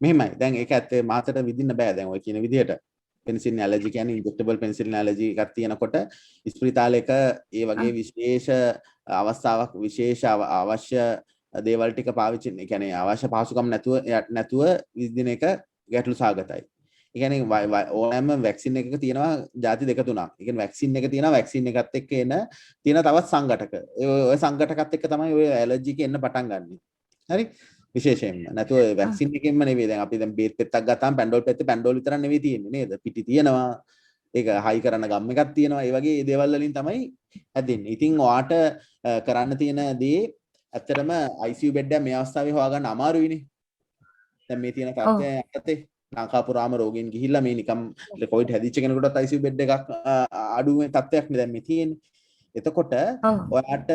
මෙහෙමයි. දැන් ඒක ඇත්තේ මාතට විදින්න බෑ. දැන් ඔය කියන විදිහට penicillin allergy කියන්නේ injectable penicillin allergy එකක් තියෙනකොට ස්පිරිතාලයක ඒ වගේ විශේෂ අවස්ථාවක් විශේෂ අවශ්‍ය දේවල් ටික පාවිච්චි කියන්නේ අවශ්‍ය පහසුකම් නැතුව විදින එක ගැටලු සාගතයි. ඒ කියන්නේ ඕනෑම වැක්සින් එකක තියෙනවා ಜಾති දෙක තුනක්. ඒ කියන්නේ වැක්සින් එක තියෙනවා වැක්සින් එකත් එක්ක එන තියෙන තවත් සංඝටක. ඔය සංඝටකත් එක්ක තමයි ඔය ඇලර්ජි එක එන්න පටන් ගන්නෙ. හරි? විශේෂයෙන්ම. නැතුව වැක්සින් එකෙන්ම නෙවෙයි. දැන් අපි දැන් බේත් පෙත්තක් ගත්තාම පැන්ඩෝල් පැන්ඩෝල් විතරක් නෙවෙයි තියෙන්නේ නේද? පිටි තියෙනවා. ඒක හයි කරන ගම් එකක් තියෙනවා. ඒ වගේ ඒ දේවල් වලින් තමයි හැදෙන්නේ. ඉතින් ඔයාට කරන්න තියෙන දේ ඇත්තටම ICU බෙඩ් එක මේ අවස්ථාවේ හොයාගන්න අමාරුයිනේ. දැන් මේ තියෙන තත්ත්වය යටතේ ලංකාපුරාම රෝගීන් ගිහිල්ලා මේ නිකම් කොවිඩ් හැදිච්ච කෙනෙකුටත් ICU බෙඩ් එකක් අඩුවේ තත්ත්වයක් නේ දැන් මේ තියෙන්නේ. එතකොට ඔයාට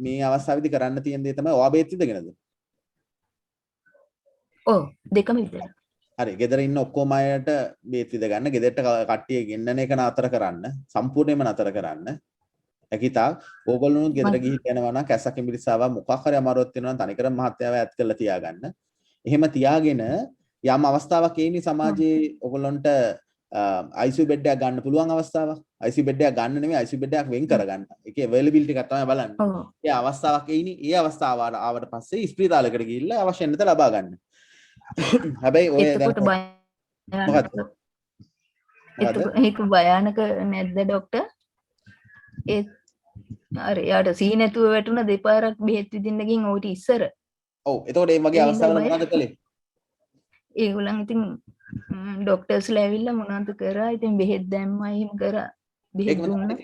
මේ අවස්ථාවේදී කරන්න තියෙන දේ තමයි ඔයා බේත් ඉදගෙනද?
ඔව් දෙකම විතර.
හරි ගෙදර ඉන්න ඔක්කොම අයට බේත් ඉද ගන්න. ගෙදරට කට්ටිය ගෙන්නන එක නතර කරන්න. සම්පූර්ණයෙන්ම නතර කරන්න. ඇකිතා ඕගොල්ලෝ ගෙදර ගිහින් යනවා නම් කැසක් ඉඹිරිසාව මොකක් හරි අමාරුවක් තියෙනවා නම් තනිකරම මහත්යාව ඈත් කරලා තියාගන්න. එහෙම තියාගෙන යම් අවස්ථාවක් එන්නේ සමාජයේ ඔයගොල්ලන්ට ICU බෙඩ් එකක් ගන්න පුළුවන් අවස්ථාවක්. ICU බෙඩ් එකක් ගන්න නෙමෙයි ICU බෙඩ් එකක් වෙන් කරගන්න. ඒකේ availability එකක් තමයි බලන්නේ. ඒ අවස්ථාවක් එන්නේ. ඒ අවස්ථාව ආවට පස්සේ ස්පිරිතාලයකට ගිහිල්ලා අවශ්‍ය නැත ලබා ගන්න. හැබැයි ඔය දැන්
ඒක භයානක නැද්ද ડોක්ටර්? ඒ අර යාට සී නැතුව වැටුණ දෙපාරක් බෙහෙත් විදින්න ගින් ඕටි ඉස්සර.
ඔව් එතකොට මේ වගේ අවස්ථාවල මොනවද කළේ?
ඒගොල්ලන් ඉතින් ඩොක්ටර්ස්ලා ඇවිල්ලා මොනවද කරා? ඉතින් බෙහෙත් දැම්මා එහෙම කරා. බෙහෙත් දුන්නා.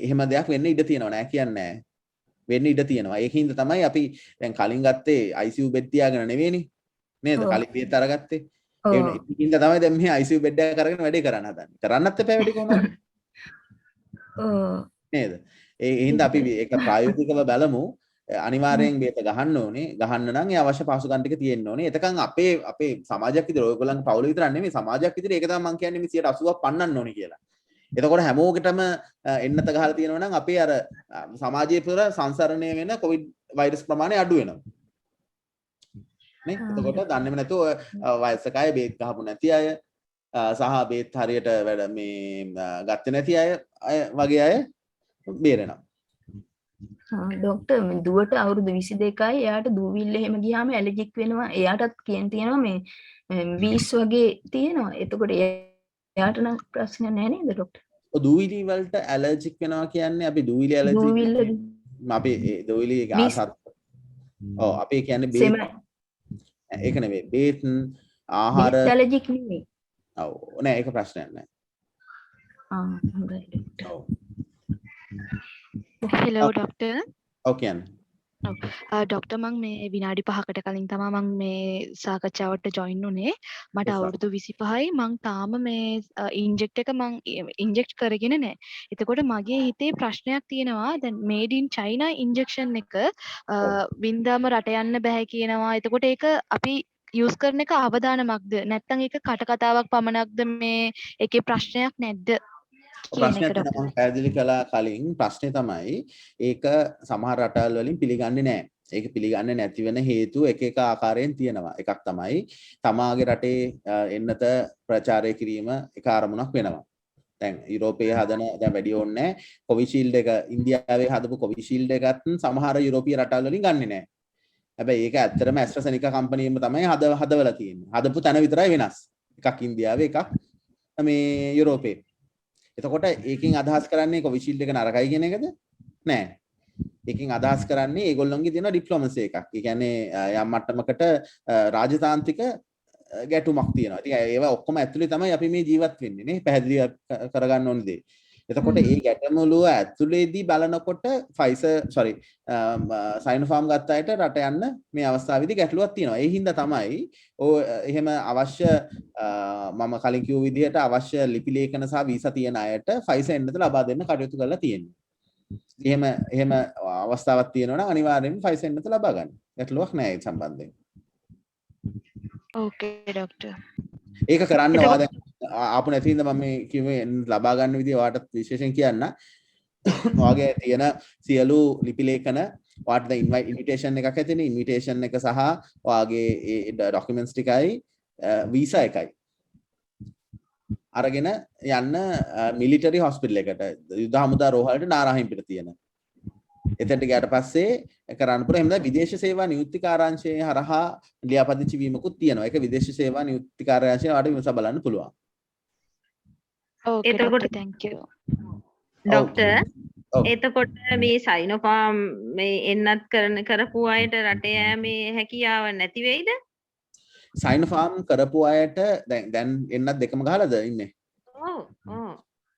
එහෙම දෙයක් වෙන්න ඉඩ තියෙනවා නෑ කියන්නේ. වෙන්න ඉඩ තියෙනවා. ඒකින්ද තමයි අපි දැන් කලින් ගත්තේ ICU බෙඩ් තියාගෙන නෙවෙයිනේ. නේද? කලින් බෙහෙත් අරගත්තේ. ඒකින්ද තමයි දැන් මේ ICU බෙඩ් එකක් අරගෙන වැඩේ කරන්න හදන්නේ. කරන්නත් එපා වැඩි කොහොමද? නේද? ඒ හින්දා අපි ඒක ප්‍රායෝගිකව බලමු. අනිවාර්යෙන් බේත ගහන්න ඕනේ. ගහන්න නම් ඒ අවශ්‍ය පහසුකම් ටික තියෙන්න ඕනේ. එතකන් අපේ සමාජයක් විතර ඔයගොල්ලන් පවුල විතරක් නෙමෙයි සමාජයක් විතර ඒක තමයි මම කියන්නේ මේ 80ක් පන්නන්න ඕනේ කියලා. එතකොට හැමෝගෙටම එන්නත ගහලා තියෙනවා නම් අපේ අර සමාජයේ පුර සංසරණය වෙන කොවිඩ් වෛරස් ප්‍රමාණය අඩු වෙනවා. නේ? එතකොට දන්නේම නැතුව වයසක අය බේත් ගහපු නැති අය සහ බේත් හරියට වැඩ මේ ගත්තේ නැති අය වගේ අය බේරෙනවා.
ડોක්ටර් මේ දුවට අවුරුදු 22යි එයාට දූවිල්ල එහෙම ගියාම ඇලර්ජික් වෙනවා. එයාටත් කියන් තියෙනවා මේ වීස් වගේ තියෙනවා. එතකොට එයාට නම් ප්‍රශ්න නැහැ නේද ડોක්ටර්?
ඔව් දූවිලි වලට ඇලර්ජික් වෙනවා කියන්නේ අපි දූවිලි ඇලර්ජි අපි දූවිලි ආසත් ඔව් අපි කියන්නේ බේත් ඒක නෙවෙයි බේත් ආහාර
ඇලර්ජික් නෙවෙයි.
ඔව් නෑ ඒක ප්‍රශ්නයක් නෑ.
හොඳයි.
ඔව්
හෙලෝ ඩොක්ටර්.
ඔව් කියන්න.
ඩොක්ටර් මං මේ විනාඩි 5කට කලින් තමයි මං මේ සාකච්ඡාවට ජොයින් වුනේ. මට අවුරුදු 25යි මං තාම මේ ඉන්ජෙක්ට් එක මං ඉන්ජෙක්ට් කරගෙන නැහැ. එතකොට මගේ හිතේ ප්‍රශ්නයක් තියෙනවා. දැන් මේඩ් ඉන් චයිනා ඉන්ජෙක්ෂන් එක වින්දාම රට යන්න බෑ කියනවා. එතකොට ඒක අපි යූස් කරන එක අවදානමක්ද නැත්නම් ඒක කට කතාවක් පමණක්ද මේ එකේ ප්‍රශ්නයක් නැද්ද? කියන
ප්‍රශ්නයක්
එක
තියෙනවා මම පැහැදිලි කළා කලින්. ප්‍රශ්නේ තමයි ඒක සමහර රටවල් වලින් පිළිගන්නේ නැහැ. ඒක පිළිගන්නේ නැති වෙන හේතු එක එක ආකාරයෙන් තියෙනවා. එකක් තමයි තමාගේ රටේ එන්නත ප්‍රචාරය කිරීම එක අරමුණක් වෙනවා. දැන් යුරෝපයේ හදන දැන් වැඩි ඕනේ කොවිෂීල්ඩ් එක ඉන්දියාවේ හදපු කොවිෂීල්ඩ් එකත් සමහර යුරෝපීය රටවල් වලින් ගන්නෙ නැහැ. හැබැයි ඒක ඇත්තටම ඇස්ට්‍රාසෙනිකා කම්පැනිම තමයි හදවලා තියෙන්නේ. හදපු තැන විතරයි වෙනස්. එකක් ඉන්දියාවේ එකක් මේ යුරෝපේ. එතකොට ඒකෙන් අදහස් කරන්නේ කොවිෂීල්ඩ් එක නරකයි කියන එකද? නෑ. ඒකෙන් අදහස් කරන්නේ ඒගොල්ලොන්ගේ තියෙන ඩිප්ලොමසි එකක්. ඒ කියන්නේ යම් මට්ටමකට රාජතාන්ත්‍රික ගැටුමක් තියෙනවා. ඉතින් ඒවා ඔක්කොම ඇතුලේ තමයි අපි මේ ජීවත් වෙන්නේ නේ. පැහැදිලි කරගන්න ඕනේ දේ. එතකොට මේ ගැටමුළුව ඇතුලේදී බලනකොට සයිනෝෆාම් ගත්ත අයට රට යන්න මේ අවස්ථාවේදී ගැටලුවක් තියෙනවා. ඒ හින්දා තමයි එහෙම අවශ්‍ය මම කලින් කිව්ව විදිහට අවශ්‍ය ලිපි ලේඛන සහ වීසා තියෙන අයට ෆයිසර් එන්නත ලබා දෙන්න කටයුතු කරලා තියෙන්නේ. එහෙම අවස්ථාවක් තියෙනවා නම් අනිවාර්යෙන්ම ෆයිසර් එන්නත ලබා ගන්න. ගැටලුවක් නැහැ ඒ සම්බන්ධයෙන්.
ඕකේ ડોක්ටර්.
ඒක කරන්න ඔයා දැන් ආපු නැති හින්දා මම මේ කිව්වේ ලබා ගන්න විදිය ඔයාට විශේෂයෙන් කියන්න. ඔයාගේ තියෙන සියලු ලිපි ලේඛන ඔයාට ඉන්විටේෂන් එකක් ඇතිනේ. ඉන්විටේෂන් එක සහ ඔයාගේ ඒ ડોකියුමන්ට්ස් ටිකයි වීසා එකයි අරගෙන යන්න මිලිටරි හොස්පිටල් එකට යුද හමුදා රෝහලට නාරාහිම්පිට තියෙන. එතනට ගියාට පස්සේ කරන්න පුළුවන්. එහෙනම් විදේශ සේවා නියුක්ති කාර්යාංශයේ හරහා ලියාපදිංචි වීමකුත් තියෙනවා. ඒක විදේශ සේවා නියුක්ති කාර්යාංශයෙන් ඔයාලට විමසා බලන්න පුළුවන්.
ඕකේ ડોක්ටර් thank you.
ડોක්ටර් එතකොට මේ සයිනෝෆාම් මේ එන්නත් කරපු අයට රටේ යෑමේ හැකියාව නැති වෙයිද?
සයිනෝෆාම් කරපු අයට දැන් එන්නත් දෙකම ගහලාද ඉන්නේ?
ඔව් ඔව්.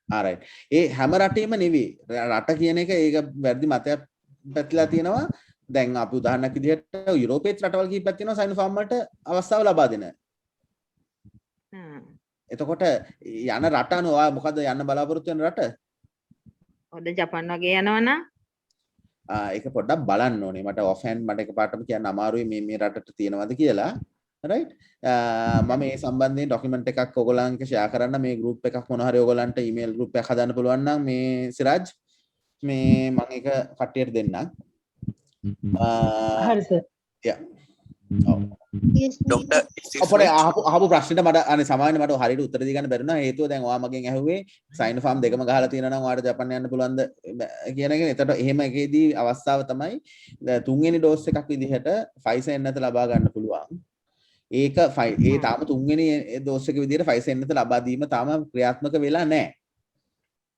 alright. ඒ හැම රටේම නෙවෙයි. රට කියන එක ඒක වැරදි මතයක් පැතිලා තියෙනවා. දැන් අපි උදාහරණයක් විදිහට යුරෝපයේ රටවල් කිහිපයක් තියෙනවා සයිනෝෆාම් වලට අවස්ථාව ලබා දෙන. එතකොට යන රට අනුව ඔයා මොකද යන්න බලාපොරොත්තු වෙන රට?
ඔද ජපාන් වගේ යනවනම්
ඒක පොඩ්ඩක් බලන්න ඕනේ. මට ඔෆ් හෑන්ඩ් මට එකපාරටම කියන්න අමාරුයි මේ රටට තියෙනවද කියලා. right මම මේ සම්බන්ධයෙන් ડોකියුමන්ට් එකක් ඔයගොල්ලන්ට ෂෙයා කරන්න මේ ගෲප් එකක් මොන හරි ඔයගොල්ලන්ට ඊමේල් ගෲප් එකක් හදන්න පුළුවන් නම් මේ සිරාජ් මේ මම ඒක කට්ටියට දෙන්නම්.
හරි සර්.
යා. ડોක්ටර් අපේ අහපු ප්‍රශ්නෙට මට අනේ සමාවෙන්න මට හරියට උත්තර දී ගන්න බැරි වුණා. හේතුව දැන් ඔයා මගෙන් ඇහුවේ සයිනෝෆාම් දෙකම ගහලා තියෙනවා නම් ඔයාලට ජපාන් යන්න පුළුවන්ද කියන එක. එතකොට එහෙම එකේදී අවස්ථාව තමයි තුන්වෙනි ඩෝස් එකක් විදිහට ෆයිසර් එන්නත ලබා ගන්න පුළුවන්. ඒක ඒ තාම තුන්වෙනි ඩෝස් එක විදිහට ෆයිසර් එන්නත ලබා දීම තාම ක්‍රියාත්මක වෙලා නැහැ.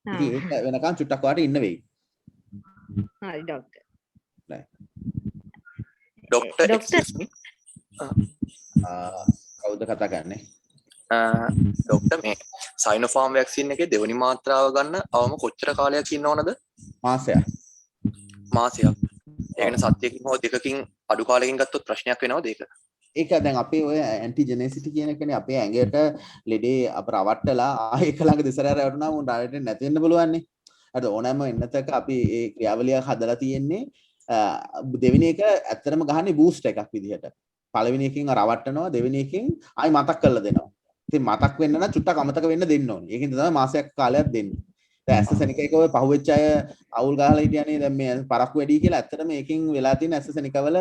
ඉතින් ඒක වෙනකන් චුට්ටක් ඔයාලට ඉන්න වෙයි.
හරි ડોක්ටර්.
ડોක්ටර් excuse me
කවුද කතා කරන්නේ?
ડોක්ටර් මේ සයිනෝෆාම් වැක්සින් එකේ දෙවෙනි මාත්‍රාව ගන්න අවම කොච්චර කාලයක් ඉන්න ඕනද?
මාසයක්.
මාසයක්. ඒ කියන්නේ සත්‍යකින් හෝ දෙකකින් අඩු කාලයකින් ගත්තොත් ප්‍රශ්නයක් වෙනවද ඒක?
ඒක දැන් අපේ ඔය ඇන්ටිජෙනෙසිටි කියන එකනේ අපේ ඇඟට ලෙඩේ අපර අවට්ටලා ආයෙක ළඟ දෙසරයක් රැවටුණාම උන් ඩයරෙක්ට් නැති වෙන්න පුළුවන් නේ. හරිද? ඕනෑම එන්නතක අපි ඒ ක්‍රියාවලිය හදලා තියෙන්නේ දෙවෙනි එක ඇත්තටම ගහන්නේ බූස්ට් එකක් විදිහට. පළවෙනි එකකින් රවට්ටනවා දෙවෙනි එකකින් ආයි මතක් කරලා දෙනවා. ඉතින් මතක් වෙන්න නම් චුට්ටක් අමතක වෙන්න දෙන්න ඕනේ. ඒකෙන් තමයි මාසයක් කාලයක් දෙන්නේ. දැන් ඇස්ට්‍රාසෙනික එක ඔය පහුවෙච්ච අය අවුල් ගහලා හිටියනේ දැන් මේ පරක්කු වැඩි කියලා ඇත්තටම ඒකෙන් වෙලා තියෙන ඇස්ට්‍රාසෙනික වල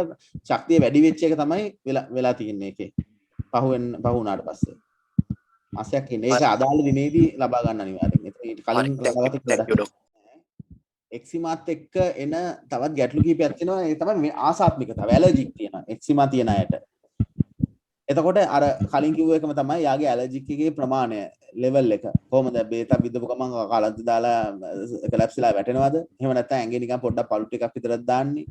ශක්තිය වැඩි වෙච්ච එක තමයි වෙලා තියෙන්නේ ඒකේ. පහු වුණාට පස්සේ. මාසයක් ඉන්නේ. ඒක අදාළ දිනේදී ලබා ගන්න අනිවාර්යෙන්. ඊට කලින් ලබාගත කියලා. එක්සිමාත් එක්ක එන තවත් ගැටලු කිහිපයක් තියෙනවා. ඒ තමයි මේ ආසාත්මිකතාව ඇලර්ජික් තියෙනවා එක්සිමා තියෙන අයට. එතකොට අර කලින් කිව්ව එකම තමයි යාගේ ඇලර්ජික් එකේ ප්‍රමාණය ලෙවල් එක. කොහොමද බේතා විදපු ගමන් කලන්ත දාලා කොලැප්ස්ලා වැටෙනවද? එහෙම නැත්නම් ඇඟේ නිකන් පොඩ්ඩක් පළු ටිකක් විතරක් දාන්නේ.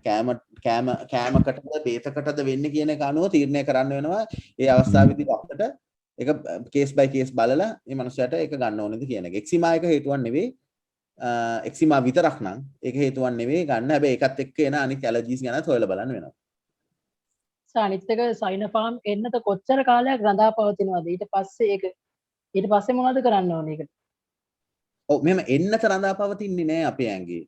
කෑමකටද බේතකටද වෙන්නේ කියන එක අනුව තීරණය කරන්න වෙනවා. ඒ අවස්ථාවේදී ડોක්ටර්ට ඒක කේස් බයි කේස් බලලා මේ මනුස්සයාට ඒක ගන්න ඕනේද කියන එක. එක්සිමා එක හේතුවක් නෙවෙයි. එක්සිමා විතරක් නම් ඒක හේතුවක් නෙවෙයි ගන්න. හැබැයි ඒකත් එක්ක එන අනිත් ඇලර්ජිස් ගැනත් හොයලා බලන්න වෙනවා.
අනිත් එක සයිනෝෆාම් එන්නත කොච්චර කාලයක් රඳා පවතිනවද? ඊට පස්සේ මොනවද කරන්න ඕනේ ඒකට?
ඔව් මෙහෙම එන්නත රඳා පවතින්නේ නෑ අපේ ඇඟේ.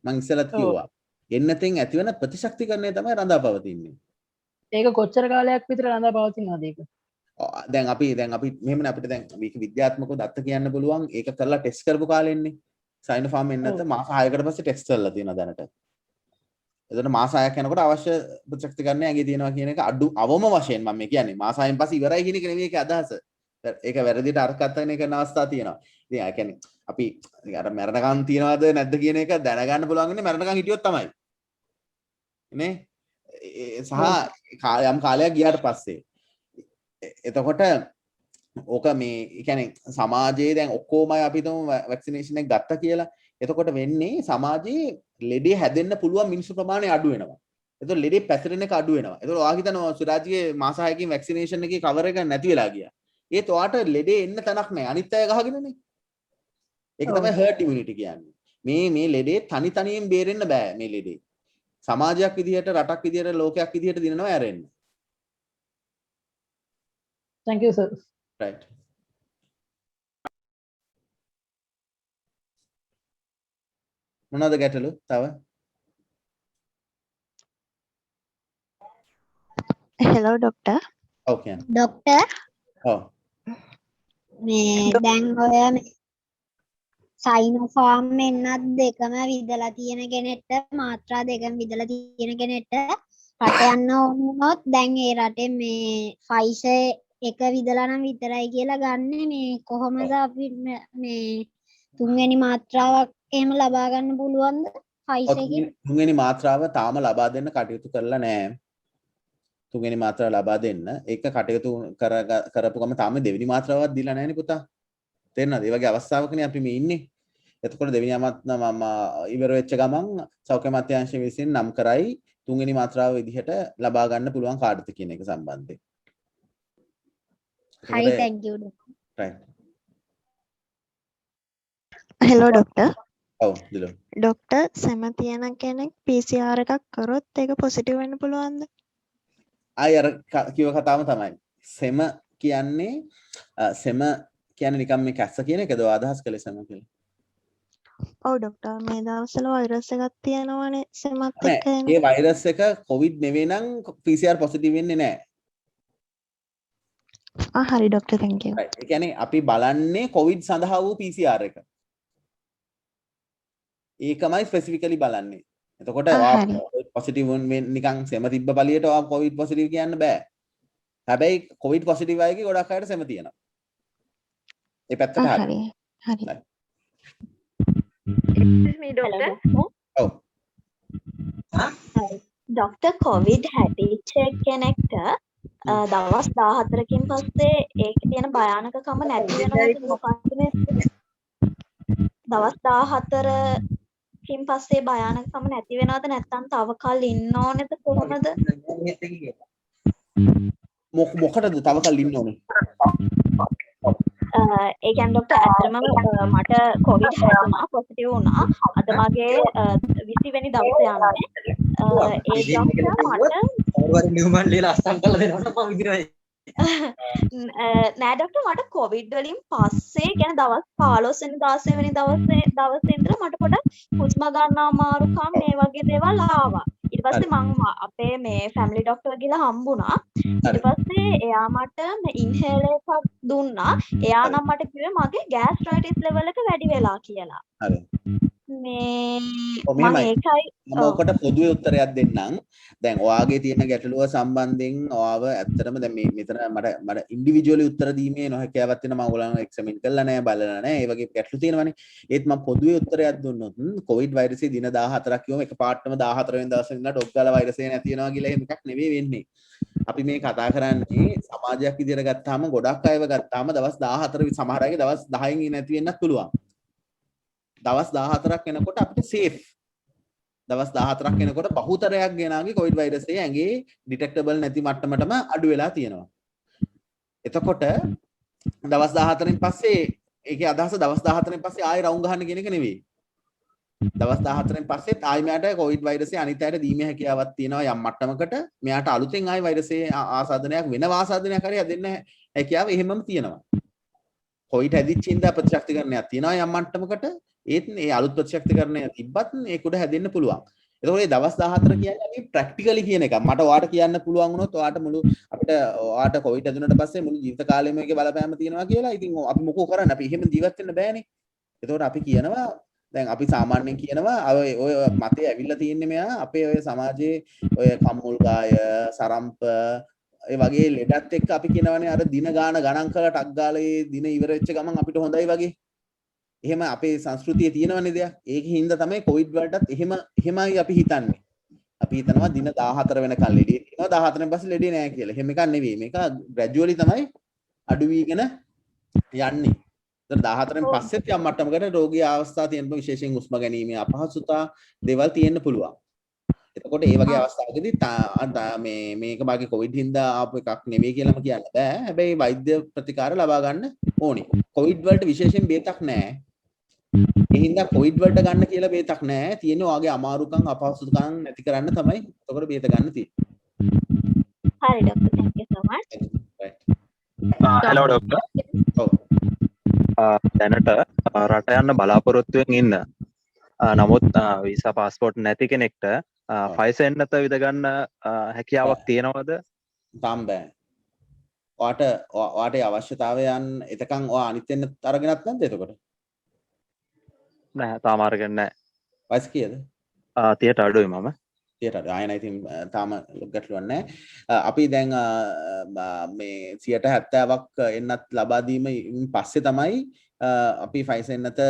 මං ඉස්සෙල්ලත් කිව්වා. එන්නතෙන් ඇතිවන ප්‍රතිශක්තිකරණය තමයි රඳා පවතින්නේ.
ඒක කොච්චර කාලයක් විතර රඳා පවතිනවද ඒක?
දැන් අපි මෙහෙමනේ අපිට දැන් මේක විද්‍යාත්මකව දත්ත කියන්න පුළුවන් ඒක කරලා ටෙස්ට් කරපු කාලෙන්නේ සයිනෝෆාර්ම් එන්නේ නැත්නම් මාස 6කට පස්සේ ටෙස්ට් කරලා තියෙනවා දැනට. එතකොට මාස 6ක් යනකොට අවශ්‍ය ප්‍රතිශක්තිකරණය ඇඟේ තියෙනවා කියන එක අවම වශයෙන් මම කියන්නේ මාස 6න් පස්සේ ඉවරයි කියන එක නෙමෙයි ඒකේ අදහස. ඒක වැරදිට අර්ථකථනය කරන අවස්ථා තියෙනවා. ඉතින් ඒ කියන්නේ අපි අර මරණකම් තියනවද නැද්ද කියන එක දැනගන්න පුළුවන් ඉන්නේ මරණකම් හිටියොත් තමයි. නේ? සහ යම් කාලයක් ගියාට පස්සේ එතකොට ඕක මේ කියන්නේ සමාජයේ දැන් ඔක්කොම අපි හිතමු වැක්සිනේෂන් එක ගත්තා කියලා. එතකොට වෙන්නේ සමාජයේ ලෙඩේ හැදෙන්න පුළුවන් මිනිස්සු ප්‍රමාණය අඩු වෙනවා. එතකොට ලෙඩේ පැතිරෙන එක අඩු වෙනවා. එතකොට ඔයා හිතනවා සුරාජ්ගේ මාස 6කින් වැක්සිනේෂන් එකේ කවර් එක නැති වෙලා ගියා. ඒත් ඔයාට ලෙඩේ එන්න තැනක් නැහැ. අනිත් අය ගහගෙනනේ. ඒක තමයි හර්ඩ් ඉමුනිටි කියන්නේ. මේ ලෙඩේ තනියෙන් බේරෙන්න බෑ මේ ලෙඩේ. සමාජයක් විදිහට රටක් විදිහට ලෝකයක් විදිහට දිනනවා ඇරෙන්න.
Thank you, sir.
Right. මොනවද ගැටලු තව?
Hello doctor.
Okay.
Doctor.
ඔව්.
මේ දැන් ඔය සයිනෝෆාර්ම් එන්නත් දෙකම විදලා තියෙන කෙනෙක්ට මාත්‍රා දෙකම විදලා තියෙන කෙනෙක්ට රට යන්න ඕන වුණොත් දැන් ඒ රටේ මේ ෆයිසර් එක විදලා නම් විතරයි කියලා ගන්න මේ කොහොමද අපි මේ තුන්වෙනි මාත්‍රාවක් එහෙම ලබා ගන්න පුළුවන්ද ෆයිසර් එකෙන්?
තුන්වෙනි මාත්‍රාව තාම ලබා දෙන්න කටයුතු කරලා නැහැ. තුන්වෙනි මාත්‍රාව ලබා දෙන්න ඒක කටයුතු කරපු ගම තාම දෙවෙනි මාත්‍රාවක් දීලා නැහැ නේ පුතා. තේරෙනවද? ඒ වගේ අවස්ථාවකනේ අපි මේ ඉන්නේ. එතකොට දෙවෙනි මම ඉවර වෙච්ච ගමන් සෞඛ්‍ය අමාත්‍යාංශය විසින් නම් කරයි තුන්වෙනි මාත්‍රාව විදිහට ලබා ගන්න පුළුවන් කාටද කියන එක සම්බන්ධයෙන්.
Hi, thank you.
Right.
Hello doctor.
ඔව් දිලු.
doctor සෙම තියෙන කෙනෙක් PCR එකක් කරොත් ඒක පොසිටිව් වෙන්න පුළුවන්ද?
අය අර කිව්ව කතාවම තමයි. සෙම කියන්නේ නිකන් මේ කැස්ස කියන එකද අදහස් කළේ සෙම කියලා?
ඔව් doctor මේ දවස්වල වෛරස් එකක් තියෙනවනේ සෙමත් එක්ක එන.
ඒ වෛරස් එක කොවිඩ් නෙවෙයි නම් PCR පොසිටිව් වෙන්නේ නැහැ.
හරි doctor thank you.
ඒ කියන්නේ අපි බලන්නේ කොවිඩ් සඳහා වූ PCR එක. ඒකමයි ස්පෙસિෆිකලි බලන්නේ. එතකොට පොසිටිව් නිකන් සෙම තිබ්බ පළියට ඔයා කොවිඩ් පොසිටිව් කියන්න බෑ. හැබැයි කොවිඩ් පොසිටිව් අයගේ ගොඩක් අයට සෙම තියෙනවා. ඒ පැත්තට හරි.
හරි.
Excuse me, doctor.
ඔව්.
Doctor COVID හැදිච්ච කෙනෙක්ට දවස් 14කින් පස්සේ ඒකේ තියෙන භයානකකම නැති වෙනවද මොකක්ද මේ දවස් 14කින් පස්සේ භයානකකම නැති වෙනවද නැත්නම් තව කල් ඉන්න ඕනේද කොහොමද
මොකටද තව කල් ඉන්න ඕනේ?
ඒ කියන්නේ ડોක්ටර් ඇත්තටම මට කොවිඩ් හැදුනා පොසිටිව් වුණා. අද මගේ 20 වෙනි දවසේ යන්නේ. ඒ ડોක්ටර් මට
කවුරුහරි නියුමන් ලියලා අස්සම් කරලා දෙනවනම් මම විදිනවයි.
නෑ ડોක්ටර් මට කොවිඩ් වලින් පස්සේ කියන්නේ දවස් 15 වෙනි 16 වෙනි දවසේ ඉඳලා මට පොඩක් හුස්ම ගන්න අමාරුකම් මේ වගේ දේවල් ආවා. ඊට පස්සේ මම අපේ මේ ෆැමිලි ડોක්ටර් ගිහලා හම්බුණා. ඊට පස්සේ එයා මට මේ ඉන්හේලර් එකක් දුන්නා. එයා නම් මට කිව්වේ මගේ ગેස්ට්‍රයිටිස් ලෙවල් එක වැඩි වෙලා කියලා.
හරි.
මේ
මම ඒකයි මම ඔකට පොදුවේ උත්තරයක් දෙන්නම්. දැන් ඔයාගේ තියෙන ගැටලුව සම්බන්ධයෙන් ඔයාව ඇත්තටම දැන් මේ මෙතන මට ඉන්ඩිවිජුවලි උත්තර දීමේ නොහැකියාවක් තියෙනවා. මම ඔයගොල්ලෝ එක්සැමින් කරලා නැහැ, බලලා නැහැ. ඒ වගේ ගැටලු තියෙනවානේ. ඒත් මම පොදුවේ උත්තරයක් දුන්නොත් කොවිඩ් වෛරසය දින 14ක් කිව්වම එකපාරටම 14 වෙනි දවසේ ඉඳලා ඩොග් ගාලා වෛරසය නැති වෙනවා කියලා එහෙම එකක් නෙවෙයි වෙන්නේ. අපි මේ කතා කරන්නේ සමාජයක් විදියට ගත්තාම ගොඩක් අයව ගත්තාම දවස් 14 සමහර අයගේ දවස් 10න් නැති වෙන්නත් පුළුවන්. දවස් 14ක් වෙනකොට අපිට සේෆ්. දවස් 14ක් වෙනකොට බහුතරයක් ගෙනාගේ කොවිඩ් වෛරසය ඇඟේ ඩිටෙක්ටබල් නැති මට්ටමටම අඩු වෙලා තියෙනවා. එතකොට දවස් 14න් පස්සේ ඒකේ අදහස දවස් 14න් පස්සේ ආයෙ රවුම් ගහන්න කියන එක නෙවෙයි. දවස් 14න් පස්සෙත් ආයෙ මෙයාට කොවිඩ් වෛරසය අනිත් අයට දීමේ හැකියාවක් තියෙනවා යම් මට්ටමකට. මෙයාට අලුතෙන් ආයෙ වෛරසයේ ආසාදනයක් වෙන ආසාදනයක් හරි හැදෙන්න හැකියාව එහෙමම තියෙනවා. කොවිඩ් හැදිච්ච ඉඳලා ප්‍රතිශක්තිකරණයක් තියෙනවා යම් මට්ටමකට. ඒත් මේ අලුත් ප්‍රතිශක්තිකරණය තිබ්බත් ඒක උඩ හැදෙන්න පුළුවන්. එතකොට මේ දවස් 14 කියන්නේ අපි ප්‍රැක්ටිකලි කියන එක. මට ඔයාට කියන්න පුළුවන් වුණොත් ඔයාට මුළු අපිට ඔයාට කොවිඩ් ඇතුණට පස්සේ මුළු ජීවිත කාලෙම මේකේ බලපෑම තියෙනවා කියලා. ඉතින් අපි මොකෝ කරන්නේ? අපි එහෙම ජීවත් වෙන්න බෑනේ. එතකොට අපි කියනවා දැන් අපි සාමාන්‍යයෙන් කියනවා ඔය මතේ ඇවිල්ලා තියෙන්නේ මෙයා අපේ ඔය සමාජයේ ඔය කම්මුල්ගාය සරම්ප ඒ වගේ ලෙඩත් එක්ක අපි කියනවනේ අර දින ගණන් කරලා ටක් ගාලා ඒ දින ඉවර වෙච්ච ගමන් අපිට හොඳයි වගේ. එහෙම අපේ සංස්කෘතියේ තියෙනවනේ දෙයක්. ඒකෙන් හින්දා තමයි කොවිඩ් වලටත් එහෙමයි අපි හිතන්නේ. අපි හිතනවා දින 14 වෙනකන් ලෙඩේ තියෙනවා 14න් පස්සේ ලෙඩේ නෑ කියලා. එහෙම එකක් නෙවෙයි. මේක ග්‍රැජුවලි තමයි අඩු වීගෙන යන්නේ. 14න් පස්සෙත් යම් මට්ටමකට රෝගී අවස්ථා තියෙනවා විශේෂයෙන් උස්ම ගැනීමේ අපහසුතා දේවල් තියෙන්න පුළුවන්. එතකොට ඒ වගේ අවස්ථාවකදී මේක මාගේ කොවිඩ් හින්දා ආපු එකක් නෙවෙයි කියලාම කියන්න බෑ. හැබැයි වෛද්‍ය ප්‍රතිකාර ලබා ගන්න ඕනේ. කොවිඩ් වලට විශේෂයෙන් බේතක් නැහැ. ඒ හින්දා කොවිඩ් වලට ගන්න කියලා බේතක් නැහැ. තියෙන්නේ ඔයාගේ අමාරුකම් අපහසුකම් නැති කරන්න තමයි එතකොට බේත ගන්න තියෙන්නේ.
හරි doctor thank you so much.
hello doctor. දැනට රට යන්න බලාපොරොත්තුවෙන් ඉන්න නමුත් වීසා පාස්පෝර්ට් නැති කෙනෙක්ට ෆයිසර් එන්නත විද ගන්න හැකියාවක් තියෙනවද?
තාම බෑ. ඔයාට අවශ්‍යතාවයන් එතකන් ඔයා අනිත් එන්නත් අරගෙනත් නැද්ද එතකොට?
නෑ තාම අරගෙන නෑ.
වයස කීයද?
30ට අඩුයි මම.
30ට අඩුයි. ආයෙත් ඉතින් තාම ගැටලුවක් නෑ. අපි දැන් මේ 70%ක් එන්නත් ලබා දීමෙන් පස්සේ තමයි අපි ෆයිසර් එන්නත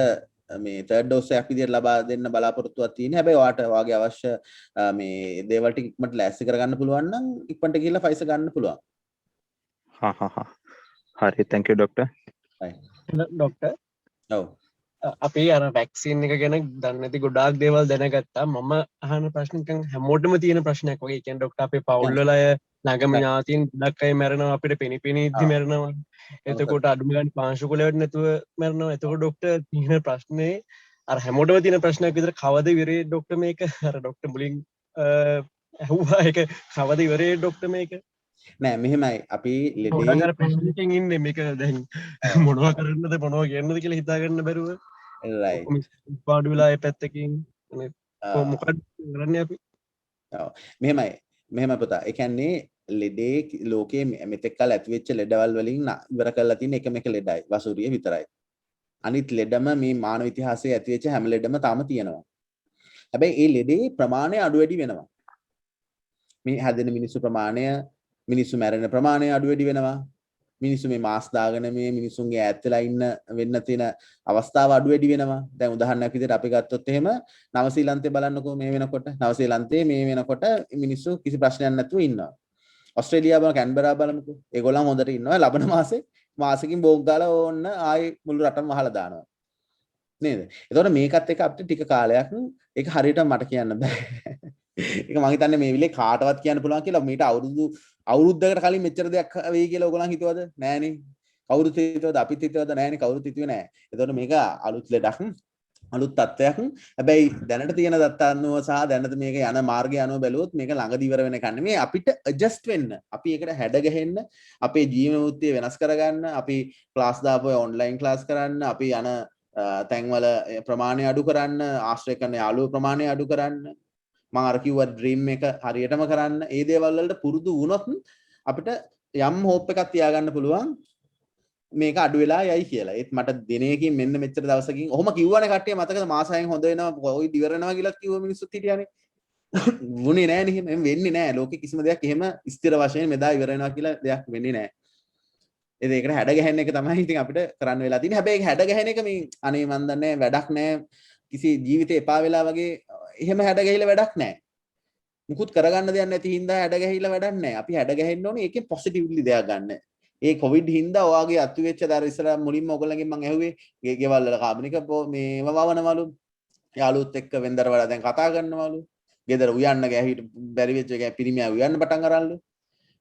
මේ third dose එකක් විදිහට ලබා දෙන්න බලාපොරොත්තුවක් තියෙනවා. හැබැයි ඔයාට ඔයාගේ අවශ්‍ය මේ දේවල් ටික ඉක්මනට ලෑස්ති කරගන්න පුළුවන් නම් ඉක්මනට ගිහිල්ලා ෆයිසර් ගන්න පුළුවන්.
හරි thank you ડોක්ටර්.
ડોක්ටර්.
ඔව්.
අපි අර වැක්සින් එක ගැන දන්නේ නැති ගොඩාක් දේවල් දැනගත්තා. මම අහන ප්‍රශ්න නිකන් හැමෝටම තියෙන ප්‍රශ්නයක් වගේ. ඒ කියන්නේ ડોක්ටර් අපේ පවුල් වල අය ළඟම ඥාතීන් ගොඩක් අය මැරෙනවා අපිට පෙනිපෙනී ඉද්දි මැරෙනවා. එතකොට අඩුම ගානේ පාංශු කොලයක් නැතුව මැරෙනවා. එතකොට ડોක්ටර් තියෙන ප්‍රශ්නේ අර හැමෝටම තියෙන ප්‍රශ්නයක් විතර කවද ඉවරේ ડોක්ටර් මේක? අර ડોක්ටර් මුලින් ඇහුවා ඒක කවද ඉවරේ ડોක්ටර් මේක?
නෑ මෙහෙමයි අපි ලෙඩේ
ප්‍රශ්නකින් ඉන්නේ මේක දැන් මොනවා කරන්නද මොනවා කියන්නද කියලා හිතා ගන්න බැරුව.
right.
පාඩු වෙලා ඒ පැත්තකින් මොකක්ද කරන්නේ අපි?
ඔව්. මෙහෙමයි පුතා. ඒ කියන්නේ ලෙඩේ ලෝකයේ මෙතෙක් කල ඇති වෙච්ච ලෙඩවල් වලින් ඉවර කරලා තියෙන එකම එක ලෙඩයි වසුරිය විතරයි. අනිත් ලෙඩම මේ මානව ඉතිහාසයේ ඇති වෙච්ච හැම ලෙඩම තාම තියෙනවා. හැබැයි ඒ ලෙඩේ ප්‍රමාණය අඩු වැඩි වෙනවා. මේ හැදෙන මිනිස්සු ප්‍රමාණය මිනිස්සු මැරෙන ප්‍රමාණය අඩු වැඩි වෙනවා. මිනිස්සු මේ මාස් දාගෙන මේ මිනිස්සුන්ගේ ඈත් වෙලා ඉන්න වෙන්න තියෙන අවස්ථාව අඩු වැඩි වෙනවා. දැන් උදාහරණයක් විදිහට අපි ගත්තොත් එහෙම නවසීලන්තේ බලන්නකෝ මේ වෙනකොට නවසීලන්තේ මේ වෙනකොට මිනිස්සු කිසි ප්‍රශ්නයක් නැතුව ඉන්නවා. ඔස්ට්‍රේලියාව බලමු කැන්බරා බලමුකෝ. ඒගොල්ලන් හොඳට ඉන්නවා. ලබන මාසෙකින් බෝග් ගාලා ඕන්න ආයි මුළු රටම වහලා දානවා. නේද? එතකොට මේකත් එක්ක අපිට ටික කාලයක් ඒක හරියට මට කියන්න බෑ. ඒක මම හිතන්නේ මේ විලේ කාටවත් කියන්න පුළුවන් කියලා මීට අවුරුද්දකට කලින් මෙච්චර දෙයක් වෙයි කියලා ඔයගොල්ලන් හිතුවද? නෑනේ. කවුරුත් හිතුවද? අපිත් හිතුවද? නෑනේ කවුරුත් හිතුවේ නෑ. එතකොට මේක අලුත් ලෙඩක් අලුත් තත්ත්වයක්. හැබැයි දැනට තියෙන දත්ත අනුව සහ දැනට මේක යන මාර්ගය අනුව බැලුවොත් මේක ළඟදී ඉවර වෙන එකක් නෙමෙයි. අපිට ඇඩ්ජස්ට් වෙන්න, අපි ඒකට හැඩ ගැහෙන්න, අපේ ජීවන වෘත්තිය වෙනස් කරගන්න, අපි ක්ලාස් දාපුවා ඔන්ලයින් ක්ලාස් කරන්න, අපි යන තැන්වල ප්‍රමාණය අඩු කරන්න, ආශ්‍රය කරන යාළුවෝ ප්‍රමාණය අඩු කරන්න. මම අර කිව්වා ඩ්‍රීම් එක හරියටම කරන්න. ඒ දේවල් වලට පුරුදු වුණොත් අපිට යම් හෝප් එකක් තියාගන්න පුළුවන් මේක අඩු වෙලා යයි කියලා. ඒත් මට දිනයකින් මෙන්න මෙච්චර දවසකින් ඔහොම කිව්වනේ කට්ටිය මතකද මාසයෙන් හොඳ වෙනවා කොවිඩ් ඉවර වෙනවා කියලා කිව්ව මිනිස්සුත් හිටියානේ. වුණේ නැහැ නේ. එහෙම වෙන්නේ නැහැ. ලෝකෙ කිසිම දෙයක් එහෙම ස්ථිර වශයෙන් මෙදා ඉවර වෙනවා කියලා දෙයක් වෙන්නේ නැහැ. ඒකට හැඩ ගැහෙන එක තමයි ඉතින් අපිට කරන්න වෙලා තියෙන්නේ. හැබැයි හැඩ ගැහෙන එක මේ අනේ මන් දන්නේ වැඩක් නැහැ. කිසි ජීවිතේ එපා වෙලා වගේ එහෙම හැඩ ගැහිලා වැඩක් නැහැ. මුකුත් කරගන්න දෙයක් නැති හින්දා හැඩ ගැහිලා වැඩක් නැහැ. අපි හැඩ ගැහෙන්න ඕනේ ඒකෙන් පොසිටිව්ලි දෙයක් ගන්න. ඒ කොවිඩ් හින්දා ඔයාගේ අතු වෙච්ච දර ඉස්සර මුලින්ම ඔයගොල්ලන්ගෙන් මම ඇහුවේ ගෙවල් වල කාබනික මේව වවනවලු. යාළුවොත් එක්ක වෙන්දර වල දැන් කතා කරනවලු. ගෙදර උයන්න ගැහිට බැරි වෙච්ච එක පිරිමියා උයන්න පටන් අරන්ලු.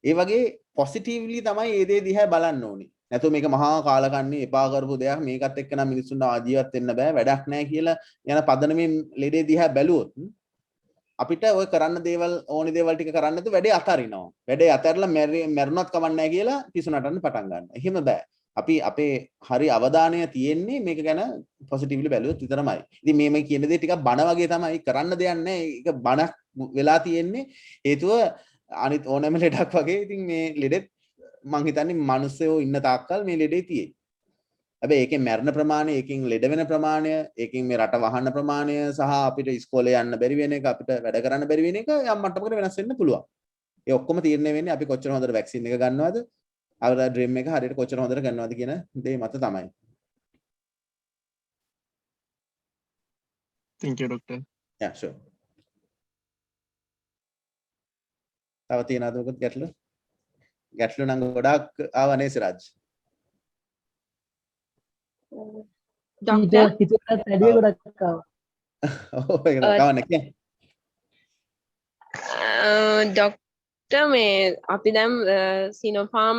ඒ වගේ පොසිටිව්ලි තමයි මේ දේ දිහා බලන්න ඕනේ. නැතු මේක මහා කාලකන්ණි එපා කරපු දෙයක් මේකත් එක්ක නම් මිනිස්සුන්ට ආජීවත් වෙන්න බෑ වැඩක් නැහැ කියලා යන පදනමේ ලෙඩේ දිහා බැලුවොත් අපිට ඔය කරන්න දේවල් ඕනි දේවල් ටික කරන්න නැතු වැඩේ අතරිනවා. වැඩේ අතහැරලා මැරුණත් කමක් නැහැ කියලා පිසු නටන්න පටන් ගන්නවා. එහෙම බෑ. අපි අපේ හරි අවධානය තියෙන්නේ මේක ගැන පොසිටිව්ලි බැලුවොත් විතරමයි. ඉතින් මේ කියන දේ ටිකක් බන වගේ තමයි කරන්න දෙයක් නැහැ. ඒක බනක් වෙලා තියෙන්නේ හේතුව අනිත් ඕනෑම ලෙඩක් වගේ. ඉතින් මේ ලෙඩෙත් මං හිතන්නේ මිනිස්සුયો ඉන්න තාක්කල් මේ ලෙඩේ තියෙයි. හැබැයි ඒකෙන් මරණ ප්‍රමාණය, ඒකෙන් ලෙඩ වෙන ප්‍රමාණය, ඒකෙන් මේ රට වහන්න ප්‍රමාණය සහ අපිට ඉස්කෝලේ යන්න බැරි වෙන එක, අපිට වැඩ කරන්න බැරි වෙන එක යම් මට්ටමකට වෙනස් වෙන්න පුළුවන්. ඒ ඔක්කොම තීරණය වෙන්නේ අපි කොච්චර හොඳට වැක්සින් එක ගන්නවද, our dream එක හරියට කොච්චර හොඳට කරනවද කියන දේ මත තමයි.
Thank you doctor.
Yeah, sure. තව තියෙනවද මොකද ගැටලු? ගැටලු නම් ගොඩාක් ආවනේ සිරාජ්.
ඊට හිතුවට වැඩි ගොඩක් ආවා.
ඔව් ඒක තමයි කියන්නේ.
ඩොක්ටර් මේ අපි දැන් සිනෝෆාම්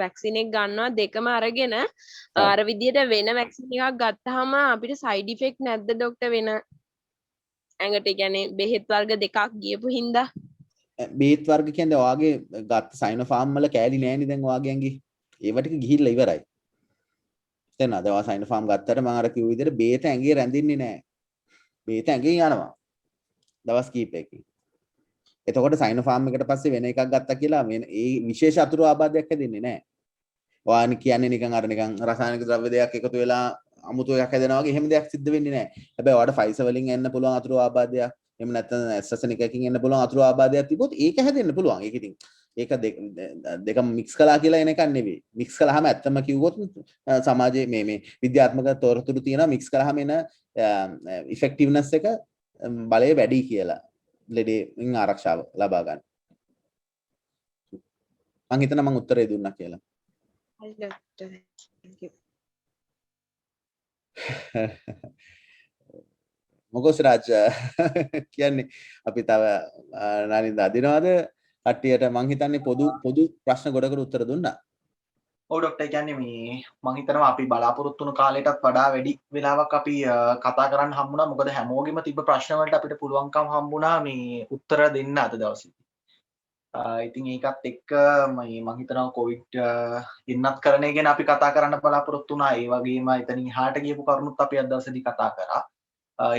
වැක්සින් එක ගන්නවා දෙකම අරගෙන අර විදියට වෙන වැක්සින් එකක් ගත්තාම අපිට සයිඩ් ඉෆෙක්ට් නැද්ද ඩොක්ටර් වෙන ඇඟට කියන්නේ බෙහෙත් වර්ග දෙකක් ගියපු හින්දා?
බේත් වර්ග කියන්නේ ඔයාගේ ගත්ත සයිනෝෆාම් වල කෑලි නෑනේ දැන් ඔයාගේ ඇඟේ. ඒව ටික ගිහිල්ලා ඉවරයි. තේරෙනවද? ඔයා සයිනෝෆාම් ගත්තට මම අර කිව්ව විදිහට බේත ඇඟේ රැඳෙන්නේ නෑ. බේත ඇඟේ යනවා. දවස් කීපයකින්. එතකොට සයිනෝෆාම් එකට පස්සේ වෙන එකක් ගත්තා කියලා ඒ විශේෂ අතුරු ආබාධයක් හැදෙන්නේ නෑ. ඔයා කියන්නේ නිකන් අර නිකන් රසායනික ද්‍රව්‍ය දෙයක් එකතු වෙලා අමුතු එකක් හැදෙනවා වගේ එහෙම දෙයක් සිද්ධ වෙන්නේ නෑ. හැබැයි ඔයාට ෆයිසර් වලින් එන්න පුළුවන් අතුරු ආබාධයක්, එහෙම නැත්නම් ඇස්ට්‍රසෙනික එකකින් එන්න පුළුවන් අතුරු ආබාධයක් තිබොත් ඒක හැදෙන්න පුළුවන්. ඒක ඉතින් ඒක දෙක මික්ස් කළා කියලා එන එකක් නෙවෙයි. මික්ස් කළාම ඇත්තම කිව්වොත් සමාජයේ මේ විද්‍යාත්මක තොරතුරු තියෙනවා මික්ස් කළාම එන ඉෆෙක්ටිව්නස් එක බලය වැඩි කියලා. ලෙඩෙන් ආරක්ෂාව ලබා ගන්න. මම හිතනවා මම උත්තරේ දුන්නා කියලා.
හරි ඩොක්ටර්. thank you.
මොකද රාජ් කියන්නේ අපි තව නානින්ද අදිනවද කට්ටියට? මං හිතන්නේ පොදු ප්‍රශ්න ගොඩකට උත්තර දුන්නා.
ඔව් ඩොක්ටර් කියන්නේ මේ මං හිතනවා අපි බලාපොරොත්තු වුණු කාලයටත් වඩා වැඩි වෙලාවක් අපි කතා කරන්න හම්බුණා. මොකද හැමෝගෙම තිබ්බ ප්‍රශ්න වලට අපිට පුළුවන්කම් හම්බුණා මේ උත්තර දෙන්න අද දවසේ. ඉතින් ඒකත් එක්ක මං හිතනවා කොවිඩ් එන්නත් කරන ගැන අපි කතා කරන්න බලාපොරොත්තු වුණා. ඒ වගේම එතනින් එහාට ගියපු කරුණුත් අපි අද දවසේදී කතා කරා.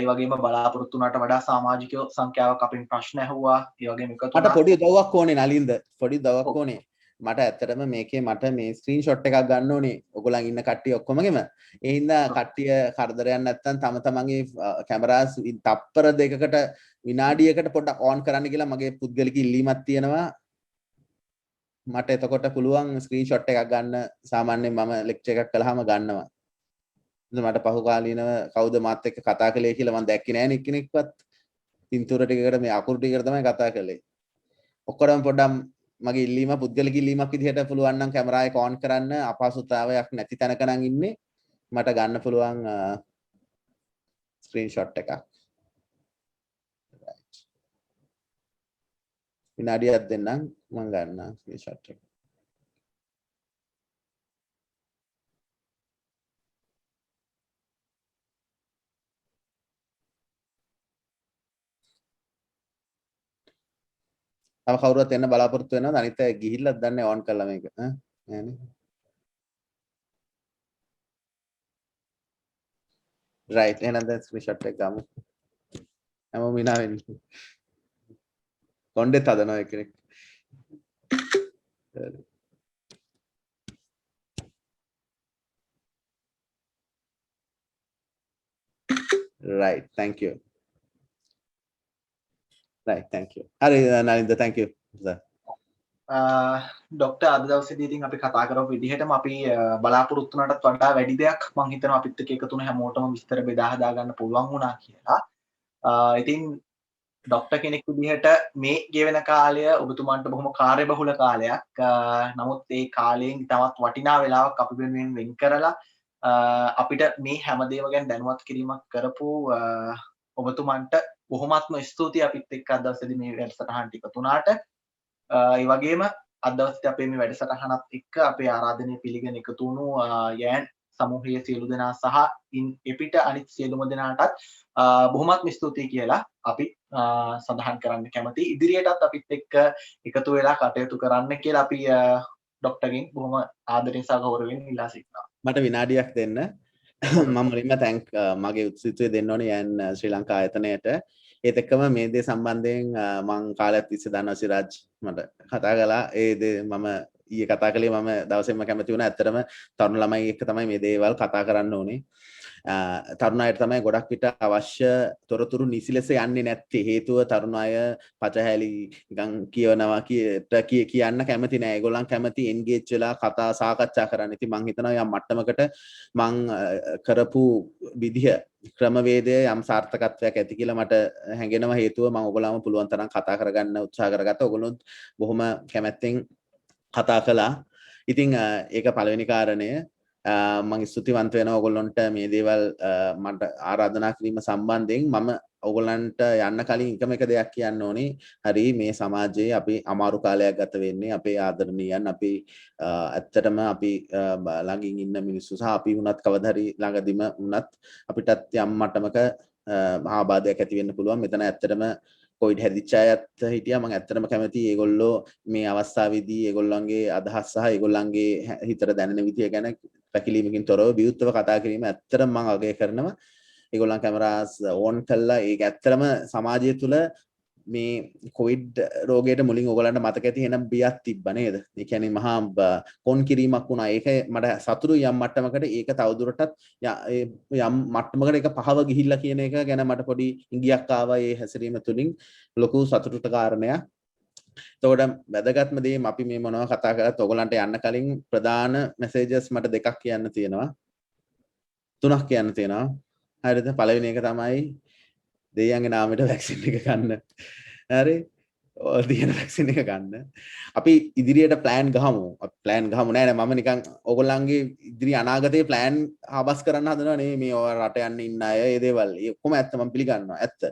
ඒ වගේම බලාපොරොත්තු වුණාට වඩා සමාජික සංඛ්‍යාවක් අපෙන් ප්‍රශ්න ඇහුවා. ඒ වගේම එකතු
මට පොඩි උදව්වක් ඕනේ නලින්ද. පොඩි උදව්වක් ඕනේ. මට ඇත්තටම මේකේ මට මේ ස්ක්‍රීන්ෂොට් එකක් ගන්න ඕනේ. ඔයගොල්ලන් ඉන්න කට්ටිය ඔක්කොමගෙම. ඒ හින්දා කට්ටිය කරදරයක් නැත්තම් තම තමන්ගේ කැමරාස් තප්පර දෙකකට විනාඩියකට පොඩ්ඩක් ඔන් කරන්න කියලා මගේ පුද්ගලික ඉල්ලීමක් තියෙනවා. මට එතකොට පුළුවන් ස්ක්‍රීන්ෂොට් එකක් ගන්න. සාමාන්‍යයෙන් මම ලෙක්චර් එකක් කළාම ගන්නවා. මට පහු කාලීනව කවුද මාත් එක්ක කතා කළේ කියලා මම දැක්කේ නෑ නේ කෙනෙක්වත්. පින්තූර ටිකකට මේ අකුරු ටිකකට තමයි කතා කළේ. ඔක්කොම පොඩ්ඩක් මගේ ඉල්ලීම පුද්ගලික ඉල්ලීමක් විදිහට පුළුවන් නම් කැමරා එක ඔන් කරන්න. අපහසුතාවයක් නැති තැනක නම් ඉන්නේ. මට ගන්න පුළුවන් ස්ක්‍රීන්ෂොට් එකක්. විනාඩියක් දෙන්නම් මම ගන්නම් ස්ක්‍රීන්ෂොට් එක. තව කවුරුත් එන්න බලාපොරොත්තු වෙනවද? අනිත් අය ගිහිල්ලාද දන්නේ ඔන් කළා මේක. නෑනේ. රයිට්. එහෙනම් දැන් ස්ක්‍රීන්ෂොට් එක ගමු. හැමෝම විනා වෙන්නේ. කොණ්ඩෙත් හදනවා එක්කෙනෙක්. right, thank you. right, thank you. හරි Nalinda, thank you sir.
Doctor අද දවසේදී ඉතින් අපි කතා කරපු විදිහටම අපි බලාපොරොත්තු වුණාටත් වඩා වැඩි දෙයක් මම හිතනවා අපිත් එක්ක එකතු වුණ හැමෝටම විස්තර බෙදා හදා ගන්න පුළුවන් වුණා කියලා. ඉතින් ඩොක්ටර් කෙනෙක් විදිහට මේ ගෙවෙන කාලය ඔබතුමාන්ට බොහොම කාර්යබහුල කාලයක්. නමුත් ඒ කාලයෙන් තවත් වටිනා වෙලාවක් අපි වෙනුවෙන් වෙන් කරලා අපිට මේ හැමදේම ගැන දැනුවත් කිරීමක් කරපු ඔබතුමන්ට බොහොමත්ම ස්තුතියි අපිත් එක්ක අද දවසේදී මේ වැඩසටහනට එකතු වුණාට. ඒ වගේම අද දවසේ අපේ මේ වැඩසටහනත් එක්ක අපේ ආරාධනය පිළිගෙන එකතු වුණු යෑන් සමූහයේ සියලු දෙනා සහ එපිට අනිත් සියලුම දෙනාටත් බොහොමත්ම ස්තුතියි කියලා අපි සඳහන් කරන්න කැමතියි. ඉදිරියටත් අපිත් එක්ක එකතු වෙලා කටයුතු කරන්න කියලා අපි ඩොක්ටර්ගෙන් බොහොම ආදරයෙන් සහ ගෞරවයෙන් ඉල්ලා සිටිනවා.
මට විනාඩියක් දෙන්න. මම මුලින්ම තැන්ක් මගේ උත්සුත්වය දෙන්න ඕනේ යන් ශ්‍රී ලංකා ආයතනයට. ඒත් එක්කම මේ දේ සම්බන්ධයෙන් මම කාලයක් තිස්සේ දන්නවා සිරාජ් මට කතා කළා. ඒ දේ මම ඊයේ කතා කළේ මම දවසෙම කැමති වුණා. ඇත්තටම තරුණ ළමයි එක්ක තමයි මේ දේවල් කතා කරන්න ඕනේ. තරුණ අයට තමයි ගොඩක් විට අවශ්‍ය තොරතුරු නිසි ලෙස යන්නේ නැත්තේ. හේතුව තරුණ අය පචහැලි නිකන් කියවනවා කියන්න කැමති නෑ. ඒගොල්ලන් කැමති එන්ගේජ් වෙලා කතා සාකච්ඡා කරන්න. ඉතින් මං හිතනවා යම් මට්ටමකට මං කරපු විදිහ ක්‍රමවේදය යම් සාර්ථකත්වයක් ඇති කියලා මට හැඟෙනවා. හේතුව මම ඔයගොල්ලන්ව පුළුවන් තරම් කතා කරගන්න උත්සාහ කරගත්තා. ඔයගොල්ලෝ බොහොම කැමැත්තෙන් කතා කළා. ඉතින් ඒක පළවෙනි කාරණය. මම ස්තුතිවන්ත වෙනවා ඔයගොල්ලන්ට මේ දේවල් මට ආරාධනා කිරීම සම්බන්ධයෙන්. මම ඔයගොල්ලන්ට යන්න කලින් එකම එක දෙයක් කියන්න ඕනේ. හරි මේ සමාජයේ අපි අමාරු කාලයක් ගත වෙන්නේ. අපේ ආදරණීයන් අපි ඇත්තටම අපි ළඟින් ඉන්න මිනිස්සු සහ අපි වුණත් කවදා හරි ළඟදිම වුණත් අපිටත් යම් මට්ටමක ආබාධයක් ඇති වෙන්න පුළුවන්. මෙතන ඇත්තටම කොවිඩ් හැදිච්ච අයත් හිටියා. මම ඇත්තටම කැමතියි ඒගොල්ලෝ මේ අවස්ථාවේදී ඒගොල්ලන්ගේ අදහස් සහ ඒගොල්ලන්ගේ හිතට දැනෙන විදිය ගැන පැකිලීමකින් තොරව විවුර්තව කතා කිරීම ඇත්තටම මම අගය කරනවා. ඒගොල්ලන් කැමරාස් ඕන් කළා. ඒක ඇත්තටම සමාජය තුළ මේ කොවිඩ් රෝගයට මුලින් ඔයගොල්ලන්ට මතක ඇති එනම් බියක් තිබ්බා නේද? ඒ කියන්නේ මහා කොන් කිරීමක් වුණා. ඒක මට සතුටුයි යම් මට්ටමකට. ඒක තවදුරටත් යම් මට්ටමකට ඒක පහව ගිහිල්ලා කියන එක ගැන මට පොඩි ඉඟියක් ආවා. ඒ හැසිරීම තුලින් ලොකු සතුටට කාරණයක්. එතකොට වැදගත්ම දේ අපි මේ මොනවා කතා කරත් ඔයගොල්ලන්ට යන්න කලින් ප්‍රධාන මැසේජස් මට දෙකක් කියන්න තියෙනවා. තුනක් කියන්න තියෙනවා. හරිද? පළවෙනි එක තමයි දෙයියන්ගේ නාමයට වැක්සින් එක ගන්න. හරි? දින වැක්සින් එක ගන්න. අපි ඉදිරියට ප්ලෑන් ගහමු. ප්ලෑන් ගහමු නෑ මම නිකන් ඔයගොල්ලන්ගේ ඉදිරි අනාගතයේ ප්ලෑන් ආබස් කරන්න හදනවා නේ මේ රට යන්න ඉන්න අය ඒ දේවල්. ඒ ඔක්කොම ඇත්ත මම පිළිගන්නවා. ඇත්ත.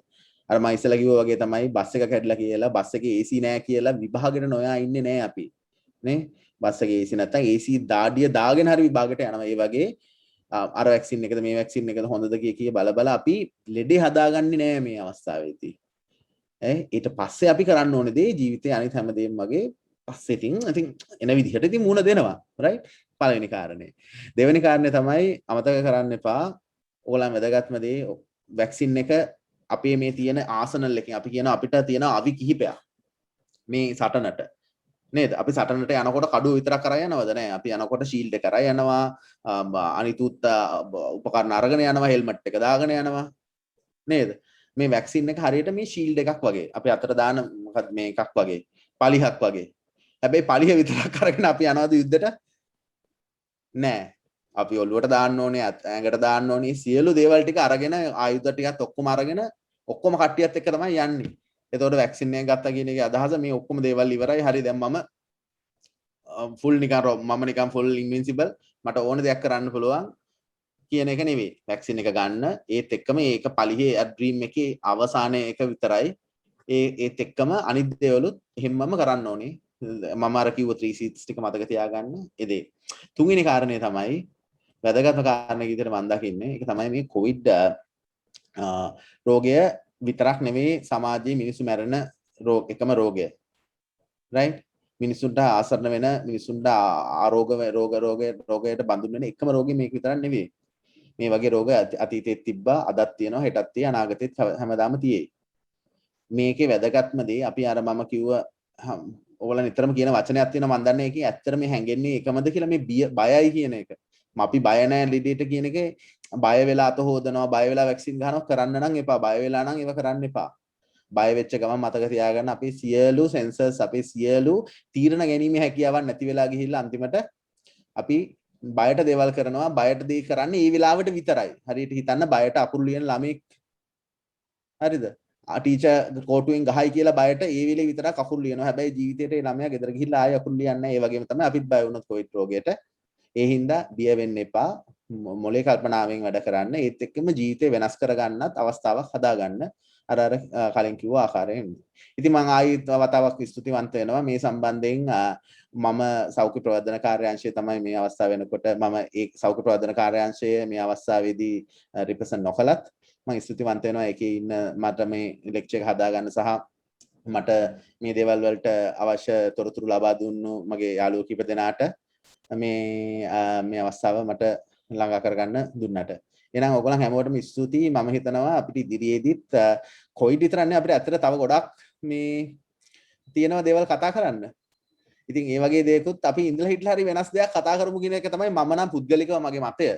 අර මම ඉස්සෙල්ලා කිව්වා වගේ තමයි බස් එක කැඩලා කියලා බස් එකේ AC නෑ කියලා විභාගෙට නොයා ඉන්නේ නෑ අපි. නේ? බස් එකේ AC නැත්තම් AC දාඩිය දාගෙන හරි විභාගයට යනවා. ඒ වගේ අර වැක්සින් එකද මේ වැක්සින් එකද හොඳද කිය බල අපි ලෙඩේ හදාගන්නේ නෑ මේ අවස්ථාවේදී. ඊට පස්සේ අපි කරන්න ඕනේ දේ ජීවිතේ අනිත් හැමදේම වගේ පස්සේ ඉතින් එන විදිහට ඉතින් මුණ දෙනවා. රයිට්? පළවෙනි කාරණේ. දෙවෙනි කාරණේ තමයි අමතක කරන්න එපා. ඕගොල්ලන් වැදගත්ම දේ වැක්සින් එක අපේ මේ තියෙන ආසනල් එකකින් අපි කියන අපිට තියෙන අවි කිහිපයක් මේ සටනට නේද? අපි සටනට යනකොට කඩුව විතරක් කරා යනවද? නෑ. අපි යනකොට ෂීල්ඩ් එක කරා යනවා. අනිතුත් උපකරණ අරගෙන යනවා. හෙල්මට් එක දාගෙන යනවා. නේද? මේ වැක්සින් එක හරියට මේ ෂීල්ඩ් එකක් වගේ. අපි අතට දාන මොකක්ද මේ එකක් වගේ. පලිහක් වගේ. හැබැයි පලිහ විතරක් අරගෙන අපි යනවාද යුද්ධෙට? නෑ. අපි ඔළුවට දාන්න ඕනේ, ඇඟට දාන්න ඕනේ. සියලු දේවල් ටික අරගෙන ආයුධ ටිකත් ඔක්කොම අරගෙන ඔක්කොම කට්ටියත් එක්ක තමයි යන්නේ. එතකොට වැක්සින් එක ගත්තා කියන එකේ අදහස මේ ඔක්කොම දේවල් ඉවරයි. හරි දැන් මම ෆුල් නිකන් ෆුල් ඉන්වින්සිබල් මට ඕන දෙයක් කරන්න පුළුවන් කියන එක නෙවෙයි. වැක්සින් එක ගන්න ඒත් එක්කම ඒක පලිහේ ඩ්‍රීම් එකේ අවසානයේ එක විතරයි. ඒත් එක්කම අනිත් දේවලුත් එහෙම්මම කරන්න ඕනේ. මම අර කිව්ව 3 C's ටික මතක තියාගන්න. ඒ දේ. තුන්වෙනි කාරණේ තමයි වැදගත්ම කාරණේ විදිහට මම දකින්නේ. ඒක තමයි මේ කොවිඩ් රෝගය විතරක් නෙවෙයි සමාජයේ මිනිස්සු මැරෙන එකම රෝගය. රයිට්? මිනිසුන්ට ආසරණ වෙන මිනිසුන්ට රෝගයට බඳුන් වෙන එකම රෝගය මේක විතරක් නෙවෙයි. මේ වගේ රෝග අතීතෙත් තිබ්බා, අදත් තියෙනවා, හෙටත් තියෙයි, අනාගතෙත් හැමදාම තියෙයි. මේකේ වැදගත්ම දේ අපි අර මම කිව්ව ඔයගොල්ලෝ නිතරම කියන වචනයක් තියෙනවා මම දන්නේ ඒකේ ඇත්තට මේ හැංගෙන්නේ එකමද කියලා මේ බයයි කියන එක. අපි බය නැහැ ලෙඩේට කියන එකේ බය වෙලා අත හොදනවා, බය වෙලා වැක්සින් ගන්නවා කරන්න නම් එපා. බය වෙලා නම් ඒව කරන්න එපා. බය වෙච්ච ගමන් මතක තියාගන්න අපේ සියලු සෙන්සර්ස් අපේ සියලු තීරණ ගැනීමේ හැකියාවක් නැති වෙලා ගිහිල්ලා අන්තිමට අපි බයට දේවල් කරනවා. බයට දේ කරන්නේ ඒ වෙලාවට විතරයි. හරියට හිතන්න බයට අකුරු ලියන ළමෙක් හරිද? ටීචර් කෝටුවෙන් ගහයි කියලා බයට ඒ වෙලේ විතරක් අකුරු ලියනවා. හැබැයි ජීවිතේට ඒ ළමයා ගෙදර ගිහිල්ලා ආයෙ අකුරු ලියන්නේ නැහැ. ඒ වගේම තමයි අපිත් බය වුණොත් කොවිඩ් රෝගයට. ඒ හින්දා බිය වෙන්න එපා. මොලේ කල්පනාවෙන් වැඩ කරන්න. ඒත් එක්කම ජීවිතේ වෙනස් කරගන්නත් අවස්ථාවක් හදාගන්න. අර කලින් කිව්ව ආකාරයෙන්. ඉතින් මම ආයෙත් වතාවක් ස්තුතිවන්ත වෙනවා මේ සම්බන්ධයෙන්. මම සෞඛ්‍ය ප්‍රවර්ධන කාර්යාංශයේ තමයි මේ අවස්ථාව වෙනකොට මම ඒ සෞඛ්‍ය ප්‍රවර්ධන කාර්යාංශයේ මේ අවස්ථාවේදී රිප්‍රසන්ට් නොකලත් මම ස්තුතිවන්ත වෙනවා ඒකේ ඉන්න මට මේ ලෙක්චර් එක හදාගන්න සහ මට මේ දේවල් වලට අවශ්‍ය තොරතුරු ලබා දුන්නු මගේ යාළුවෝ කිහිප දෙනාට මේ අවස්ථාව මට ළඟා කරගන්න දුන්නට. එහෙනම් ඔයගොල්ලන් හැමෝටම ස්තුතියි. මම හිතනවා අපිට ඉදිරියේදීත් කොයිඩ් විතරන්නේ අපිට ඇත්තට තව ගොඩක් මේ තියෙනවා දේවල් කතා කරන්න. ඉතින් ඒ වගේ දේකුත් අපි ඉඳලා හිටලා හරි වෙනස් දෙයක් කතා කරමු කියන එක තමයි මම නම් පුද්ගලිකව මගේ මතය.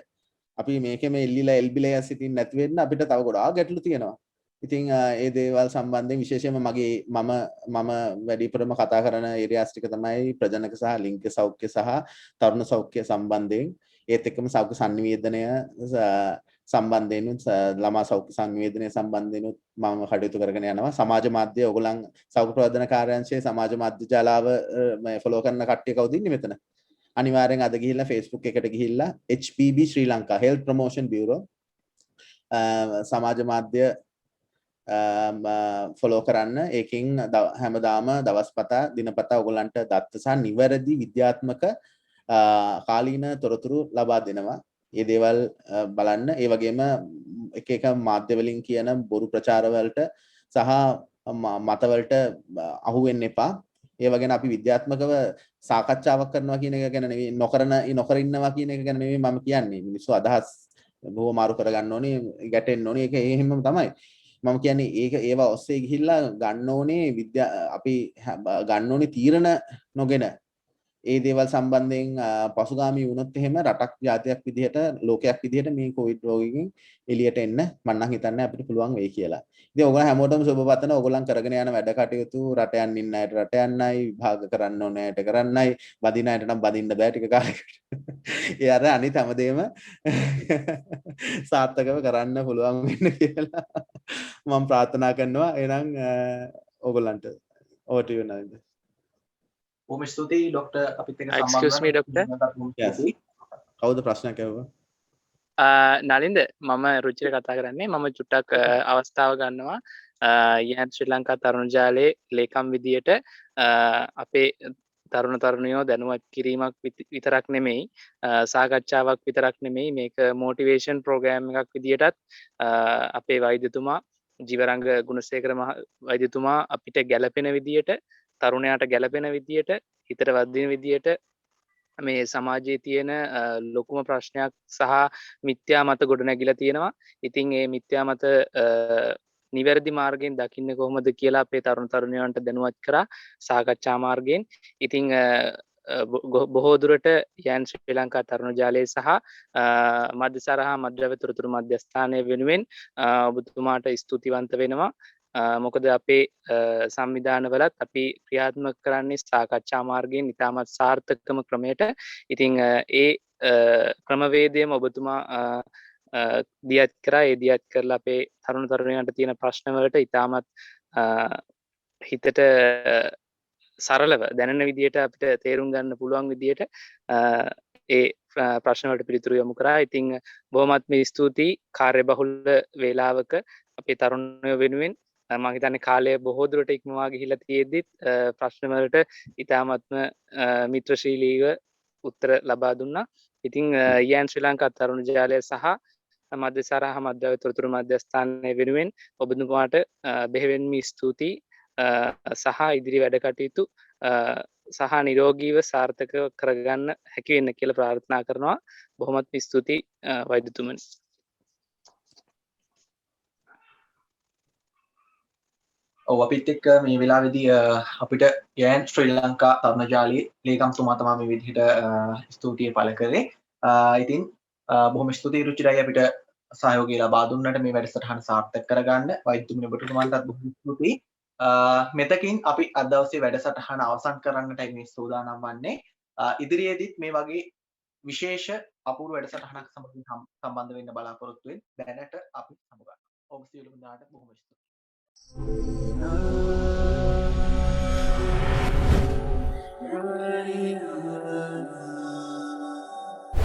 අපි මේකෙම එල්ලිලා එල්බිලා සිටින්න නැති වෙන්න අපිට තව ගොඩාක් ගැටලු තියෙනවා. ඉතින් ඒ දේවල් සම්බන්ධයෙන් විශේෂයෙන්ම මම වැඩිපුරම කතා කරන ඒරියාස් ටික තමයි ප්‍රජනක සහ ලිංග සෞඛ්‍ය සහ තරුණ සෞඛ්‍ය සම්බන්ධයෙන් ඒත් එක්කම සෞඛ්‍ය සංනිවේදනය සම්බන්ධයෙන් ළමා සෞඛ්‍ය සංනිවේදනය සම්බන්ධයෙන් මම කටයුතු කරගෙන යනවා. සමාජ මාධ්‍ය ඔයගොල්ලන් සෞඛ්‍ය ප්‍රවර්ධන කාර්යාංශයේ සමාජ මාධ්‍ය ජාලාව ෆලෝ කරන කට්ටිය කවුද ඉන්නේ මෙතන? අනිවාර්යෙන් අද ගිහිල්ලා Facebook එකට ගිහිල්ලා HPB ශ්‍රී ලංකා Health Promotion Bureau සමාජ මාධ්‍ය ෆලෝ කරන්න. ඒකෙන් හැමදාම දවස්පතා දිනපතා ඔයගොල්ලන්ට දත්ත සහ නිවැරදි විද්‍යාත්මක කාලීන තොරතුරු ලබා දෙනවා. මේ දේවල් බලන්න. ඒ වගේම එක එක මාධ්‍ය වලින් කියන බොරු ප්‍රචාර වලට සහ මත වලට අහු වෙන්න එපා. ඒ වගේම අපි විද්‍යාත්මකව සාකච්ඡාවක් කරනවා කියන එක ගැන නෙවෙයි නොකර ඉන්නවා කියන එක ගැන නෙවෙයි මම කියන්නේ. මිනිස්සු අදහස් බොහෝ මාරු කරගන්න ඕනේ, ගැටෙන්න ඕනේ. ඒක එහෙමම තමයි. මම කියන්නේ ඒවා ඔස්සේ ගිහිල්ලා ගන්න ඕනේ අපි ගන්න ඕනේ තීරණ නොගෙන ඒ දේවල් සම්බන්ධයෙන් පසුගාමී වුණොත් එහෙම රටක් ජාතියක් විදිහට ලෝකයක් විදිහට මේ කොවිඩ් රෝගයෙන් එළියට එන්න මම නම් හිතන්නේ අපිට පුළුවන් වෙයි කියලා. ඉතින් ඔයගොල්ලෝ හැමෝටම සුබ පතන. ඔයගොල්ලන් කරගෙන යන වැඩ කටයුතු රට යන්න අයට රට යන්නයි, විභාග කරන්න ඕන අයට කරන්නයි, බදින අයට නම් බදින්න බෑ ටික කාලයකට. ඒ අර අනිත් හැමදේම සාර්ථකව කරන්න පුළුවන් වෙන්න කියලා මම ප්‍රාර්ථනා කරනවා. එහෙනම් ඔයගොල්ලන්ට over to you නේද?
බොහොම ස්තුතියි ડોක්ටර් අපිත් එක්ක සම්බන්ධ
excuse me doctor
කවුද ප්‍රශ්නයක් ඇහුවා?
නලින්ද මම රුචිර කතා කරන්නේ. මම චුට්ටක් අවස්ථාව ගන්නවා යන් ශ්‍රී ලංකා තරුණ ජාලයේ ලේකම් විදියට අපේ තරුණ තරුණියෝ දැනුවත් කිරීමක් විතරක් නෙමෙයි, සාකච්ඡාවක් විතරක් නෙමෙයි, මේක මොටිවේෂන් ප්‍රෝග්‍රෑම් එකක් විදියටත් අපේ වෛද්‍යතුමා ජීවරංග ගුණසේකර වෛද්‍යතුමා අපිට ගැළපෙන විදියට, තරුණයාට ගැළපෙන විදියට, හිතට වදින විදියට මේ සමාජයේ තියෙන ලොකුම ප්‍රශ්නයක් සහ මිත්‍යා මත ගොඩනැගිලා තියෙනවා. ඉතින් ඒ මිත්‍යා මත නිවැරදි මාර්ගයෙන් දකින්න කොහොමද කියලා අපේ තරුණ තරුණියන්ට දැනුවත් කරා සාකච්ඡා මාර්ගයෙන්. ඉතින් බොහෝ දුරට යන් ශ්‍රී ලංකා තරුණ ජාලය සහ මධ්‍යසරහ මධ්‍යව තොරතුරු මධ්‍යස්ථානය වෙනුවෙන් ඔබතුමාට ස්තුතිවන්ත වෙනවා. මොකද අපේ සංවිධානවලත් අපි ක්‍රියාත්මක කරන්නේ සාකච්ඡා මාර්ගයෙන් ඉතාමත් සාර්ථකම ක්‍රමයට. ඉතින් ඒ ක්‍රමවේදයම ඔබතුමා දියත් කරා. ඒ දියත් කරලා අපේ තරුණ තරුණයන්ට තියෙන ප්‍රශ්නවලට ඉතාමත් හිතට සරලව දැනෙන විදියට අපිට තේරුම් ගන්න පුළුවන් විදියට ඒ ප්‍රශ්නවලට පිළිතුරු යොමු කරා. ඉතින් බොහොමත්ම ස්තුතියි. කාර්යබහුල වේලාවක අපේ තරුණයෝ වෙනුවෙන් මම හිතන්නේ කාලය බොහෝ දුරට ඉක්මවා ගිහිලා තියෙද්දිත් ප්‍රශ්නවලට ඉතාමත්ම මිත්‍රශීලීව උත්තර ලබා දුන්නා. ඉතින් යන් ශ්‍රී ලංකා තරුණ ජාලය සහ මධ්‍යසරහ මධ්‍යව තොරතුරු මධ්‍යස්ථානය වෙනුවෙන් ඔබතුමාට බෙහෙවින්ම ස්තුතියි සහ ඉදිරි වැඩ කටයුතු සහ නිරෝගීව සාර්ථක කරගන්න හැකි වෙන්න කියලා ප්‍රාර්ථනා කරනවා. බොහොමත් ස්තුතියි වෛද්‍යතුමනි.
ඔව් අපිත් එක්ක මේ වෙලාවේදී අපිට යන් ශ්‍රී ලංකා තරුණ ජාලයේ ලේකම්තුමා තමයි මේ විදිහට ස්තුතිය පළ කරේ. ඉතින් බොහොම ස්තුතියි රුචිරයි අපිට සහයෝගය ලබා දුන්නට මේ වැඩසටහන සාර්ථක කරගන්න. වෛද්‍යතුමනි ඔබතුමාටත් බොහොම ස්තුතියි. මෙතකින් අපි අද දවසේ වැඩසටහන අවසන් කරන්නටයි මේ සූදානම් වන්නේ. ඉදිරියේදීත් මේ වගේ විශේෂ අපූර්ව වැඩසටහනක් සමගින් සම්බන්ධ වෙන්න බලාපොරොත්තු වෙන දැනට අපි සමුගන්නවා. ඔබ සියලුම දෙනාට බොහොම ස්තුතියි.